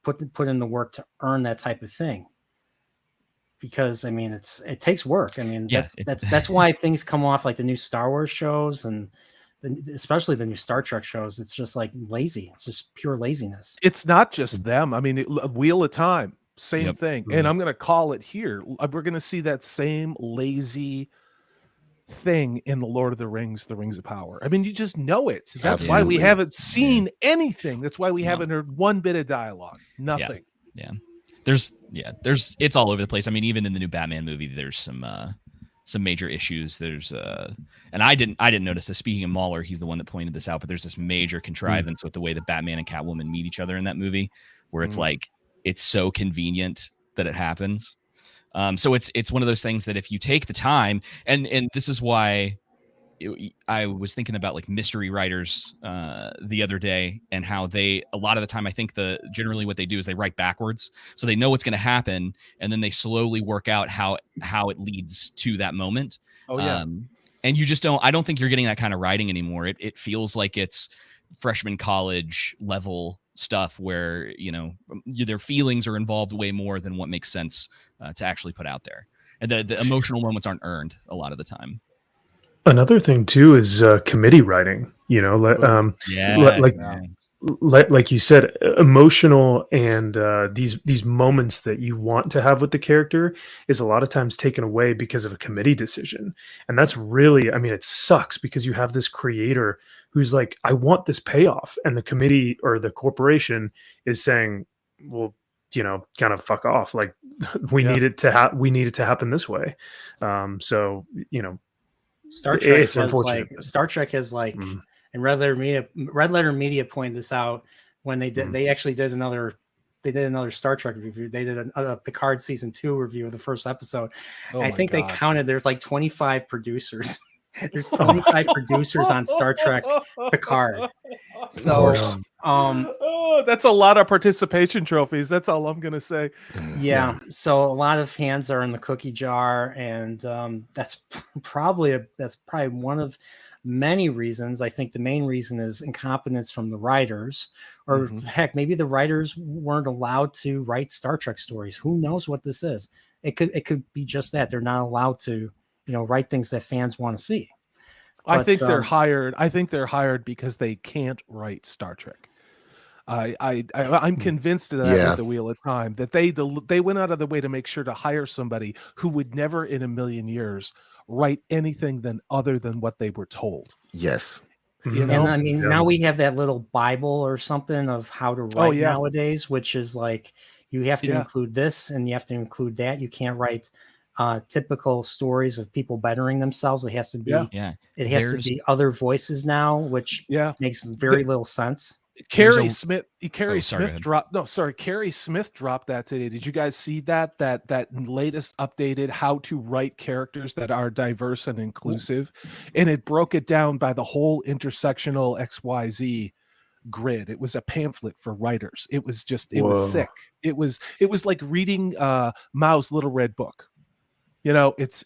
put in the work to earn that type of thing, because it takes work. I mean, that's why things come off like the new Star Wars shows and especially the new Star Trek shows. It's just like lazy. It's just pure laziness. It's not just them. I mean, Wheel of Time. Same thing. And I'm going to call it here. We're going to see that same lazy thing in the Lord of the Rings of Power. I mean, you just know it. That's why we haven't seen anything. That's why we haven't heard one bit of dialogue. Nothing. Yeah. There's it's all over the place. I mean, even in the new Batman movie, there's some major issues. There's and I didn't notice this. Speaking of Mahler, he's the one that pointed this out, but there's this major contrivance with the way that Batman and Catwoman meet each other in that movie, where it's like, it's so convenient that it happens. So it's one of those things that if you take the time, and this is why I was thinking about like mystery writers the other day, and how a lot of the time, I think generally what they do is they write backwards. So they know what's going to happen, and then they slowly work out how it leads to that moment. Oh yeah. And you just I don't think you're getting that kind of writing anymore. It feels like it's freshman college level stuff where their feelings are involved way more than what makes sense to actually put out there, and the emotional moments aren't earned a lot of the time. Another thing too is committee writing. Like you said, emotional and these moments that you want to have with the character is a lot of times taken away because of a committee decision. And that's really, I mean, it sucks because you have this creator who's like, I want this payoff, and the committee or the corporation is saying, well, kind of fuck off, like we need it to happen this way. So Star Trek it's unfortunate. And Red Letter Media pointed this out when they did. They actually did another Star Trek review. They did a Picard season 2 review of the first episode. I think they counted. There's like 25 producers. There's 25 producers on Star Trek Picard. So, that's a lot of participation trophies. That's all I'm gonna say. Yeah. So a lot of hands are in the cookie jar, and that's probably one of many reasons. I think the main reason is incompetence from the writers, or heck, maybe the writers weren't allowed to write Star Trek stories. Who knows what this is? It could be just that they're not allowed to, write things that fans want to see. I think they're hired. I think they're hired because they can't write Star Trek. I'm convinced of that at the Wheel of Time, that they went out of the way to make sure to hire somebody who would never in a million years write anything other than what they were told. Yes. And I mean, now we have that little Bible or something of how to write nowadays, which is like, you have to include this and you have to include that. You can't write typical stories of people bettering themselves. It has to be, it has to be other voices now, which makes very little sense. Carrie Smith dropped that today. Did you guys see that latest updated how to write characters that are diverse and inclusive? And it broke it down by the whole intersectional XYZ grid. It was a pamphlet for writers. It was was sick. It was like reading Mao's Little Red Book. It's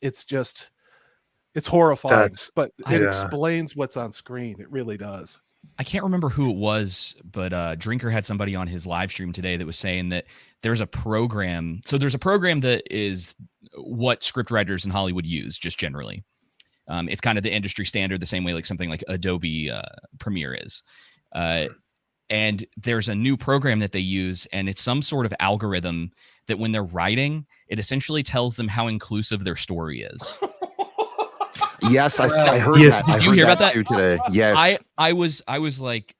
horrifying, but it explains what's on screen. It really does. I can't remember who it was, but Drinker had somebody on his live stream today that was saying that there's a program. So there's a program that is what scriptwriters in Hollywood use just generally. It's kind of the industry standard, the same way like something like Adobe Premiere is. And there's a new program that they use, and it's some sort of algorithm that when they're writing, it essentially tells them how inclusive their story is. Yes, I heard that. Did you hear about that too today? Yes. I was like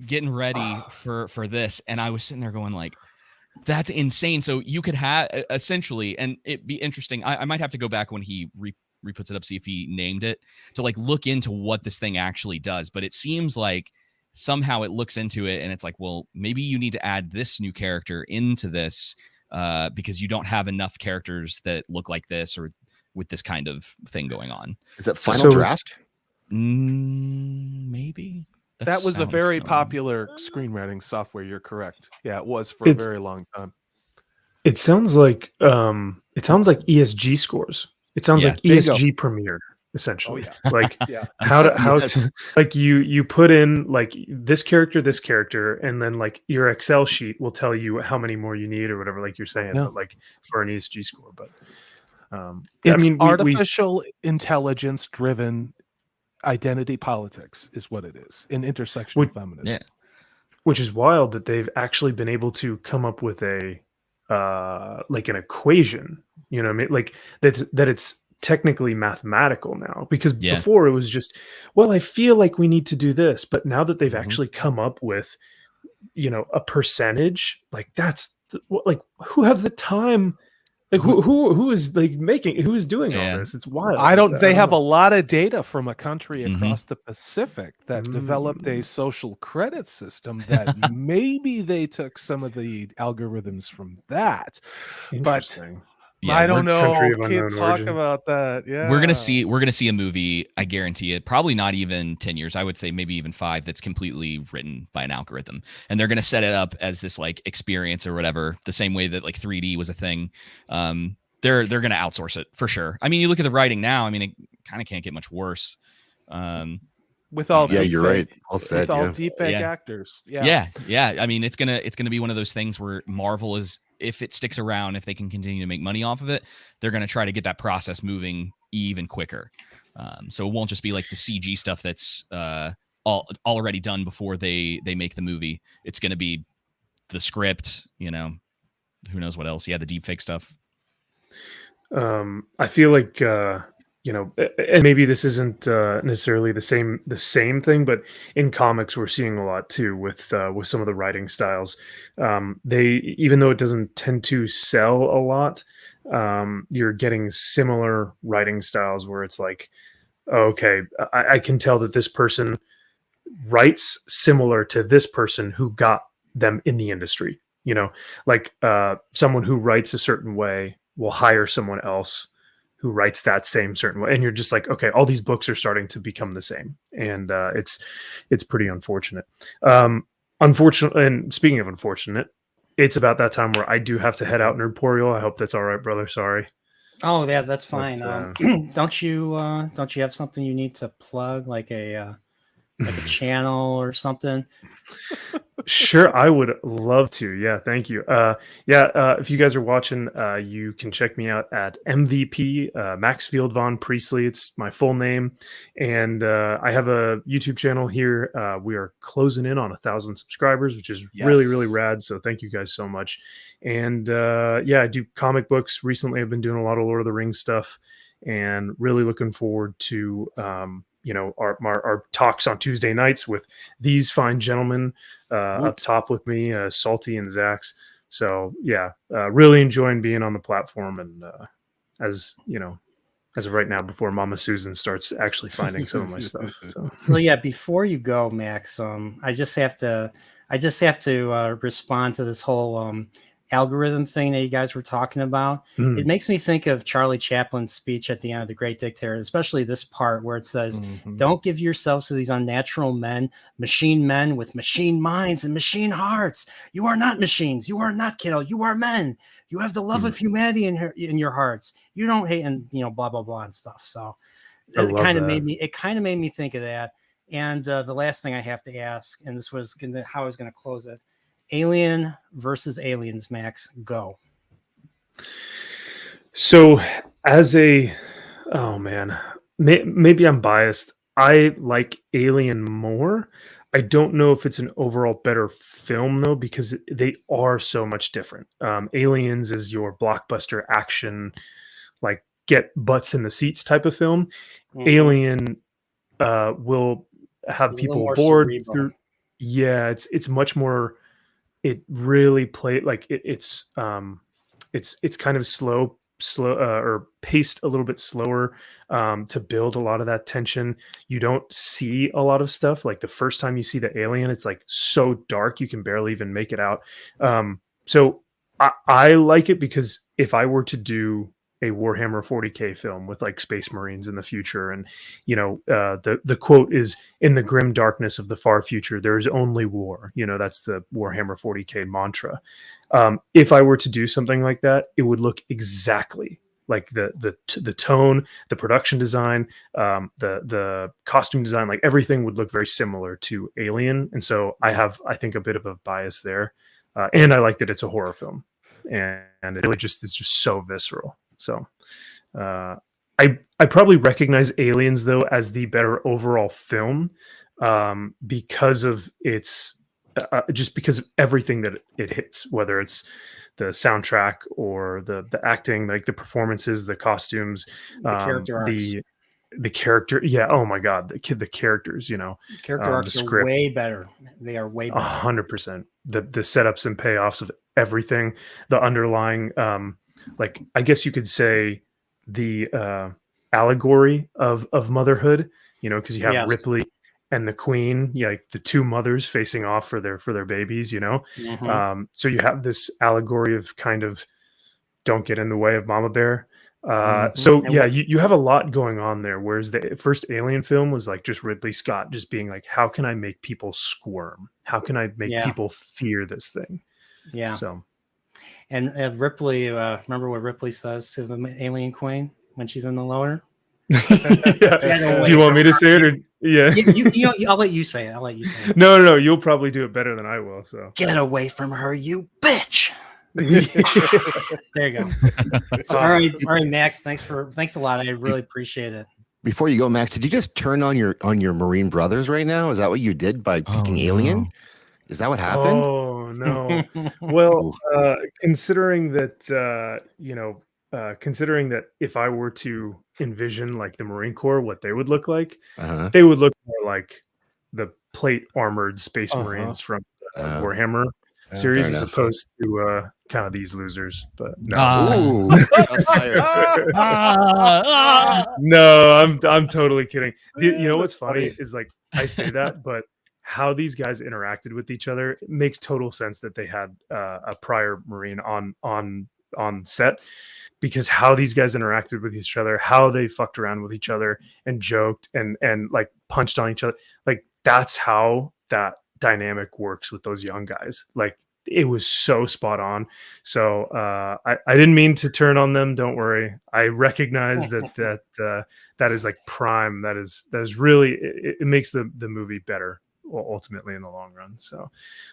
getting ready for this, and I was sitting there going like, that's insane. So you could have essentially, and it'd be interesting. I might have to go back when he re-puts it up, see if he named it, to like look into what this thing actually does. But it seems like somehow it looks into it and it's like, well, maybe you need to add this new character into this because you don't have enough characters that look like this or with this kind of thing going on. Is that Final Draft? Maybe. That was a very popular screenwriting software. You're correct. Yeah, it was for a very long time. It sounds like ESG scores. It sounds like ESG Premiere, essentially. Like how to like you put in like this character, and then like your Excel sheet will tell you how many more you need or whatever, like you're saying, but like for an ESG score. But it's artificial intelligence driven identity politics is what it is in intersectional feminism. Yeah. Which is wild that they've actually been able to come up with a like an equation, you know what I mean? Like that it's technically mathematical now, because before it was just, well, I feel like we need to do this, but now that they've actually come up with, a percentage, like that's like, who has the time? Like who is like who is doing all this? It's wild. They have a lot of data from a country across the Pacific that developed a social credit system that maybe they took some of the algorithms from that. But I don't know. Can't talk about that. Yeah. We're gonna see a movie, I guarantee it, probably not even 10 years. I would say maybe even 5, that's completely written by an algorithm. And they're gonna set it up as this like experience or whatever, the same way that like 3D was a thing. They're gonna outsource it for sure. I mean, you look at the writing now, I mean, it kind of can't get much worse. with all Yeah, you're right. deepfake- All said. with all Yeah. deepfake Yeah. actors. Yeah. Yeah. I mean, it's gonna be one of those things where Marvel is, if it sticks around, if they can continue to make money off of it, they're gonna try to get that process moving even quicker. So it won't just be like the CG stuff that's already done before they make the movie. It's gonna be the script, who knows what else. Yeah, the deepfake stuff. I feel like and maybe this isn't necessarily the same thing, but in comics we're seeing a lot too with some of the writing styles. They, even though it doesn't tend to sell a lot, you're getting similar writing styles where it's like, okay, I can tell that this person writes similar to this person who got them in the industry. Like someone who writes a certain way will hire someone else who writes that same certain way, and you're just like, okay, all these books are starting to become the same, and it's pretty unfortunate. Unfortunately, and speaking of unfortunate, it's about that time where I do have to head out, Nerdporeal. I hope that's all right, brother. Sorry. Oh yeah, that's fine. But, Don't you have something you need to plug, like a channel or something? Sure, I would love to. Yeah, thank you. If you guys are watching, you can check me out at MVP Maxfield Von Priestley. It's my full name, and I have a YouTube channel here. We are closing in on 1,000 subscribers, which is really, really rad. So thank you guys so much. And I do comic books. Recently, I've been doing a lot of Lord of the Rings stuff, and really looking forward to our talks on Tuesday nights with these fine gentlemen up top with me, Salty and Zax. So really enjoying being on the platform, and as of right now, before Mama Susan starts actually finding some of my stuff. So yeah, before you go, Max, I just have to respond to this whole algorithm thing that you guys were talking about. It makes me think of Charlie Chaplin's speech at the end of The Great Dictator, especially this part where it says, don't give yourselves to these unnatural men with machine minds and machine hearts. You are not machines. You are not cattle. You are men. You have the love of humanity in your hearts. You don't hate and blah, blah, blah and stuff. So it kind of made me think of that. And the last thing I have to ask, and this was how I was going to close it. Alien versus Aliens, Max, go. So maybe I'm biased. I like Alien more. I don't know if it's an overall better film though, because they are so much different. Aliens is your blockbuster action, like get butts in the seats type of film. Alien will have people bored through. Yeah, it's much more. It really played like it's kind of slow or paced a little bit slower to build a lot of that tension. You don't see a lot of stuff. Like the first time you see the alien, it's like so dark you can barely even make it out. So I like it because if I were to do a Warhammer 40K film with like Space Marines in the future, and the quote is, in the grim darkness of the far future there is only war. That's the Warhammer 40K mantra. If I were to do something like that, it would look exactly like the tone, the production design, the costume design, like everything would look very similar to Alien. And so I think a bit of a bias there, and I like that it's a horror film, and it really just is just so visceral. So I probably recognize Aliens though as the better overall film because of its just because of everything that it hits, whether it's the soundtrack or the acting, like the performances, the costumes, the character arcs. The character. Yeah. Oh my God. The characters, character arcs are way better. They are way better. 100%. The setups and payoffs of everything, the underlying, like I guess you could say the allegory of motherhood, because you have Ripley and the Queen, like the two mothers facing off for their babies, so you have this allegory of kind of don't get in the way of Mama Bear. So yeah, you have a lot going on there. Whereas the first Alien film was like just Ridley Scott just being like, how can I make people squirm? How can I make people fear this thing? Yeah. So. And Ripley, remember what Ripley says to the alien queen when she's in the lower? Do you want me to say it, or Yeah. I'll let you say it. I'll let you say it. No. You'll probably do it better than I will. So Get away from her, you bitch. There you go. So, all right, Max. Thanks a lot. I really appreciate it. Before you go, Max, did you just turn on your Marine brothers right now? Is that what you did by picking Alien? Is that what happened? Oh no. Well, considering that considering that if I were to envision like the Marine Corps, what they would look like, they would look more like the plate armored Space Marines from Warhammer series, as opposed to kind of these losers. But no, no, I'm totally kidding. You know what's funny is like I say that, but how these guys interacted with each other, it makes total sense that they had a prior Marine on set, because how these guys interacted with each other, how they fucked around with each other and joked and like punched on each other, like that's how that dynamic works with those young guys. Like it was so spot on. So I didn't mean to turn on them. Don't worry. I recognize that is like prime. That is really it makes the movie better ultimately in the long run. So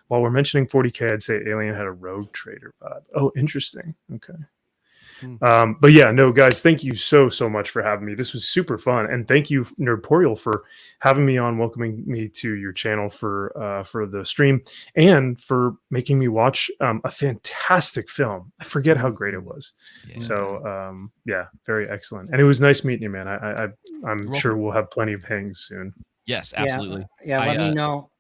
while we're mentioning 40K, I'd say Alien had a Rogue Trader vibe. Oh, interesting. Okay. But yeah, no, guys, thank you so much for having me. This was super fun, and thank you, Nerdporeal, for having me on, welcoming me to your channel for the stream, and for making me watch a fantastic film. I forget how great it was. Yeah. So yeah, very excellent, and it was nice meeting you, man. I'm sure we'll have plenty of hangs soon. Yes, absolutely. Yeah, let me know.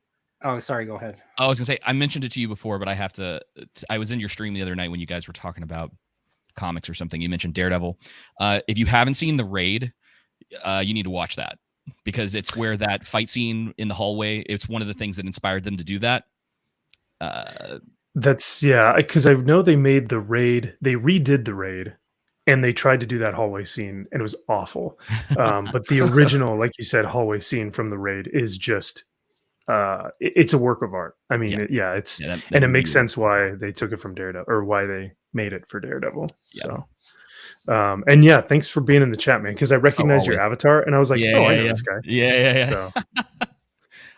Oh, sorry, go ahead. I was gonna say I mentioned it to you before, but I was in your stream the other night when you guys were talking about comics or something. You mentioned Daredevil. If you haven't seen The Raid, you need to watch that, because it's where that fight scene in the hallway, it's one of the things that inspired them to do that. That's because I know they made The Raid, they redid The Raid, and they tried to do that hallway scene, and it was awful. But the original, like you said, hallway scene from The Raid is just it's a work of art. I mean, it makes sense why they took it from Daredevil, or why they made it for Daredevil. Yeah. So, and yeah, thanks for being in the chat, man, because I recognized your avatar, and I was like, I know this guy. Yeah. So,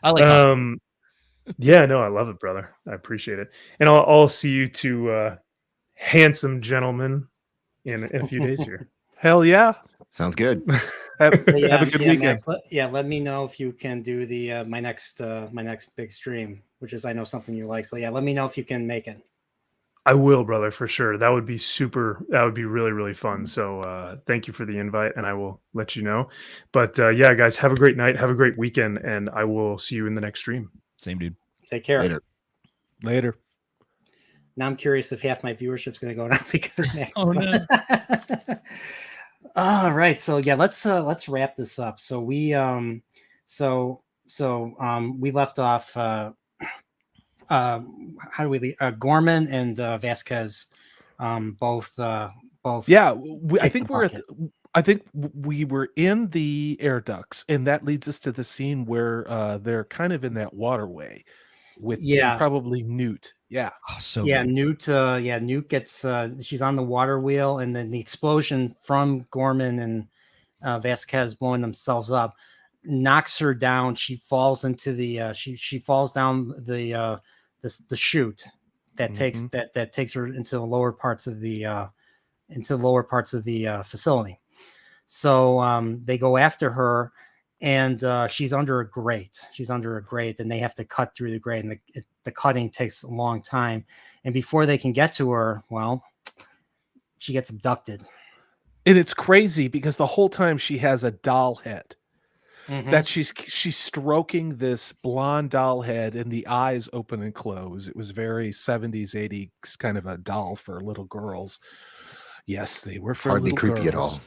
I like talking. Yeah, no, I love it, brother. I appreciate it, and I'll see you two handsome gentlemen in a few days here. Hell yeah. Sounds good. Have a good weekend. Max, let me know if you can do the my next big stream, which is I know something you like. So yeah, let me know if you can make it. I will, brother, for sure. That would be super. That would be really, really fun. So thank you for the invite, and I will let you know. But yeah, guys, have a great night. Have a great weekend, and I will see you in the next stream. Same, dude. Take care. Later. Now I'm curious if half my viewership is going to go down because Max. Oh no. All right, so yeah, let's wrap this up. So we we left off. How do we leave? Gorman and Vasquez, both. Yeah, I think we were in the air ducts, and that leads us to the scene where they're kind of in that waterway with probably Newt. Yeah. Oh, so yeah, good. Newt gets she's on the water wheel, and then the explosion from Gorman and Vasquez blowing themselves up knocks her down. She falls into the she falls down the chute that takes that takes her into the lower parts of the facility. So they go after her, and she's under a grate. And they have to cut through the grate, and the cutting takes a long time. And before they can get to her, well, she gets abducted. And it's crazy because the whole time she has a doll head. That she's stroking this blonde doll head, and the eyes open and close. It was very 70s, 80s kind of a doll for little girls. Yes, they were for hardly little creepy girls. at all.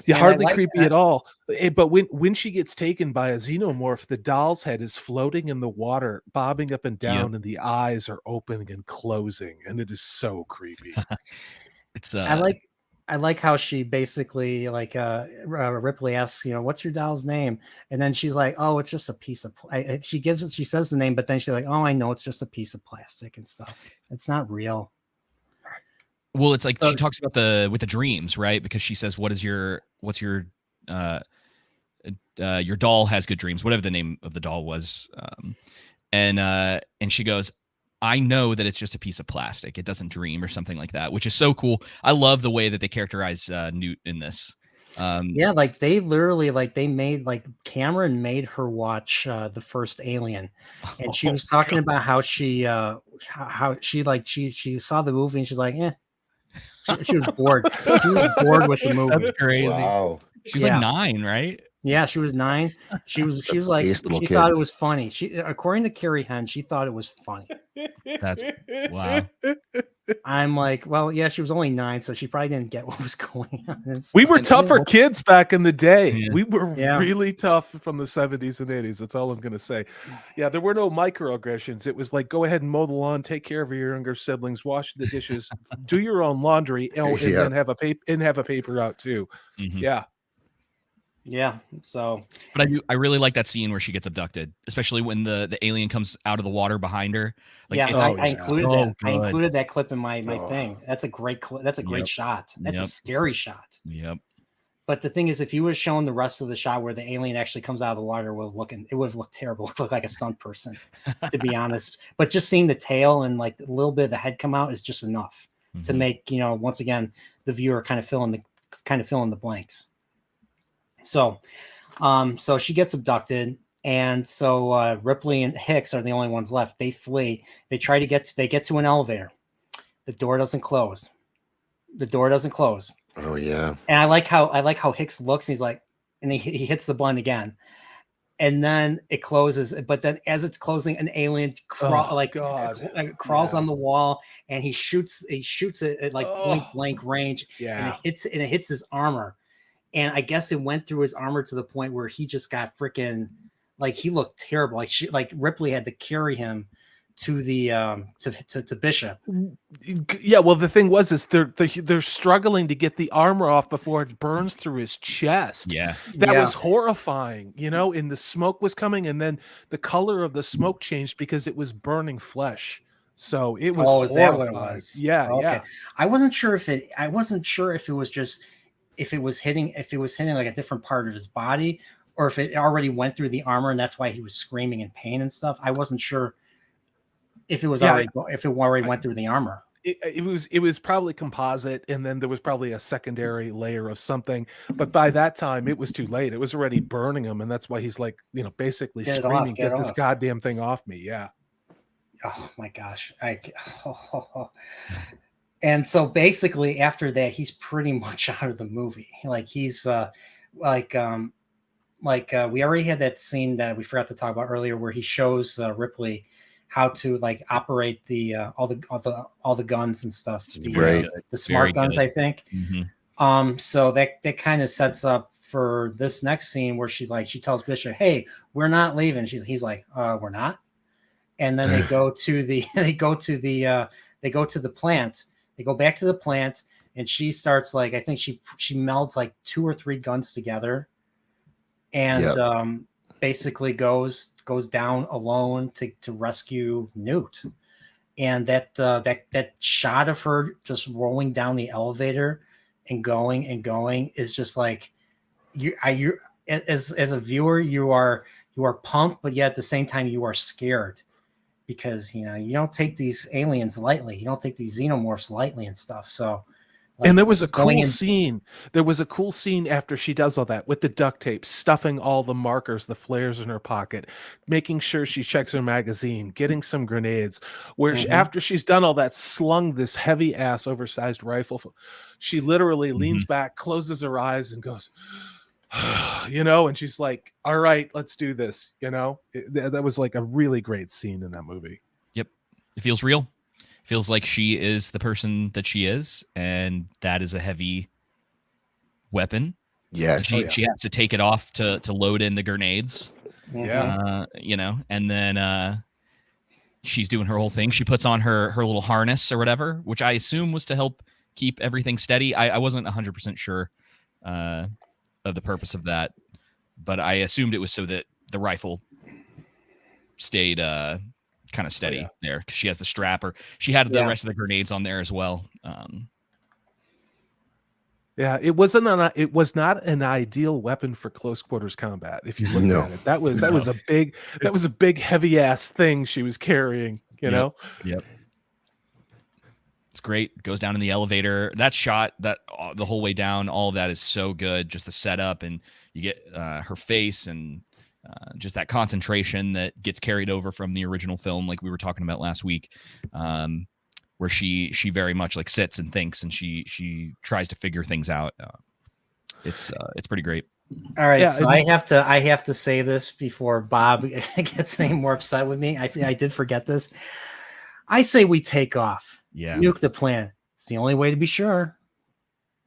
Yeah, hardly creepy at all. But when she gets taken by a xenomorph, the doll's head is floating in the water, bobbing up and down, and the eyes are opening and closing, and it is so creepy. It's I like how she basically Ripley asks, what's your doll's name? And then she's like, oh, it's just a piece of she says the name, but then she's like, oh, I know, it's just a piece of plastic and stuff. It's not real. Well, it's like she talks about with the dreams, right? Because she says, what's your your doll has good dreams, whatever the name of the doll was. And she goes, I know that it's just a piece of plastic. It doesn't dream or something like that, which is so cool. I love the way that they characterize Newt in this. Yeah, like they literally they made Cameron made her watch the first Alien, and she was talking about how she she saw the movie and she's like, she was bored. She was bored with the movie. That's crazy. Wow. She's like 9, right? Yeah, she was 9. She was like, Ace little she kid. thought it was funny. She, according to Carrie Henn, she thought it was funny. That's wow. I'm like, well, yeah, she was only 9, so she probably didn't get what was going on. We were tougher kids back in the day. Yeah. We were Yeah. really tough from the 70s and 80s. That's all I'm going to say. Yeah, there were no microaggressions. It was like, go ahead and mow the lawn, take care of your younger siblings, wash the dishes, do your own laundry, and then have a paper out too. Mhm. Yeah. Yeah, so But I really like that scene where she gets abducted, especially when the alien comes out of the water behind her. Like, yeah, it's I so included that. I good. included that clip in my thing. That's a great clip. That's a great Yep. shot. That's a Yep. scary shot. Yep. But the thing is, if you would have shown the rest of the shot where the alien actually comes out of the water, it would have looked terrible. It looked like a stunt person, to be honest. But just seeing the tail and like a little bit of the head come out is just enough to Mhm. make, once again, the viewer kind of fill in the blanks. So, so she gets abducted, and so Ripley and Hicks are the only ones left. They flee. They get to an elevator. The door doesn't close. Oh yeah. And I like how Hicks looks. And he's like, and he hits the button again, and then it closes. But then as it's closing, an alien crawls on the wall, and he shoots it at like point blank range, and it hits his armor. And I guess it went through his armor to the point where he just got freaking, like, he looked terrible. Like Ripley had to carry him to the to Bishop. Yeah, well, the thing was they're struggling to get the armor off before it burns through his chest. Yeah. That was horrifying, and the smoke was coming, and then the color of the smoke changed because it was burning flesh. So it was Oh, is that what it horrifying. was? Yeah, Okay. yeah. I wasn't sure if it was just if it was hitting like a different part of his body, or if it already went through the armor and that's why he was screaming in pain and stuff. I wasn't sure if it was already went through the armor. It was probably composite, and then there was probably a secondary layer of something. But by that time, it was too late. It was already burning him, and that's why he's like, basically screaming, "Get this goddamn thing off me!" Yeah. Oh my gosh! And so basically, after that, he's pretty much out of the movie. Like he's we already had that scene that we forgot to talk about earlier, where he shows Ripley how to like operate the all the guns and stuff. Right. The smart guns, I think. Mm-hmm. So that kind of sets up for this next scene where she tells Bishop, "Hey, we're not leaving." He's like, "We're not." And then they go to the plant. They go back to the plant, and she starts I think she melds like 2 or 3 guns together, and basically goes down alone to rescue Newt. And that shot of her just rolling down the elevator and going is just like you as a viewer you are pumped, but yet at the same time you are scared. Because you don't take these aliens lightly, you don't take these xenomorphs lightly and stuff. So, and there was a cool scene. There was a cool scene after she does all that with the duct tape, stuffing all the markers, the flares in her pocket, making sure she checks her magazine, getting some grenades. Where after she's done all that, slung this heavy ass oversized rifle. She literally leans back, closes her eyes, and goes. And she's like, all right, let's do this. That was like a really great scene in that movie. Yep. It feels real. It feels like she is the person that she is. And that is a heavy weapon. Yes. She has to take it off to load in the grenades. Yeah. And then she's doing her whole thing. She puts on her little harness or whatever, which I assume was to help keep everything steady. I wasn't 100% sure of the purpose of that, but I assumed it was so that the rifle stayed kind of steady there, because she has the strap, or she had the rest of the grenades on there as well. Yeah, it was not an ideal weapon for close quarters combat. If you look No. at it, that was a big heavy ass thing she was carrying. You know. Yep. It's great. Goes down in the elevator. That shot, that the whole way down, all of that is so good. Just the setup, and you get her face and just that concentration that gets carried over from the original film, like we were talking about last week, where she very much like sits and thinks, and she tries to figure things out. It's pretty great. All right, Yeah, so I have to say this before Bob gets any more upset with me. I did forget this. I say we take off. Yeah. Nuke the planet. It's the only way to be sure.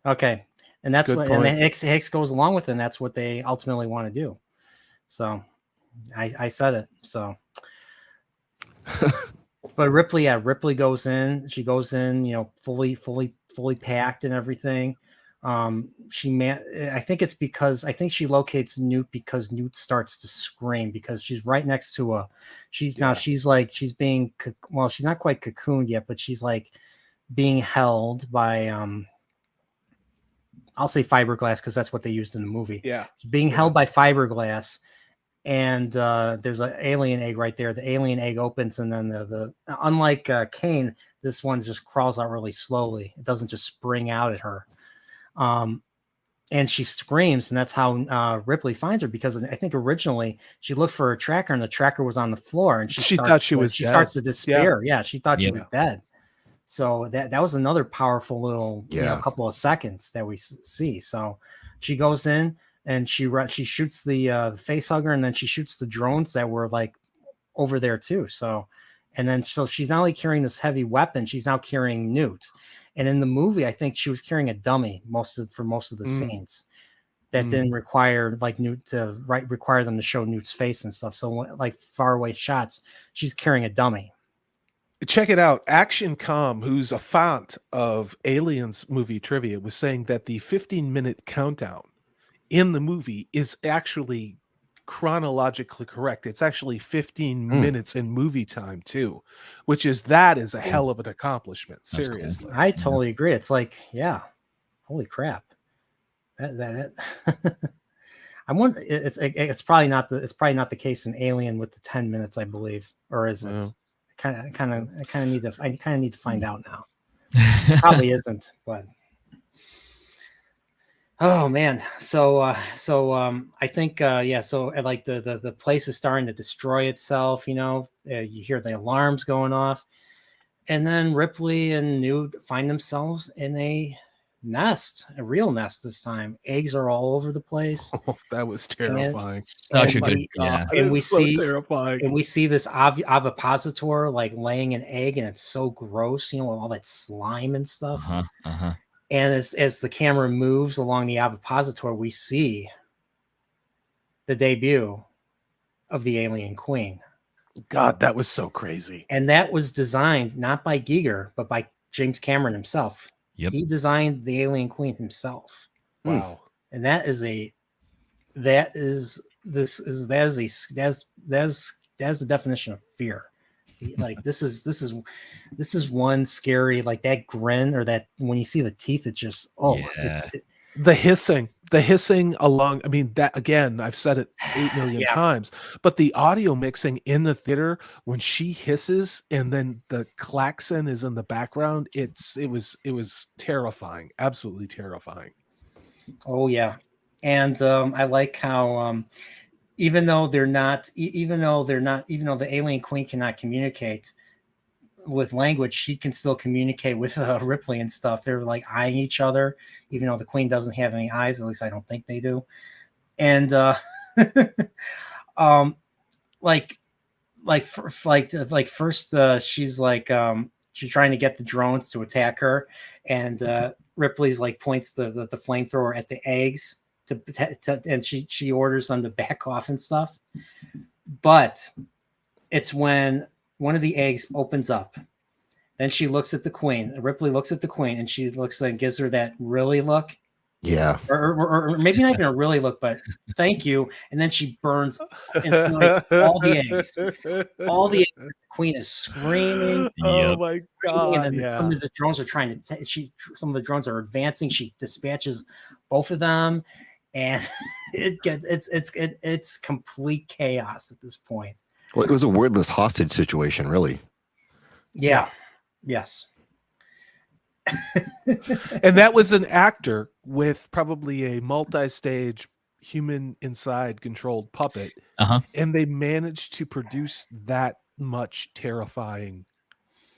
Okay. And that's Good what point. and Hicks goes along with it, and that's what they ultimately want to do. So I said it. So but Ripley goes in. She goes in, fully packed and everything. I think it's because she locates Newt because Newt starts to scream because she's right next to she's not quite cocooned yet, but she's like being held by I'll say fiberglass because that's what they used in the movie. Yeah. She's being held by fiberglass, and there's an alien egg right there. The alien egg opens, and then the unlike Kane, this one just crawls out really slowly. It doesn't just spring out at her. And she screams, and that's how Ripley finds her, because I think originally she looked for a tracker, and the tracker was on the floor, and she thought she was dead. starts to despair. Yeah, she thought she was dead. So that was another powerful little couple of seconds that we see. So she goes in and she shoots the face hugger, and then she shoots the drones that were like over there too. So she's not only carrying this heavy weapon, she's now carrying Newt. And in the movie, I think she was carrying a dummy for most of the scenes that didn't require like Newt to require them to show Newt's face and stuff. So like far away shots, she's carrying a dummy. Check it out. Action Com, who's a font of Aliens movie trivia, was saying that the 15-minute countdown in the movie is actually chronologically correct. It's actually 15 minutes in movie time too, that is a hell of an accomplishment. Seriously. I totally agree. It's like, yeah, holy crap. That I wonder. It's probably not the case in Alien with the 10 minutes, I believe, or is it? Yeah. I kind of need to find out now. Probably isn't, but oh man. So I think so like the place is starting to destroy itself. You hear the alarms going off, and then Ripley and Newt find themselves in a real nest this time. Eggs are all over the place. Oh, that was terrifying. And we see terrifying. And we see this ovipositor like laying an egg, and it's so gross, with all that slime and stuff. And as the camera moves along the ovipositor, we see the debut of the alien queen. God, that was so crazy. And that was designed not by Giger, but by James Cameron himself. Yep. He designed the alien queen himself. Wow. And that is the definition of fear. Like this is one scary, like that grin, or that when you see the teeth, it just the hissing along. I mean, that again, I've said it 8 million times, but the audio mixing in the theater when she hisses and then the klaxon is in the background, it was terrifying, absolutely terrifying. Oh yeah. And I like how even though the alien queen cannot communicate with language, she can still communicate with Ripley and stuff. They're like eyeing each other, even though the queen doesn't have any eyes. At least I don't think they do. And first she's like she's trying to get the drones to attack her, and Ripley's like points the flamethrower at the eggs and she orders them to back off and stuff. But it's when one of the eggs opens up, then she looks at the queen. Ripley looks at the queen, and she looks and gives her that really look, Yeah. or maybe not even a really look, but thank you. And then she burns, incinerates all the eggs. All the eggs. The queen is screaming. Oh Yep. my And god! then some of the drones are trying to. Some of the drones are advancing. She dispatches both of them, and it's complete chaos at this point. Well, it was a wordless hostage situation, really. Yeah. Yes. And that was an actor with probably a multi-stage human inside controlled puppet, and they managed to produce that much terrifying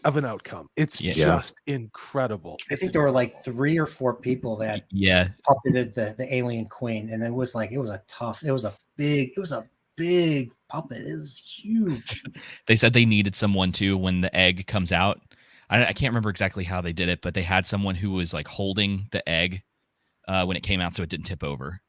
of an outcome. It's just incredible. I think there were like 3 or 4 people that puppeted the alien queen, and it was a big puppet. It was huge. They said they needed someone too when the egg comes out. I can't remember exactly how they did it, but they had someone who was like holding the egg when it came out so it didn't tip over.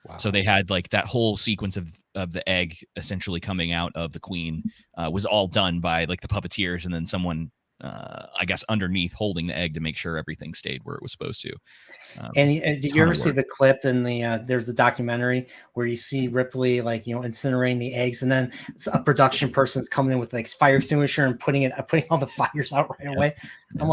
Wow. So they had like that whole sequence of the egg essentially coming out of the queen was all done by like the puppeteers, and then someone I guess underneath holding the egg to make sure everything stayed where it was supposed to. And did you ever see the clip in the there's a documentary where you see Ripley incinerating the eggs, and then a production person's coming in with like fire extinguisher and putting all the fires out right away. I'm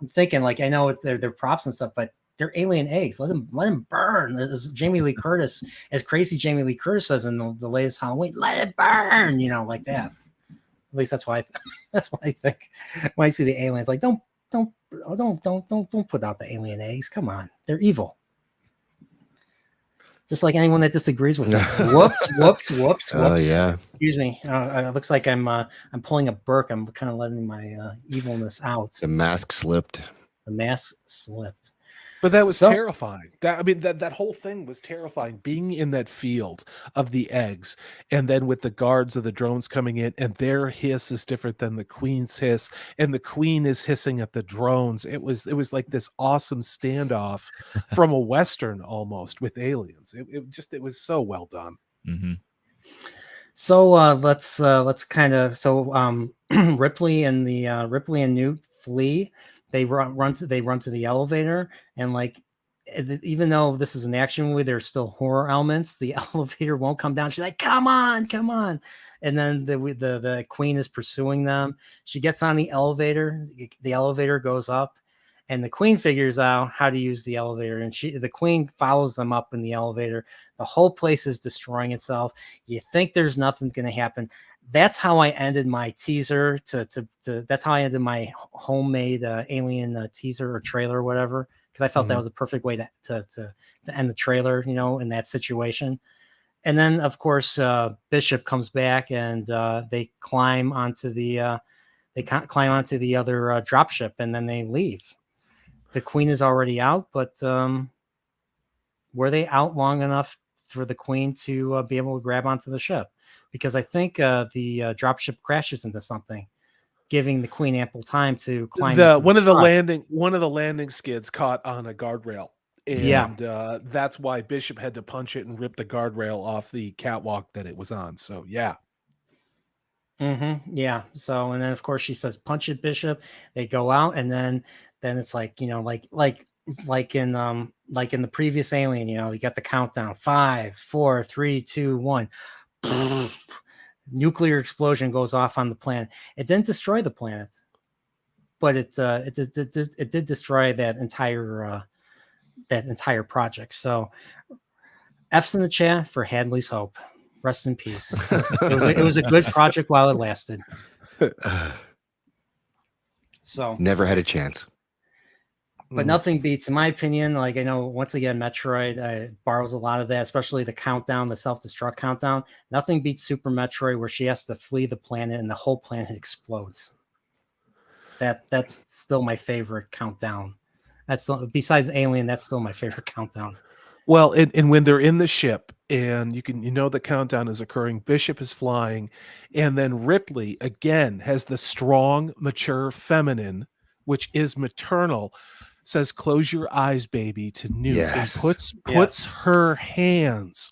thinking I know they're props and stuff, but they're alien eggs. Let them burn. As Jamie Lee Curtis, as crazy Jamie Lee Curtis says in the latest Halloween, let it burn. Like that. At least that's why I think when I see the aliens, like don't put out the alien eggs. Come on, they're evil. Just like anyone that disagrees with me. Whoops. Yeah. Excuse me. It looks like I'm pulling a Burke. I'm kind of letting my evilness out. The mask slipped. The mask slipped. But that was terrifying. That whole thing was terrifying. Being in that field of the eggs, and then with the guards of the drones coming in, and their hiss is different than the queen's hiss, and the queen is hissing at the drones. It was like this awesome standoff from a Western almost with aliens. It was so well done. Mm-hmm. So let's kind of Ripley and Newt flee. They run to the elevator, and even though this is an action movie, there's still horror elements. The elevator won't come down. She's like, come on. And then the queen is pursuing them. She gets on the elevator. The elevator goes up, and the queen figures out how to use the elevator, and the queen follows them up in the elevator. The whole place is destroying itself. You think there's nothing going to happen. That's how I ended my teaser. That's how I ended my homemade alien teaser or trailer or whatever, because I felt that was a perfect way to end the trailer, in that situation. And then of course Bishop comes back, and they climb onto the other dropship, and then they leave. The queen is already out, but were they out long enough for the queen to be able to grab onto the ship? Because I think the dropship crashes into something, giving the queen ample time to climb. One of the landing skids caught on a guardrail, and that's why Bishop had to punch it and rip the guardrail off the catwalk that it was on. So yeah. Mm-hmm. Yeah. So, and then of course she says, "Punch it, Bishop." They go out, and then it's like in the previous Alien, you got the countdown: 5, 4, 3, 2, 1. Nuclear explosion goes off on the planet. It didn't destroy the planet, but it did destroy that entire project. So F's in the chat for Hadley's Hope. Rest in peace. It was a good project while it lasted. So never had a chance. But nothing beats, in my opinion, I know, once again, Metroid borrows a lot of that, especially the countdown, the self-destruct countdown. Nothing beats Super Metroid, where she has to flee the planet and the whole planet explodes. That's still my favorite countdown. Besides Alien, that's still my favorite countdown. Well, and when they're in the ship, and the countdown is occurring, Bishop is flying, and then Ripley again has the strong, mature feminine, which is maternal, says, "Close your eyes, baby," to Newt, and puts her hands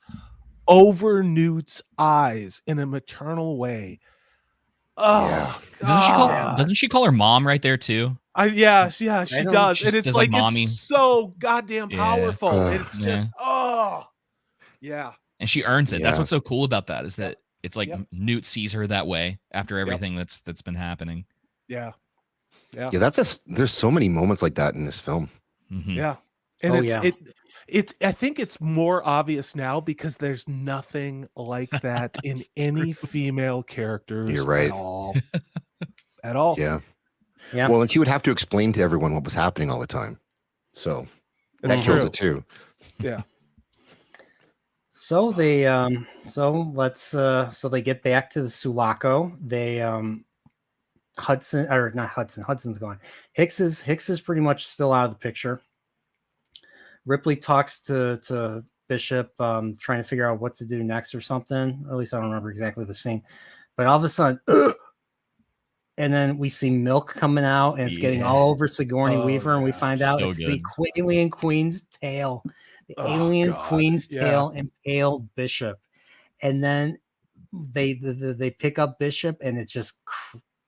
over Newt's eyes in a maternal way. Oh, Yeah. Doesn't she call her mom right there too? Yeah, she don't- does, she and it's says, like, like mommy. it's so goddamn Yeah. powerful. And it's Yeah. just yeah, And she earns it. That's Yeah. what's so cool about that is that it's like Yep. Newt sees her that way after everything that's been happening. yeah, There's so many moments like that in this film. Mhm. yeah. And Oh, it's yeah. it's I think it's more obvious now because there's nothing like that in any female characters You're right. at all. At all. Yeah. Yeah. Well, and she would have to explain to everyone what was happening all the time. So That's that kills true. it too. Yeah. So they so they get back to the Sulaco. They Hudson's gone. Hicks is pretty much still out of the picture. Ripley talks to Bishop, trying to figure out what to do next or something. Or at least I don't remember exactly the scene. But all of a sudden, and then we see milk coming out, and it's getting all over Sigourney Oh, Weaver, and we yeah. find out So it's good. the alien queen's tail. The Oh, alien God. queen's Yeah. tail impaled Bishop, and then they pick up Bishop, and it just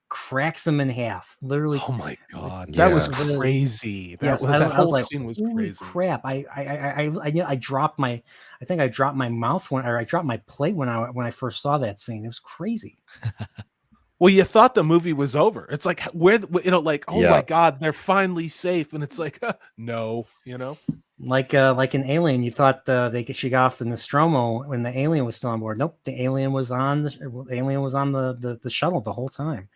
cracks him in half. Literally. Oh my God. That was Yeah. crazy. Yes, That I whole was like, scene was holy crazy. crap! I dropped my, I think I dropped my mouth I dropped my plate when I first saw that scene. It was crazy. Well, you thought the movie was over. It's like like, oh Yeah. my God, they're finally safe, and it's like, no, Like an Alien, you thought she got off the Nostromo when the alien was still on board. Nope, the alien was on the shuttle the whole time.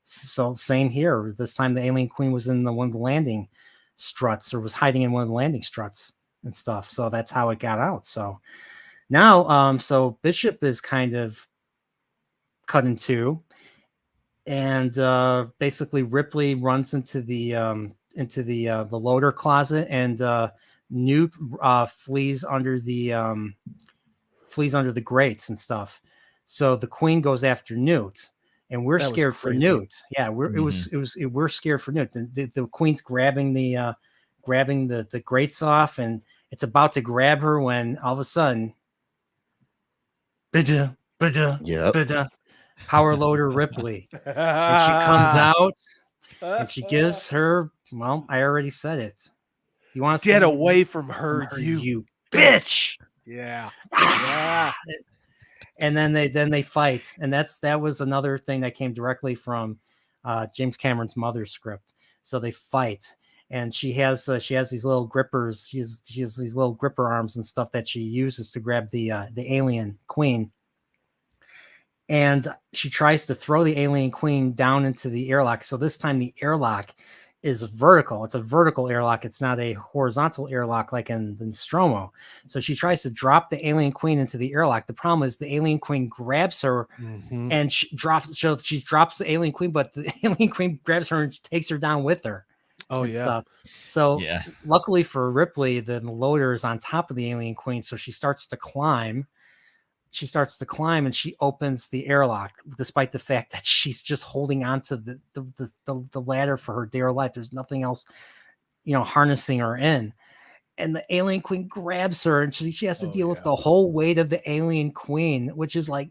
So same here. This time the alien queen was in one of the landing struts, or was hiding in one of the landing struts and stuff. So that's how it got out. So now, so Bishop is kind of cut in two, and basically Ripley runs into the loader closet, and Newt flees under the grates and stuff. So the queen goes after Newt, and we're That was scared for crazy. Newt. Yeah, we're scared for Newt. The queen's grabbing the grates off, and it's about to grab her when all of a sudden, Yep. power loader Ripley, and she comes out, and she gives her. Well, I already said it. You want to Get away from her, you bitch. Yeah. And then they fight, and that was another thing that came directly from James Cameron's Mother script. So they fight, and she has these little grippers. She has these little gripper arms and stuff that she uses to grab the alien queen. And she tries to throw the alien queen down into the airlock. So this time the airlock is vertical. It's a vertical airlock. It's not a horizontal airlock like in the Nostromo. So she tries to drop the alien queen into the airlock. The problem is the alien queen grabs her, and she drops the alien queen, but the alien queen grabs her and takes her down with her. Oh and yeah. Stuff. So Yeah. luckily for Ripley, the loader is on top of the alien queen. So she starts to climb. And she opens the airlock, despite the fact that she's just holding on to the ladder for her dear life. There's nothing else, harnessing her in. And the alien queen grabs her, and she has to deal with the whole weight of the alien queen, which is like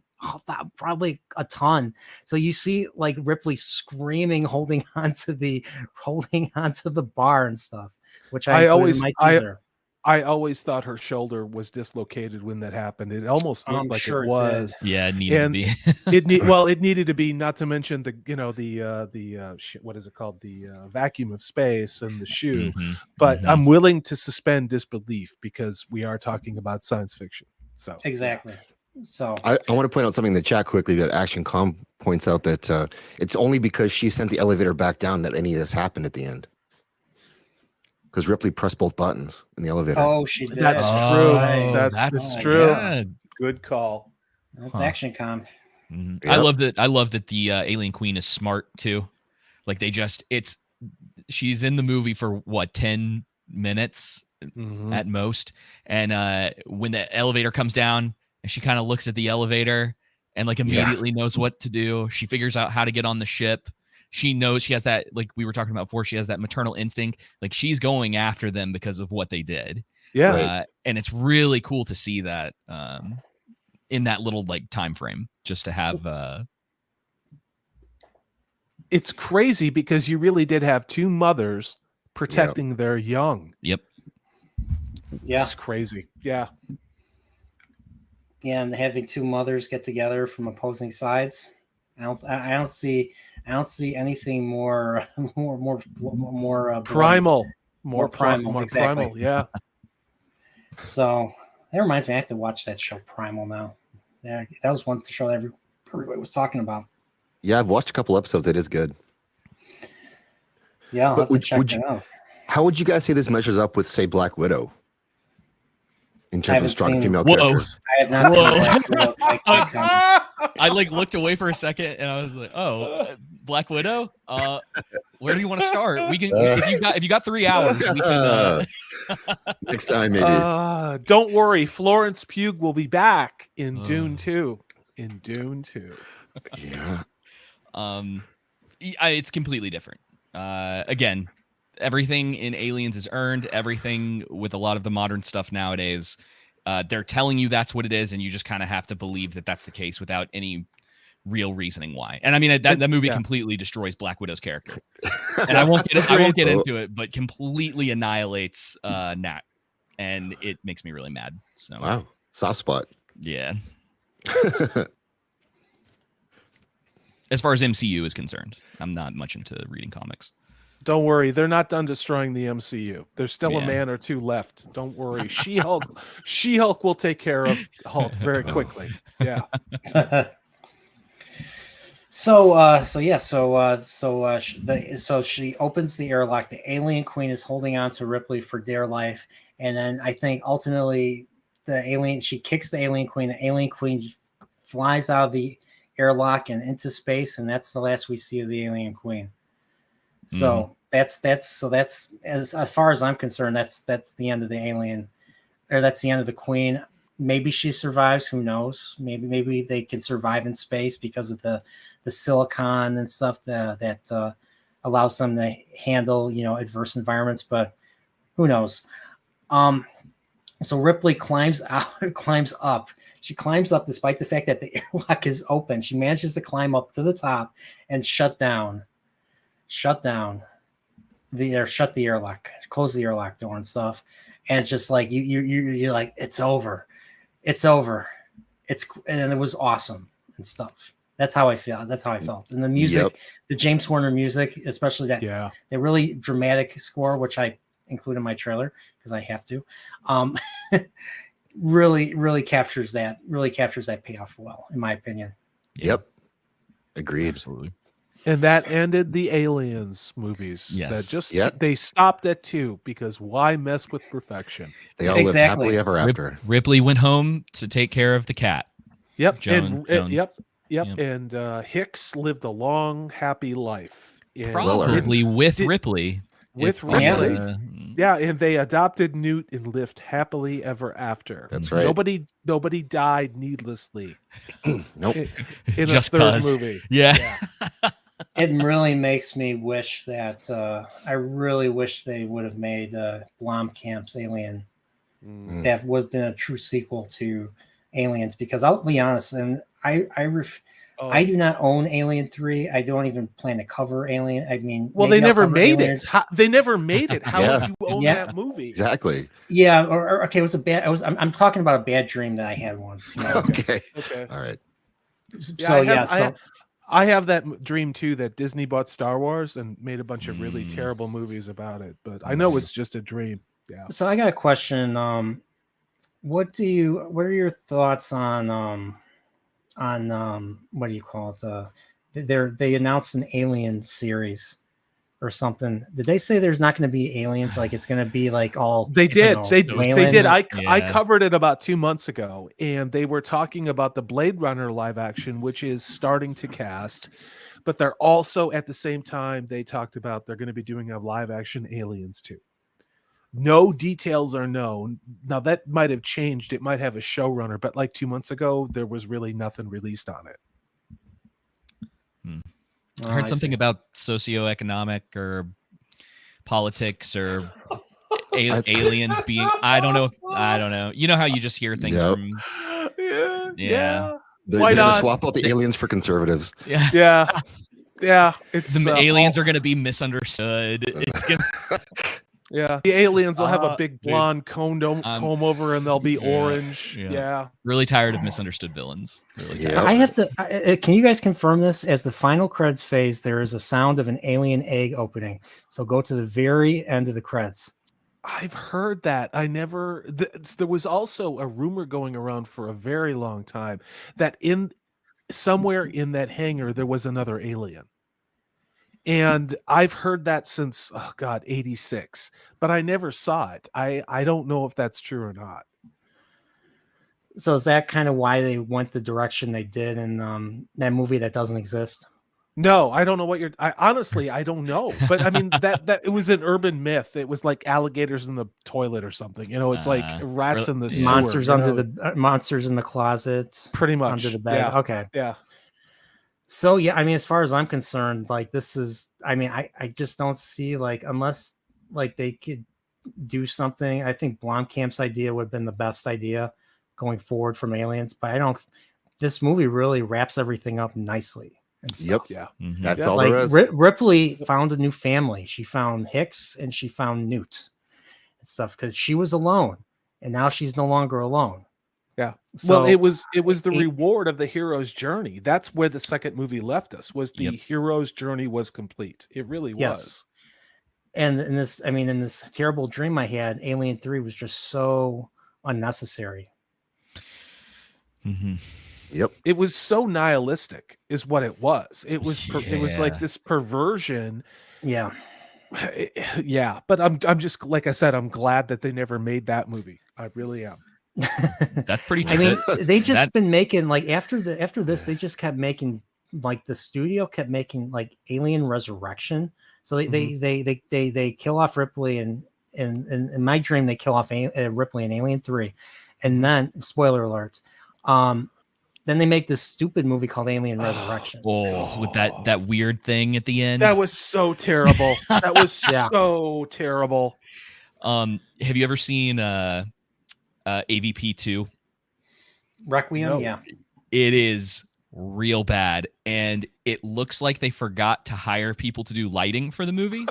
probably a ton. So you see like Ripley screaming, holding onto the bar and stuff, which I always I always thought her shoulder was dislocated when that happened. It almost looked like sure it was. Yeah, it needed to be. It needed to be. Not to mention what is it called? The vacuum of space and the shoe. But I'm willing to suspend disbelief because we are talking about science fiction. So exactly. So I want to point out something in the chat quickly that Action Com points out that it's only because she sent the elevator back down that any of this happened at the end. Because Ripley pressed both buttons in the elevator. Oh, she did. That's true. Oh, That's true. Yeah. Good call. That's Action Com. Yep. Yep. I love that the alien queen is smart too. Like she's in the movie for what, 10 minutes at most. And when the elevator comes down and she kind of looks at the elevator and like immediately knows what to do. She figures out how to get on the ship. She knows, she has that, like we were talking about before, she has that maternal instinct. Like she's going after them because of what they did. Yeah. Right. And it's really cool to see that in that little like time frame, just to have it's crazy because you really did have two mothers protecting their young. Yep. Yeah. It's crazy. Yeah. Yeah, and having two mothers get together from opposing sides. I don't see anything more Primal. More primal, exactly. Primal. Yeah. So that reminds me, I have to watch that show Primal now. Yeah, that was one show that everybody was talking about. Yeah, I've watched a couple episodes. It is good. Yeah, I'll have to check it out. How would you guys say this measures up with, say, Black Widow? In terms of strong female Whoa. characters. I have not seen Black Widow. I like looked away for a second and I was like, oh, Black Widow? Where do you want to start? We can if you got 3 hours, we can next time maybe. Don't worry, Florence Pugh will be back in Dune 2. In Dune 2. Yeah. It's completely different. Again, everything in Aliens is earned. Everything with a lot of the modern stuff nowadays, they're telling you that's what it is, and you just kind of have to believe that that's the case without any real reasoning why. And I mean that movie completely destroys Black Widow's character, and I won't get into it, but completely annihilates Nat, and it makes me really mad. So wow, soft spot. Yeah. As far as MCU is concerned, I'm not much into reading comics. Don't worry, they're not done destroying the MCU. There's still a man or two left. Don't worry. She-Hulk will take care of Hulk very quickly. Yeah. So she opens the airlock. The alien queen is holding on to Ripley for dear life, and then I think ultimately she kicks the alien queen. The alien queen flies out of the airlock and into space, and that's the last we see of the alien queen. So that's as far as I'm concerned, that's the end of the alien, or that's the end of the queen. Maybe she survives. Who knows? Maybe they can survive in space because of the silicon and stuff that allows them to handle adverse environments. But who knows? So Ripley climbs up. She climbs up despite the fact that the airlock is open. She manages to climb up to the top and shut the airlock, close the airlock door and stuff. And it's just like you're like, it's over. And it was awesome and stuff. That's how I feel. That's how I felt. And the music, the James Horner music, especially that really dramatic score, which I include in my trailer because I have to, really captures that payoff well, in my opinion. Yep. Agreed. Absolutely. And that ended the Aliens movies. Yes. That they stopped at 2 because why mess with perfection? They all lived happily ever after. Ripley went home to take care of the cat. Yep. Jones. Yep. And Hicks lived a long, happy life. Probably with Ripley. With Ripley. Yeah, and they adopted Newt and lived happily ever after. That's right. Nobody died needlessly. Nope. In Just a third 'cause. movie. Yeah. It really makes me wish that I really wish they would have made Blomkamp's Alien. That would have been a true sequel to Aliens, because I'll be honest, and I do not own Alien 3. I don't even plan to cover Alien. I mean, well, they never made it. They never made it. How would you own that movie? Exactly. Yeah. Or okay, it was a bad. I'm talking about a bad dream that I had once. Okay. All right. I have that dream too, that Disney bought Star Wars and made a bunch of really terrible movies about it. But I know it's just a dream. Yeah. So I got a question. What are your thoughts on what do you call it? They announced an Alien series or something. Did they say there's not going to be aliens? Like it's going to be like all they did. They did. I covered it about 2 months ago, and they were talking about the Blade Runner live action, which is starting to cast. But they're also at the same time they talked about they're going to be doing a live action Aliens too. No details are known. Now that might have changed. It might have a showrunner, but like 2 months ago, there was really nothing released on it. I heard something about socioeconomic or politics or aliens being. I don't know. You know how you just hear things from. Yeah. They're going to swap out the aliens for conservatives. Yeah. Yeah, it's The aliens are going to be misunderstood. It's going to. Yeah, the aliens will have a Uh, big dude, blonde comb over, and they'll be orange. Yeah. Really tired of misunderstood villains. Really Yeah. So I have to. Can you guys confirm this? As the final credits phase, there is a sound of an alien egg opening. So go to the very end of the credits. I've heard that. I never. There was also a rumor going around for a very long time that somewhere in that hangar there was another alien. And I've heard that since, oh God, 86, but I never saw it. I don't know if that's true or not. So is that kind of why they went the direction they did in that movie that doesn't exist? No, I don't know what honestly, I don't know. But I mean, that it was an urban myth. It was like alligators in the toilet or something. It's like rats in the sewer, monsters under the monsters in the closet, pretty much under the bed. Yeah. Okay. Yeah. So yeah, I mean, as far as I'm concerned, like this is, I mean, I just don't see, like, unless like they could do something. I think Blomkamp's idea would have been the best idea going forward from Aliens, but I don't. This movie really wraps everything up nicely and stuff. Yeah, That's all like there is. Ripley found a new family. She found Hicks and she found Newt and stuff because she was alone, and now she's no longer alone. Yeah. So Well, it was the reward of the hero's journey. That's where the second movie left us. Was the hero's journey was complete. It really was. And in this, I mean, in this terrible dream I had, Alien 3 was just so unnecessary. Yep. It was so nihilistic, is what it was. It was it was like this perversion. Yeah. Yeah. But I'm just, like I said, I'm glad that they never made that movie. I really am. That's pretty I true. mean, they just been making, like, after this, they just kept making, like, the studio kept making like Alien Resurrection. So they kill off Ripley, and in my dream they kill off Ripley in Alien 3, and then, spoiler alert, then they make this stupid movie called Alien Resurrection. With that weird thing at the end. That was so terrible. That was so terrible. Have you ever seen AVP 2? Requiem? No. Yeah. It is real bad, and it looks like they forgot to hire people to do lighting for the movie.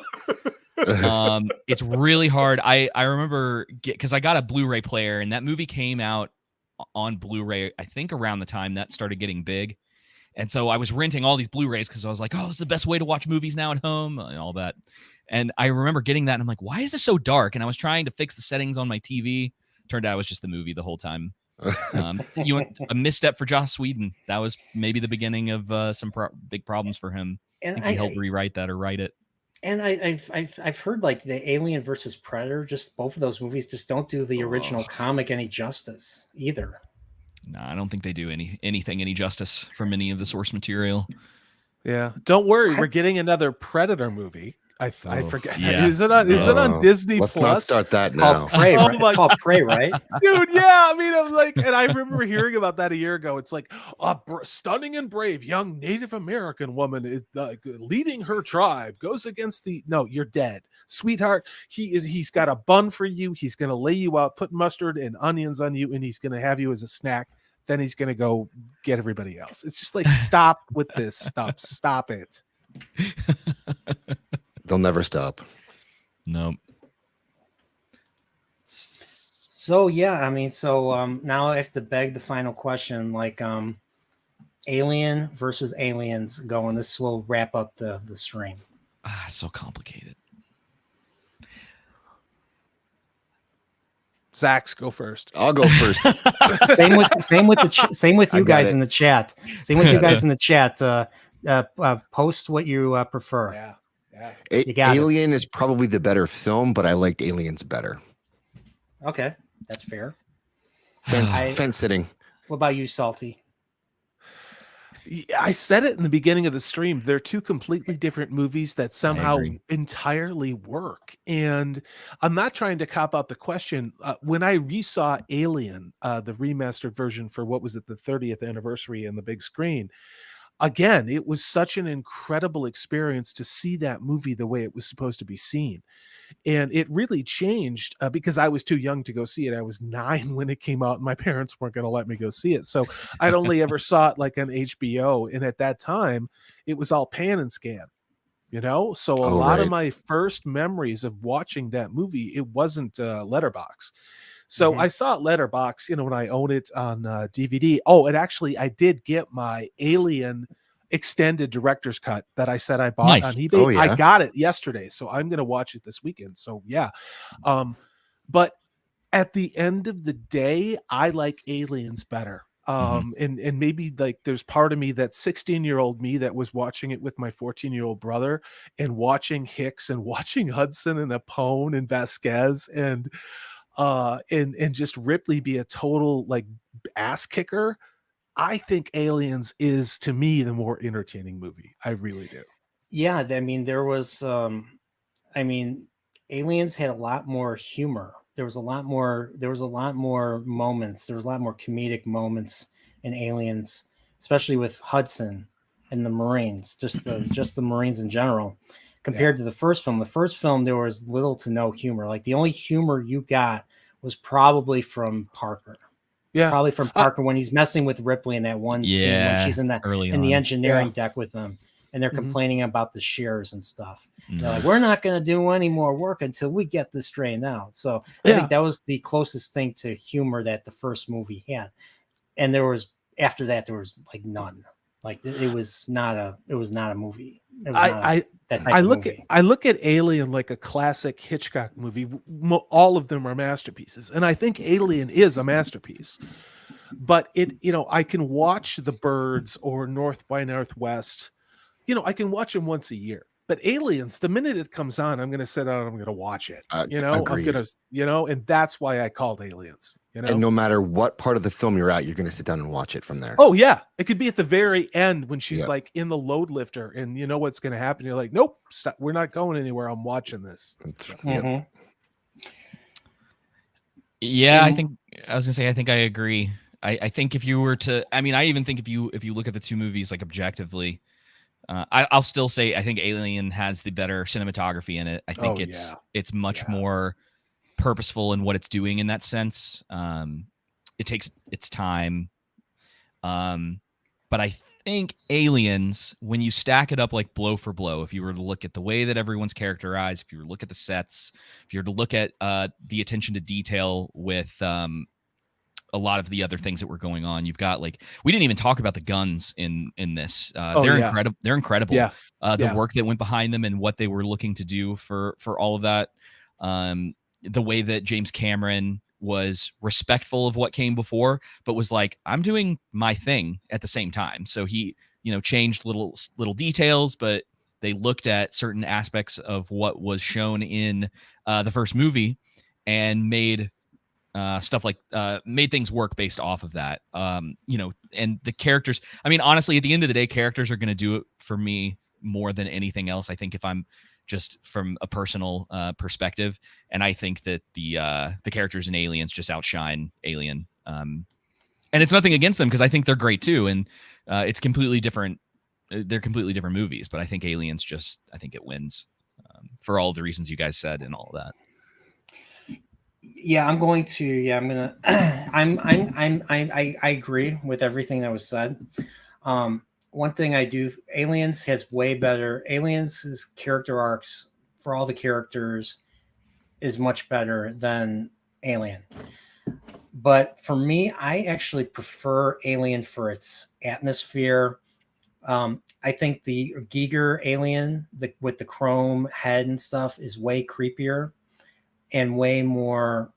It's really hard. I remember because I got a Blu-ray player, and that movie came out on Blu-ray I think around the time that started getting big, and so I was renting all these Blu-rays because I was like, oh, it's the best way to watch movies now at home and all that. And I remember getting that, and I'm like, why is this so dark? And I was trying to fix the settings on my TV. Turned out it was just the movie the whole time. A misstep for Joss Whedon. That was maybe the beginning of some big problems for him. And I think he helped rewrite that or write it. And I've heard, like, the Alien versus Predator, just both of those movies just don't do the original comic any justice either. No, I don't think they do anything any justice from any of the source material. Yeah, don't worry, we're getting another Predator movie. I forget. Yeah. Is it on Disney Let's Plus? not start that It's now. called Prey, right? It's called Prey, right? Dude, yeah. I mean, I was like, and I remember hearing about that a year ago. It's like a stunning and brave young Native American woman is leading her tribe, goes against no, you're dead, sweetheart. He's got a bun for you. He's gonna lay you out, put mustard and onions on you, and he's gonna have you as a snack. Then he's gonna go get everybody else. It's just like, stop with this stuff. Stop it. They'll never stop. Nope. So yeah, I mean, now I have to beg the final question, like, Alien versus Aliens going. This will wrap up the stream. So complicated. Zach's go first. I'll go first. same with you guys in the chat. Same with you guys in the chat. Post what you prefer. Yeah. Alien is probably the better film, but I liked Aliens better. Okay, that's fair. Fence sitting. What about you, Salty? I said it in the beginning of the stream. They're two completely different movies that somehow entirely work. And I'm not trying to cop out the question. When I resaw Alien, the remastered version for, what was it, the 30th anniversary on the big screen, again, it was such an incredible experience to see that movie the way it was supposed to be seen. And it really changed because I was too young to go see it. I was 9 when it came out, and my parents weren't going to let me go see it. So I'd only ever saw it like on HBO. And at that time, it was all pan and scan, you know? So a lot of my first memories of watching that movie, it wasn't Letterbox. So I saw it Letterbox, you know, when I own it on DVD. Oh, and actually, I did get my Alien extended director's cut that I said I bought on eBay. Oh, yeah. I got it yesterday, so I'm going to watch it this weekend. So yeah. But at the end of the day, I like Aliens better. And maybe like there's part of me, that 16-year-old me that was watching it with my 14-year-old brother and watching Hicks and watching Hudson and Apone and Vasquez and just Ripley be a total like ass kicker. I think Aliens is, to me, the more entertaining movie. I really do. Yeah, I mean, there was, Aliens had a lot more humor. There was a lot more moments. There was a lot more comedic moments in Aliens, especially with Hudson and the Marines, just the Marines in general, compared to the first film. The first film, there was little to no humor. Like the only humor you got was probably from Parker. Yeah, probably from Parker when he's messing with Ripley in that one scene when she's in the engineering deck with them, and they're complaining about the shears and stuff. They're like, "We're not going to do any more work until we get this straightened out." So I think that was the closest thing to humor that the first movie had. And there was, after that, there was like none. Like it was not a movie. I look at Alien like a classic Hitchcock movie. All of them are masterpieces, and I think Alien is a masterpiece. But I can watch The Birds or North by Northwest. I can watch them once a year. But Aliens, the minute it comes on, I'm going to sit down and I'm going to watch it. Agreed. I'm going to, and that's why I called Aliens. And no matter what part of the film you're at, you're going to sit down and watch it from there. Oh yeah, it could be at the very end when she's like in the load lifter, and you know what's going to happen. You're like, nope, stop. We're not going anywhere. I'm watching this. Yeah, I think I was going to say, I think I agree. I think if you were to, I even think if you look at the two movies like objectively. I'll still say I think Alien has the better cinematography in it. I think it's much more purposeful in what it's doing in that sense. It takes its time. But I think Aliens, when you stack it up like blow for blow, if you were to look at the way that everyone's characterized, if you were to look at the sets, if you were to look at the attention to detail with a lot of the other things that were going on. You've got we didn't even talk about the guns in this. They're incredible. They're incredible. The work that went behind them and what they were looking to do for all of that. The way that James Cameron was respectful of what came before, but was like, I'm doing my thing at the same time. So he, changed little details, but they looked at certain aspects of what was shown in the first movie and made stuff like made things work based off of that. And the characters, honestly, at the end of the day, characters are going to do it for me more than anything else. I think if I'm just from a personal perspective, and I think that the characters in Aliens just outshine Alien. And it's nothing against them because I think they're great too. And it's completely different. They're completely different movies, but I think Aliens I think it wins for all the reasons you guys said and all of that. Yeah, I agree with everything that was said. One thing Aliens has way better. Aliens' character arcs for all the characters is much better than Alien. But for me, I actually prefer Alien for its atmosphere. I think the Giger Alien, with the chrome head and stuff, is way creepier and way more.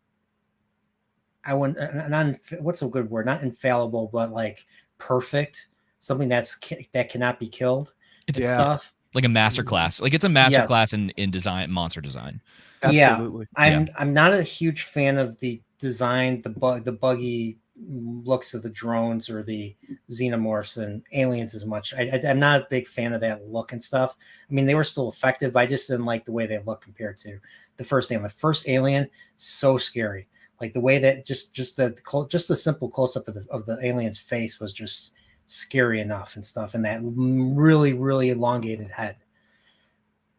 What's a good word? Not infallible, but like perfect. Something that cannot be killed. It's stuff like a masterclass. Like it's a masterclass in design, monster design. Absolutely. Yeah, I'm not a huge fan of the design, the buggy looks of the drones or the xenomorphs and Aliens as much. I'm not a big fan of that look and stuff. They were still effective, but I just didn't like the way they look compared to the first Alien. The first Alien, so scary. Like the way that just the simple close up of the alien's face was just scary enough and stuff, and that really, really elongated head.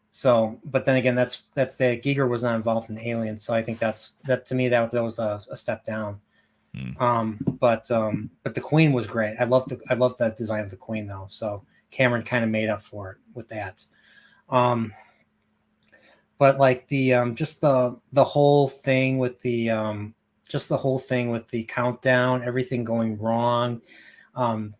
So, but then again, that's that Giger was not involved in Aliens, so I think that to me that was a step down. But the Queen was great. I loved that design of the Queen though. So Cameron kind of made up for it with that. But like the just the whole thing with the countdown, everything going wrong, and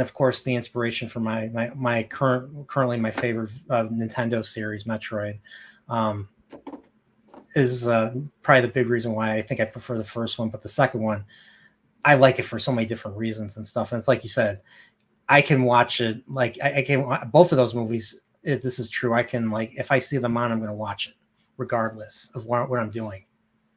of course the inspiration for my currently my favorite Nintendo series, Metroid, is probably the big reason why I think I prefer the first one. But the second one, I like it for so many different reasons and stuff. And it's like you said, I can watch it. Like I can both of those movies. This is true. I can, like, if I see them on, I'm going to watch it regardless of what I'm doing.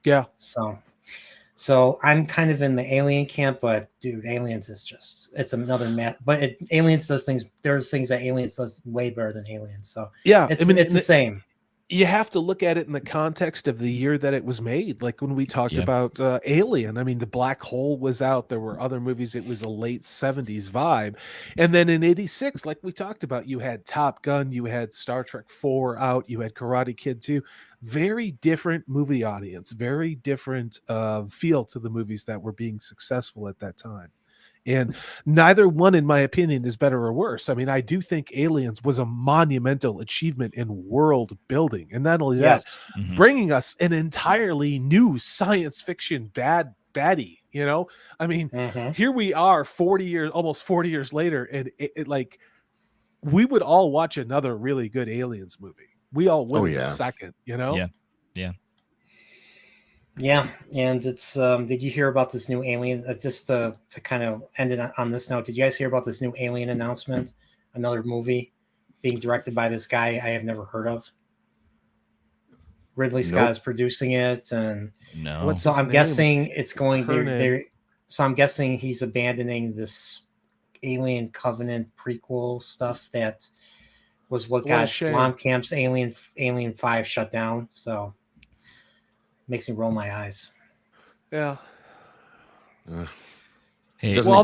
Yeah. So I'm kind of in the Alien camp, but dude, Aliens is just, it's another but Aliens does things. There's things that Aliens does way better than Aliens. So yeah, it's the same. You have to look at it in the context of the year that it was made. Like when we talked about Alien, I mean, the Black Hole was out. There were other movies. It was a late 70s vibe. And then in 86, like we talked about, you had Top Gun, you had Star Trek 4 out, you had Karate Kid 2. Very different movie audience, very different feel to the movies that were being successful at that time. And neither one, in my opinion, is better or worse. I mean, I do think Aliens was a monumental achievement in world building. And not only that, bringing us an entirely new science fiction baddie, you know? I mean, here we are almost 40 years later, and it like, we would all watch another really good Aliens movie. We all would in a second, you know? Yeah, and it's did you hear about this new Alien? Just to kind of end it on this note, did you guys hear about this new Alien announcement? Another movie being directed by this guy I have never heard of. Ridley Scott is producing it, and so I'm guessing it's going there. So I'm guessing he's abandoning this Alien Covenant prequel stuff that was what got Blomkamp's Alien 5 shut down. So. Makes me roll my eyes. Yeah. Hey, all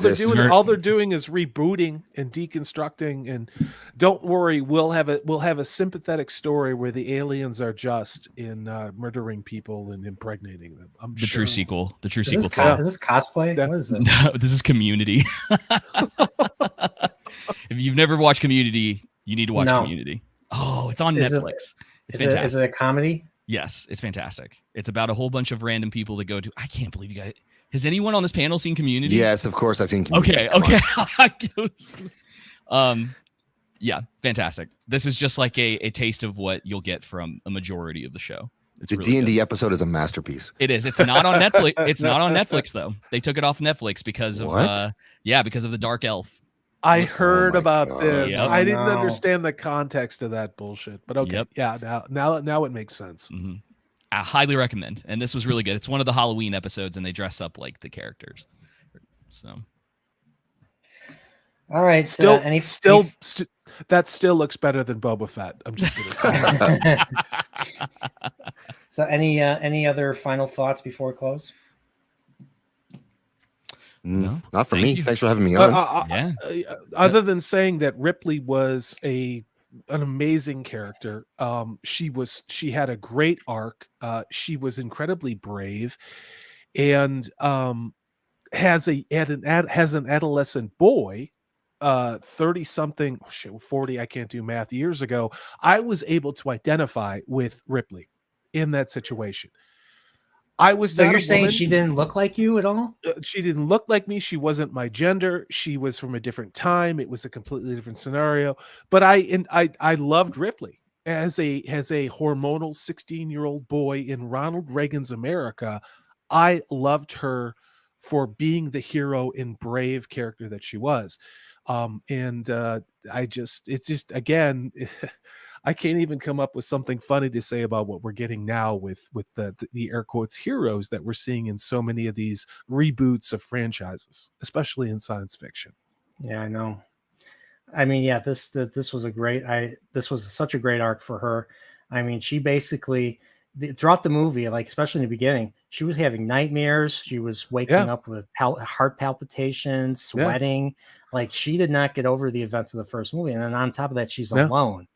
they're doing is rebooting and deconstructing. And don't worry, we'll have a sympathetic story where the aliens are just in murdering people and impregnating them. The true sequel. The true sequel. Is this cosplay? What is this? No, this is Community. If you've never watched Community, you need to watch Community. Oh, it's on Netflix. It's fantastic. Is it a comedy? Yes, it's fantastic. It's about a whole bunch of random people that go to. I can't believe you guys. Has anyone on this panel seen Community? Yes, of course I've seen Community. Okay. Yeah, fantastic. This is just like a taste of what you'll get from a majority of the show. The D&D episode is a masterpiece. It is. It's not on Netflix. It's not on Netflix though. They took it off Netflix because of because of the Dark Elf. I heard about this. Yep. I didn't understand the context of that bullshit, but okay. Yep. Yeah, now it makes sense. I highly recommend. And this was really good. It's one of the Halloween episodes, and they dress up like the characters. So, all right. That still looks better than Boba Fett. I'm just kidding. So, any other final thoughts before we close? No, not for me. Thanks for having me on. Other than saying that Ripley was an amazing character. She had a great arc. She was incredibly brave, and has an adolescent boy, 30 something, 40. I can't do math. Years ago, I was able to identify with Ripley in that situation. So you're saying she didn't look like you at all? She didn't look like me. She wasn't my gender. She was from a different time. It was a completely different scenario. But I loved Ripley as a hormonal 16-year-old boy in Ronald Reagan's America. I loved her for being the hero and brave character that she was. Again, I can't even come up with something funny to say about what we're getting now with the air quotes heroes that we're seeing in so many of these reboots of franchises, especially in science fiction. Yeah, I know. I mean, yeah, this was such a great arc for her. I mean, she basically, throughout the movie, like especially in the beginning, she was having nightmares. She was waking up with heart palpitations, sweating. Like she did not get over the events of the first movie. And then on top of that, she's alone.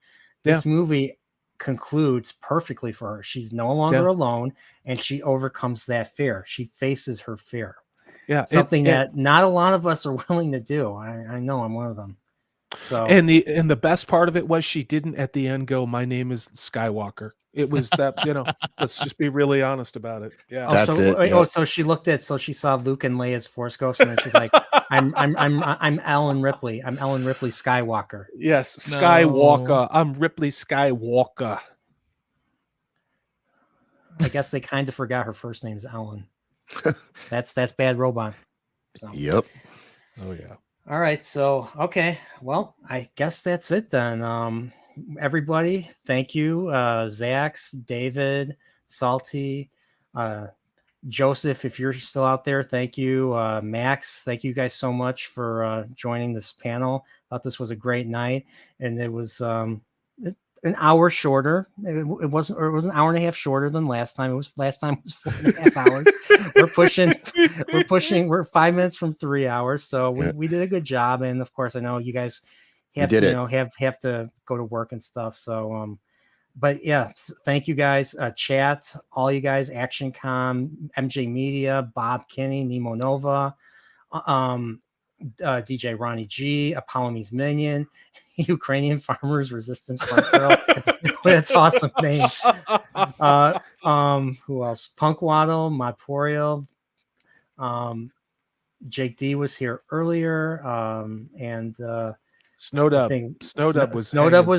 This movie concludes perfectly for her. She's no longer alone, and she overcomes that fear. She faces her fear. Yeah, something that not a lot of us are willing to do. I know I'm one of them. So and the best part of it was she didn't at the end go, "My name is Skywalker." It was that, let's just be really honest about it. Yeah, that's it. So she she saw Luke and Leia's Force ghost, and then she's like, I'm Ellen Ripley. I'm Ellen Ripley Skywalker. Yes, Skywalker. I'm Ripley Skywalker. I guess they kind of forgot her first name's Ellen. That's Bad Robot. So. Yep. Oh yeah. All right. So okay. Well, I guess that's it then. Everybody, thank you. Zax, David, Salty, Joseph, if you're still out there, thank you. Max, thank you guys so much for joining this panel. Thought this was a great night, and it was an hour shorter. It was an hour and a half shorter than last time. Last time was 4.5 hours. We're 5 minutes from 3 hours. So we did a good job. And of course, I know you guys have to go to work and stuff. So, but yeah, thank you guys. Chat, all you guys, ActionCom, MJ Media, Bob Kinney, Nemo Nova, DJ Ronnie G, Apollome's Minion, Ukrainian Farmers Resistance Front Girl. That's awesome name. Who else? Punk Waddle, Nerdporeal. Jake D was here earlier. And Snowdub was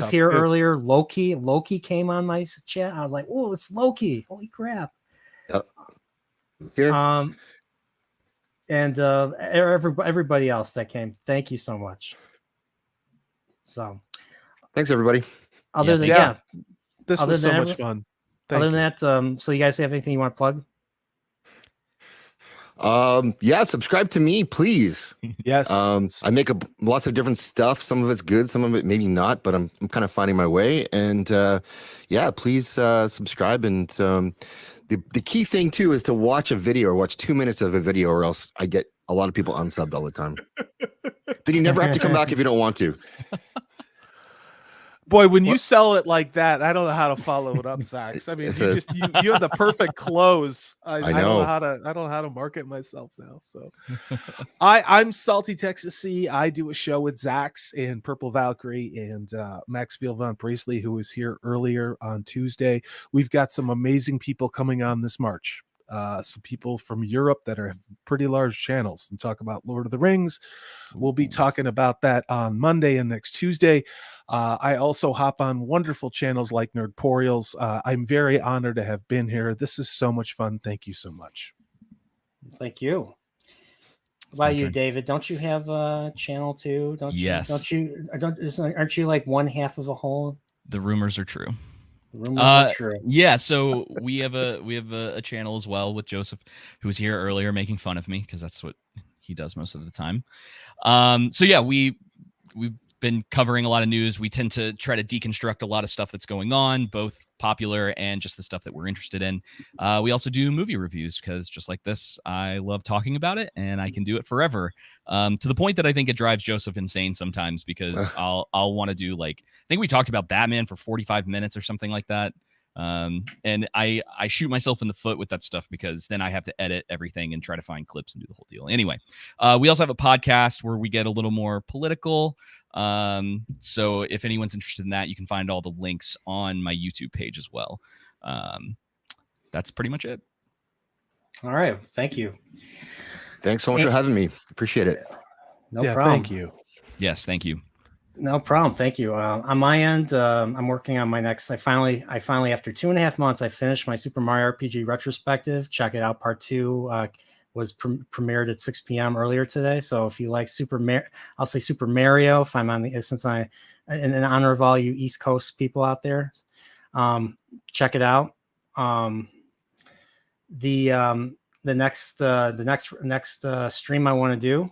here earlier. Loki came on my chat. I was like, oh, it's Loki. Holy crap. Yep. Here. And everybody else that came, thank you so much. So, thanks everybody. This was so much fun. Other than that, so you guys have anything you want to plug? Subscribe to me, please. Yes. I make lots of different stuff. Some of it's good, some of it maybe not, but I'm kind of finding my way. And please subscribe. And the key thing too is to watch a video or watch 2 minutes of a video, or else I get a lot of people unsubbed all the time. Then you never have to come back if you don't want to. Boy, when you sell it like that, I don't know how to follow it up, Zax. I mean, you have the perfect close. I know I don't know how to market myself now. So I'm Salty Texas C. I do a show with Zax and Purple Valkyrie and Maxfield Von Priestley, who was here earlier on Tuesday. We've got some amazing people coming on this March. Some people from Europe that have pretty large channels and talk about Lord of the Rings. We'll be talking about that on Monday and next Tuesday. I also hop on wonderful channels like Nerdporeals. I'm very honored to have been here. This is so much fun. Thank you so much. Thank you. What about you, David? Don't you have a channel too? Aren't you like one half of a whole? The rumors are true. True. Yeah, so we have a channel as well with Joseph, who was here earlier making fun of me because that's what he does most of the time. So yeah, we've been covering a lot of news. We tend to try to deconstruct a lot of stuff that's going on, both popular and just the stuff that we're interested in. We also do movie reviews because just like this, I love talking about it and I can do it forever. To the point that I think it drives Joseph insane sometimes because I'll want to do I think we talked about Batman for 45 minutes or something like that. And I shoot myself in the foot with that stuff because then I have to edit everything and try to find clips and do the whole deal. Anyway, we also have a podcast where we get a little more political. So if anyone's interested in that, you can find all the links on my YouTube page as well. That's pretty much it. All right. Thank you. Thanks so much for having me. Appreciate it. No problem. Thank you. Yes. Thank you. No problem. Thank you. On my end, I'm working on my next. I finally, after 2.5 months, I finished my Super Mario RPG retrospective. Check it out. Part 2 was premiered at 6 p.m. earlier today. So if you like Super Mario, if I'm on since I, in honor of all you East Coast people out there, check it out. The next stream I want to do,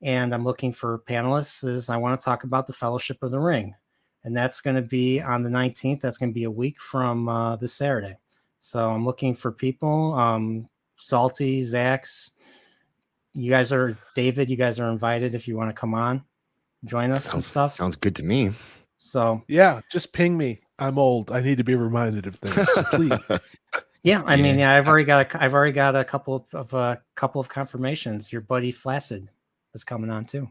and I'm looking for panelists, is I want to talk about the Fellowship of the Ring. And that's going to be on the 19th. That's going to be a week from this Saturday. So I'm looking for people. Salty, Zax, David, you guys are invited if you want to come on, join us and stuff. Sounds good to me. So Yeah, just ping me. I'm old. I need to be reminded of things. So please. yeah, I mean, I've already got a couple of confirmations. Your buddy Flaccid is coming on too.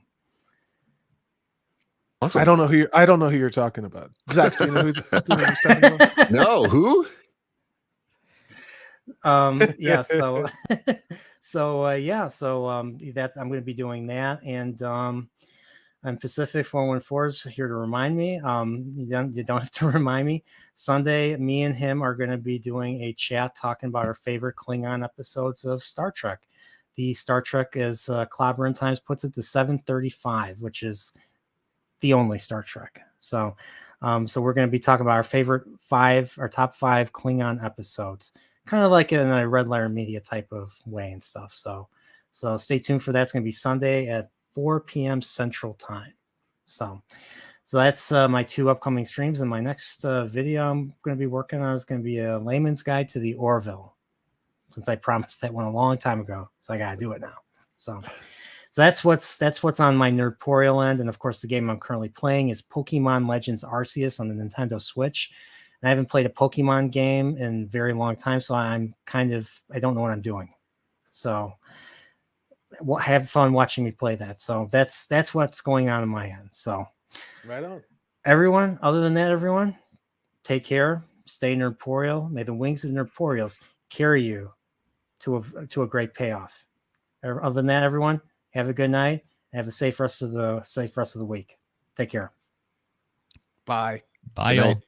Awesome. I don't know who you're talking about. Zach, do you know who he's talking about? No, who? Yeah, so that I'm going to be doing that, and I'm Pacific 414's here to remind me. You don't have to remind me. Sunday, me and him are going to be doing a chat talking about our favorite Klingon episodes of Star Trek. The Star Trek, as Clobberin Times puts it, the 735, which is the only Star Trek. So we're going to be talking about our top five Klingon episodes, kind of like in a Red Letter Media type of way and stuff. So stay tuned for that. It's going to be Sunday at 4 p.m. Central Time. So that's my two upcoming streams. And my next video I'm going to be working on is going to be a layman's guide to the Orville, since I promised that one a long time ago. So I got to do it now. So that's what's on my Nerdporeal end. And of course, the game I'm currently playing is Pokemon Legends Arceus on the Nintendo Switch. And I haven't played a Pokemon game in a very long time, so I don't know what I'm doing. So have fun watching me play that. So that's what's going on my end. So Right on. Everyone, other than that, everyone, take care, stay Nerdporeal. May the wings of Nerdporeals carry you to a great payoff. Other than that, everyone, have a good night. Have a safe rest of the week. Take care. Bye. Bye, y'all.